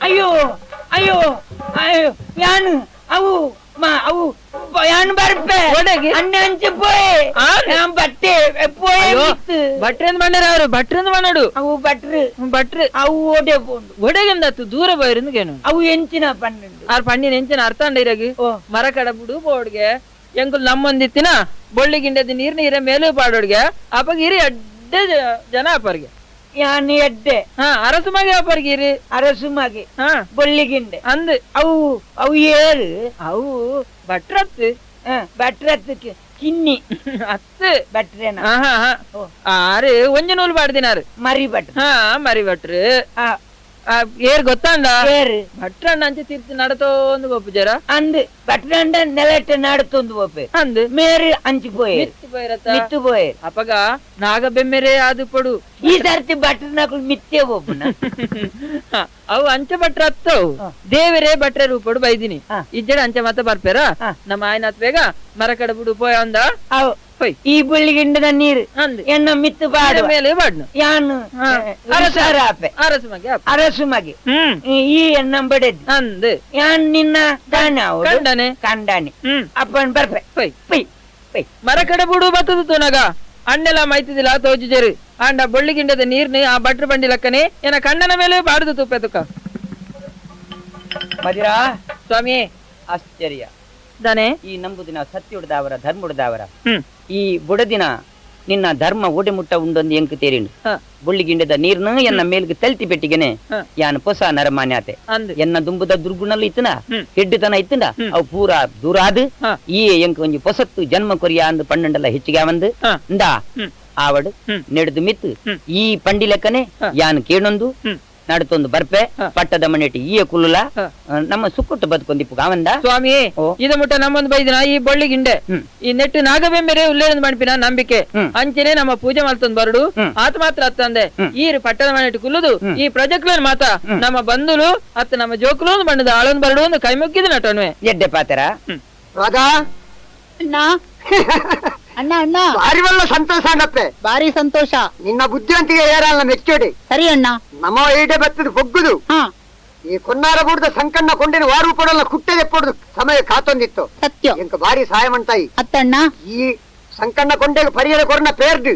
Speaker 4: ಅಯ್ಯೋ ಅಯ್ಯೋ ಅಯ್ಯೋ ಯಾನು ಅವು ಅವು ಯಾನು ಬರ್ಪೆ ಅಣ್ಣೆ ಹಂಚಿ ಪೋಯ್ ಬಟ್ಟೆ
Speaker 3: ಭಟ್ರೆಂದು ಬಂಡರ ಅವರು ಭಟ್ರೆಂದು ಬಣ್ಣಡು
Speaker 4: ಅವು ಭಟ್ರು ಅವು
Speaker 3: ಒಡೆಗೆಂದತ್ತು ದೂರ ಬೈರಿಂದೇನು
Speaker 4: ಅವು ಎಂಚಿನ ಪಣ್ಣು
Speaker 3: ಆರ್ ಪಣ್ಣಿನ ಎಂಚಿನ ಅರ್ಥ ಅಂಡಿರಗಿ ಮರ ಕಡಬುಡು ಬೋಡ್ಗೆ ಎಂಕುಲ್ ನಮ್ಮೊಂದಿತ್ತಿನ ಬೊಳ್ಳಿಗಿಂಡದ ನೀರ ಮೇಲೂ ಪಾಡೋಡ್ಗೆ ಅಪ್ಪಗ ಇರಿ ಅಡ್ಡೆ ಜನ ಅಪ್ಪರ್ಗೆ
Speaker 4: ಯಾನ್ ಎಡ್ಡೆ
Speaker 3: ಅರಸು ಮಗೆ ಅಪ್ಪರ್ಗಿರಿ
Speaker 4: ಅರಸು ಮಗೆ ಬೊಳ್ಳಿಗಿಂಡೆ
Speaker 3: ಅಂದ್
Speaker 4: ಅವು ಏರು
Speaker 3: ಅವು
Speaker 4: ಭಟ್ರತ್ತು ಕಿನ್ನಿ
Speaker 3: ಅತ್ತು
Speaker 4: ಭಟ್ರೇನ
Speaker 3: ಆರು ಒಂಜ ನೂಲು ಪಾಡ್ದಿನಾರು
Speaker 4: ಮರಿ ಭಟ್ರು
Speaker 3: ಮರಿ ಭಟ್ರು ಏರ್ ಗೊತ್ತಾಂಡ ಭಟ್ರಣ್ಣ ಅಂಚೆ ತೀರ್ತಿ ನಡತೋಂದು ಗೋಪು ಜರ
Speaker 4: ಅಂದ್ ಭಟ್ರಂಡ ನೆಲಟ್ಟ ನಡತೊಂದು ಗೋಪೆ
Speaker 3: ಅಂದ್
Speaker 4: ಮೇರೆ ಅಂಚಿ ಮಿತ್ತು ಪೋಯ್
Speaker 3: ಅಪ್ಪಗ ನಾಗಬೆಮ್ಮೆರೆ ಆದು ಪಡು
Speaker 4: ಈ ಸರ್ತಿ ಭಟ್ರ ನಕಲು ಮಿತ್ತೇ ಗೋಪುನ
Speaker 3: ಅವು ಅಂಚೆ ಭಟ್ರ ಹತ್ತವು ದೇವರೇ ಭಟ್ರೆ ರೂಪಡು ಬೈದಿನಿ ಇಜ್ಜಡ ಅಂಚೆ ಮತ್ತೆ ಬರ್ಪೇರ ನಮ್ಮ ಆಯ್ನತ್ ಬೇಗ ಮರ ಕಡೆ ಬಿಡು ಪೋಯ ಅಂದ
Speaker 4: ಈ ಬುಳ್ಳಿಗಿಂಡದ ನೀರು ಎನ್ನ ಮಿತ್ತು ಬಾಡು
Speaker 3: ಮೇಲೆ ಬಾಡ್ನು
Speaker 4: ಯಾನು ಅರಸು ಮಗೆ ಈ ಎನ್ನಂಬಡೆದ್
Speaker 3: ಅಂದ್
Speaker 4: ಯಾನ್ ನಿನ್ನ
Speaker 3: ಕಂಡನೆ
Speaker 4: ಅಪ್ಪನ್ ಬರ್ಪೆ
Speaker 3: ಮರ ಕಡೆ ಬಿಡು ಬತ್ತದು ತೂನಗ ಅಣ್ಣೆಲ್ಲ ಮೈತಿದಿಲ್ಲ ತೋಜುಜರು ಅಂಡ ಬೊಳ್ಳಿಗಿಂಡದ ನೀರ್ನಿ ಆ ಭಟ್ರ ಬಂಡಿ ಲಕ್ಕನೆ ಏನ ಕಣ್ಣನ ಮೇಲೆ ಬಾಡುದು ತುಪ್ಪ ತುಕ
Speaker 4: ಮದಿರಾ
Speaker 3: ಸ್ವಾಮಿ
Speaker 4: ಆಶ್ಚರ್ಯ
Speaker 3: ದನೆ
Speaker 4: ಈ ನಂಬುದಿನ ಸತ್ಯುಡ್ದವರ ಧರ್ಮುಡ್ದವರ ಈ ಬುಡದಿನ ನಿನ್ನ ಧರ್ಮ ಒಡೆಮುಟ್ಟ ಉಂಡೊಂದು ಎಂಕ್ ತೇರಿಂಡು ಬುಳ್ಳಿಗಿಂಡದ ನೀರ್ನು ಎನ್ನ ಮೇಲ್ಗೆ ತಲ್ತಿ ಪೆಟ್ಟಿಗೆನೆ ಯಾನ್ ಹೊಸ ನರಮಾನ್ಯತೆ ಎನ್ನ ದುಂಬುದ ದುರ್ಗುಣಲ್ಲಿ ಇತ್ತನ ಹೆಡ್ಡುತನ ಇತ್ತಂಡ ಅವು ಪೂರಾ ದೂರ ಆದ್ ಈ ಎಂಕ್ ಒಂಜಿ ಹೊಸತ್ತು ಜನ್ಮ ಕೊರಿಯ ಅಂದ್ ಪಣ್ಣಂಡಲ್ಲ ಹೆಚ್ಚಿಗೆ ಅವಂದು ಇಂದ ಆವಡ್ ನೆಡ್ದು ಮಿತ್ ಈ ಪಂಡಿ ಲೆಕ್ಕನೆ ಯಾನ್ ಕೇಳೊಂದು ನಡ್ತೊಂದು ಬರ್ಪೆ ಪಟ್ಟದ ಮನೆಟಿ ಈ ಕುಲ್ಲುಲ ನಮ್ಮ ಸುಕ್ಕುಟ್ಟು ಬದುಕೊಂದಿಪ್ಪು ಕಾವಂದ
Speaker 3: ಸ್ವಾಮಿ ಇದ ಮುಟ್ಟ ನಮ್ಮೊಂದು ಬೈದಿನ ಈ ಬೊಳ್ಳಿಗಿಂಡೆ ಈ ನೆಟ್ಟು ನಾಗಬೆಂಬೆರೆ ಉಲ್ಲೇಖ ಮಾಡ್ಪಿನ ನಂಬಿಕೆ ಅಂಚನೆ ನಮ್ಮ ಪೂಜೆ ಮಾಡ್ತೊಂದು ಬರಡು ಆತ ಮಾತ್ರ ಅತ್ತಂದೆ ಈ ಪಟ್ಟದ ಮನೆಟಿ ಕುಲ್ಲುದು ಈ ಪ್ರಜೆಕ್ಲನ್ ಮಾತ ನಮ್ಮ ಬಂಧುಲು ಅತ್ತ ನಮ್ಮ ಜೋಕುಲು ಬಣ್ಣದ ಆಳೊಂದು ಬರಡು ಒಂದು ಕೈ ಮುಗ್ಗಿದ ನಟನ್ವೆ
Speaker 4: ಎಡ್ಡೆ ಪಾತರ
Speaker 7: ಅಣ್ಣ ಅಣ್ಣ
Speaker 6: ಭಾರಿ ಒಳ್ಳೆ ಸಂತೋಷ ಅಣ್ಣಪ್ಪೆ
Speaker 7: ಬಾರಿ ಸಂತೋಷ
Speaker 6: ನಿನ್ನ ಬುದ್ಧಿವಂತಿಗೆ ಏರಲ್ಲ ಮೆಚ್ಚೋಡಿ
Speaker 7: ಸರಿ ಅಣ್ಣ
Speaker 6: ನಮ್ಮ ಈಡೆ ಬತ್ತದ ಬೊಗ್ಗುದು ಈ ಕೊನ್ನಾರ ಬುಡದ ಸಂಕಣ್ಣ ಕೊಂಡಿನ ವಾರು ಪಡಲ್ಲ ಕುಟ್ಟದೆ ಪಡದು ಸಮಯ ಕಾತೊಂದಿತ್ತು
Speaker 7: ಸತ್ಯ
Speaker 6: ಎಂಕ ಭಾರಿ ಸಹಾಯ ಮಾಡ್ತಾಯಿ
Speaker 7: ಅತ್ತಣ್ಣ
Speaker 6: ಈ ಸಂಕಣ್ಣ ಕೊಂಡೆಗೆ ಪರಿಹಾರ ಕೊರನ ಪೇರ್ದು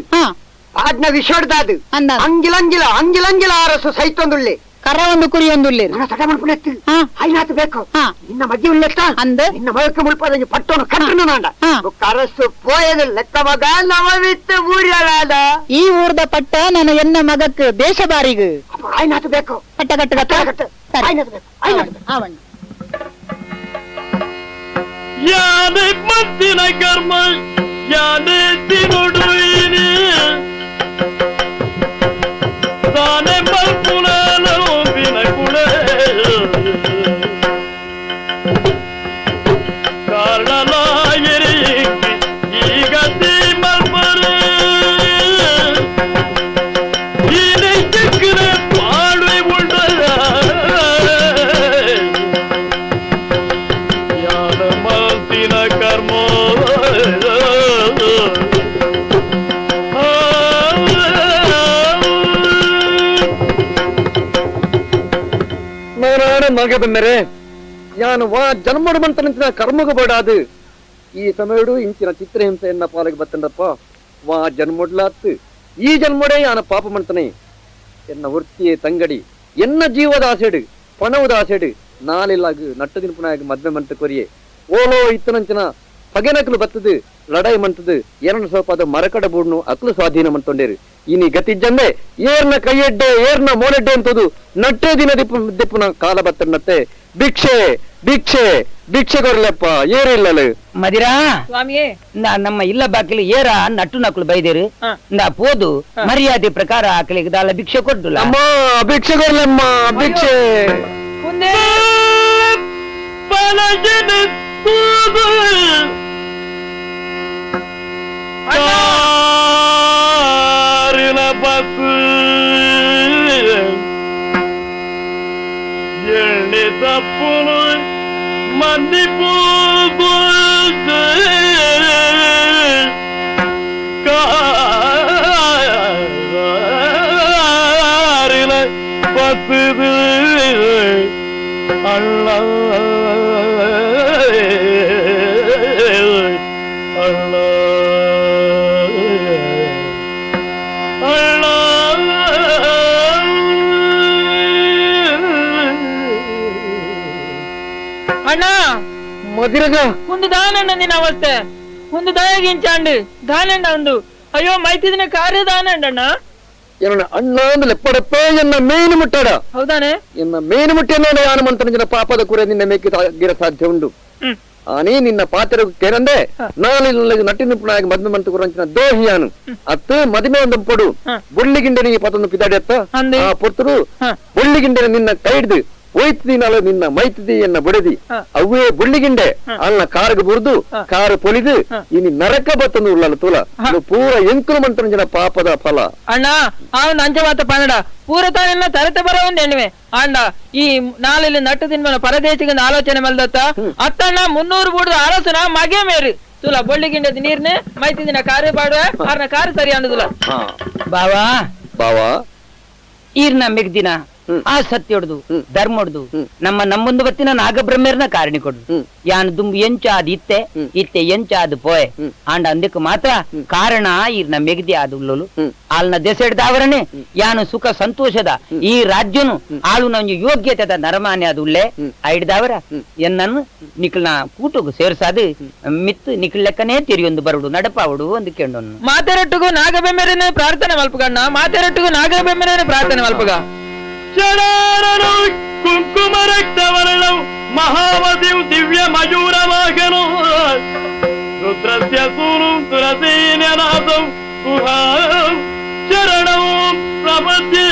Speaker 6: ಆಡ್ನ ವಿಷೋಡ್ದಾದು ಅಂಗಿಲಂಗಿಲ ಅರಸು ಸೈತೊಂದುಳ್ಳಿ
Speaker 7: ಕರ ಒಂದು ಕುರಿ ಒಂದು
Speaker 6: ಐನಾತು ಬೇಕು ನಿನ್ನ ಮಗ್ಗಿ ಉಳ್ಳೆತ್ತ
Speaker 7: ಅಂದ
Speaker 6: ನಿನ್ನ ಮಗಕ್ಕೆ ಮುಲ್ಪದ ಪಟ್ಟೋನು ಕಟ್ಟನು ನಾಂಡ ಕರಸು ಪೋಯದ ಲೆಕ್ಕ ಮಗ ನವವಿತ್ತು ಊರ್ಯಾದ
Speaker 7: ಈ ಊರ್ದ ಪಟ್ಟ ನನ್ನ ಎನ್ನ ಮಗಕ್ಕೆ ದೇಶ ಬಾರಿಗು
Speaker 6: ಐನಾತು ಬೇಕು
Speaker 7: ಪಟ್ಟ ಕಟ್ಟ
Speaker 6: ಐನಾತು ಬೇಕು
Speaker 7: ಆವಣ್ಣ
Speaker 2: ಯಾನೆ ಮತ್ತಿನ ಕರ್ಮ ಯಾನೆ ತಿರುಡು ತಾನೆ ಮಲ್ಪುನ నాగబెమ్మరే యాను వా జన్మడు మంతనంచిన కర్మకు పడాదు ఈ సమయుడు ఇంచిన చిత్రహింస ఎన్న పాలకు బతండప్ప వా జన్మడులాత్తు ఈ జన్మడే యాన పాపమంతనే ఎన్న వృత్తియే ತಂಗಡಿ ಎನ್ನ ಜೀವದಾಸೆಡು ಪಣವದಾಸೆಡು ನಾಳೆಲಾಗು ನಟ್ಟು ದಿನಪುನಾಗ ಮದ್ವೆ ಮಂತ ಕೊರಿಯೆ ಓಲೋ ಇತ್ತನಂಚಿನ ಪಗೆನಕಲು ಬತ್ತದು ಲಡಾಯಿ ಮಂತದು ಎರಡ ಸೋಪಾದ ಮರಕಡ ಬೂಡ್ನು ಅಕ್ಲು ಸ್ವಾಧೀನ ಮಂತೊಂಡೇರು ಇನಿ ಗತಿಜ್ಜಂದೆ ಏರ್ನ ಕೈಯಡ್ಡೆ ಏರ್ನ ಮೋಲೆಡ್ಡೆ ಅಂತದು ನಟ್ಟೆ ದಿನ ದಿಪ್ಪುನ ಕಾಲ ಬತ್ತನ್ನತ್ತೆ ಭಿಕ್ಷೆ ಭಿಕ್ಷೆ ಭಿಕ್ಷೆ ಕೊರ್ಲೆಪ್ಪ ಏರಿಲ್ಲಲು
Speaker 4: ಮದಿರಾ
Speaker 3: ಸ್ವಾಮಿಯೇ
Speaker 4: ನಮ್ಮ ಇಲ್ಲ ಬಾಕಿಲು ಏರ ನಟ್ಟು ನಕಲು ಬೈದೇರು ನಾ ಪೋದು ಮರ್ಯಾದೆ ಪ್ರಕಾರ ಆಕಲಿಗೆ ದಾಲ ಭಿಕ್ಷೆ ಕೊಡ್ದುಲ್ಲ
Speaker 2: ಅಮ್ಮ ಭಿಕ್ಷೆ ಕೊರ್ಲೆಮ್ಮ ಭಿಕ್ಷೆ
Speaker 3: ಮುಂದೆ
Speaker 8: ತಪ್ಪುನು ಮನ್ನಿಪು ಕಾರಿನ ಬಸದು ಅಳ್ಳ ಅಳ್ಳ
Speaker 3: అన్నా
Speaker 2: మదిరగా
Speaker 3: ముందు దానండి నేను అవస్థೆ ముందు దయగించండి దానండి అందు అయ్యో మైతిదిన కార్య దానండి అన్న
Speaker 2: ಎನ್ನ ಅಣ್ಣ ಅಂದ್ರೆ ಎಪ್ಪಡಪ್ಪೇ ಎನ್ನ ಮೇನು ಮುಟ್ಟಾಡ
Speaker 3: ಹೌದಾನೆ
Speaker 2: ಎನ್ನ ಮೇನು ಮುಟ್ಟಿಯನ್ನ ಯಾನಮಂತನ ಪಾಪದ ಕುರೆ ನಿನ್ನ ಮೇಕಿರ ಸಾಧ್ಯ ಉಂಡು ಆನಿ ನಿನ್ನ ಪಾತ್ರ ಕೇರಂದೆ ನಾನು ನಟಿ ನಿಪುಣಾಗಿ ಮದ್ಮೆ ಮಂತ ಕುರಂಚಿನ ದೋಹಿಯಾನು ಅತ್ತು ಮದುವೆ ಒಂದು ಪೊಡು ಬುಳ್ಳಿಗಿಂಡೆ ನೀ ಪತೊಂದು ಪಿದಾಡಿ ಅತ್ತ ಆ ಪೊರ್ತರು ಬುಳ್ಳಿಗಿಂಡೆ ನಿನ್ನ ಕೈಡ್ದು ಒಯ್ತಿದೀನಲ್ಲ ನಿನ್ನ ಮೈತಿದಿ ಎನ್ನ ಬಡದಿ ಅವೇ ಬುಳ್ಳಿಗಿಂಡೆ ಅಲ್ಲ ಕಾರ್ಗೆ ಬುರ್ದು ಕಾರು ಪೊಲಿದು ಇನಿ ನರಕ ಬತ್ತೊಂದು ಉಳ್ಳಲ್ಲ ತೂಲ ಪೂರ ಎಂಕುಲು ಮಂತನ ಪಾಪದ ಫಲ
Speaker 3: ಅಣ್ಣ ಅವನ್ ಅಂಚೆ ಮಾತ ಪನ್ನಡ ಪೂರತಾನೆಲ್ಲ ತರತೆ ಬರೋ ಒಂದು ಎಣ್ಣೆ ಅಂಡ ಈ ನಾಳೆಲ್ಲಿ ನಟ್ಟು ತಿನ್ಮನ ಪರದೇಶಿಗೆ ಆಲೋಚನೆ ಮಲ್ದತ್ತ ಅತ್ತಣ್ಣ 300 ಬೂಡ್ದ ಆಲೋಚನ ಮಗೆ ಮೇರು ತುಲ ಬೊಳ್ಳಿಗಿಂಡದ ನೀರ್ನೆ ಮೈತಿದಿನ ಕಾರ್ಯ ಬಾಡುವ ಅವ್ರನ್ನ ಕಾರ್ಯ ಸರಿ ಅನ್ನೋದಿಲ್ಲ
Speaker 4: ಬಾವಾ
Speaker 2: ಬಾವಾ
Speaker 4: ಈರ್ನ ಮೆಗ್ದಿನ ಆ ಸತ್ಯ ಹೊಡ್ದು ಧರ್ಮ ಹೊಡ್ದು ನಮ್ಮೊಂದು ಬತ್ತಿನ ನಾಗಬ್ರಹ್ಮೇರ್ನ ಕಾರಣಿ ಕೊಡ್ದು ಯಾನ್ ದುಂಬು ಎಂಚಾದ್ ಇತ್ತೆ ಎಂಚಾದ್ ಪೋಯೆ ಆಂಡ ಅಂದಕ್ಕೆ ಮಾತ್ರ ಕಾರಣ ಈರ್ನ ಮೆಗ್ದಿ ಆದುಲ್ಲೋಲು ಆಲ್ನ ದೆಸೆಡ್ದಾವರಣೆ ಯಾನು ಸುಖ ಸಂತೋಷದ ಈ ರಾಜ್ಯನು ಆಳು ನಂಜು ಯೋಗ್ಯತೆದ ನರಮಾನ್ಯ ಅದುಲ್ಲೆ ಐಡ್ದಾವರ ಎನ್ನನ್ನು ನಿಕ್ಲನ ಕೂಟುಗು ಸೇರ್ಸಾದು ಮಿತ್ತು ನಿಕ್ಲ ಲೆಕ್ಕನೇ ತಿರಿಯೊಂದು ಬರುಡು ನಡಪಾವುಡು ಒಂದು ಕೆಂಡೊನ್ನು
Speaker 3: ಮಾತೆರಟ್ಟಿಗೂ ನಾಗಬೆಮ್ಮೆರನೆ ಪ್ರಾರ್ಥನೆ ಮಲ್ಪಗಣ್ಣ ಮಾತೆರಟ್ಟಿಗೂ ನಾಗಬೆಮ್ಮೆರನೆ ಪ್ರಾರ್ಥನೆ ಮಲ್ಪಗ
Speaker 8: ಶರಣರು ಕುಂಕುಮ ರಕ್ತವರ್ಣಂ ಮಹಾವತಿಂ ದಿವ್ಯ ಮಯೂರ ವಾಹನಂ ರುದ್ರಸ್ಯ ಸೂನುಂ ತುಳಸೀನ್ಯನಾಥಂ ಗುಹಾಂ ಶರಣಂ ಪ್ರಪದ್ಯೆ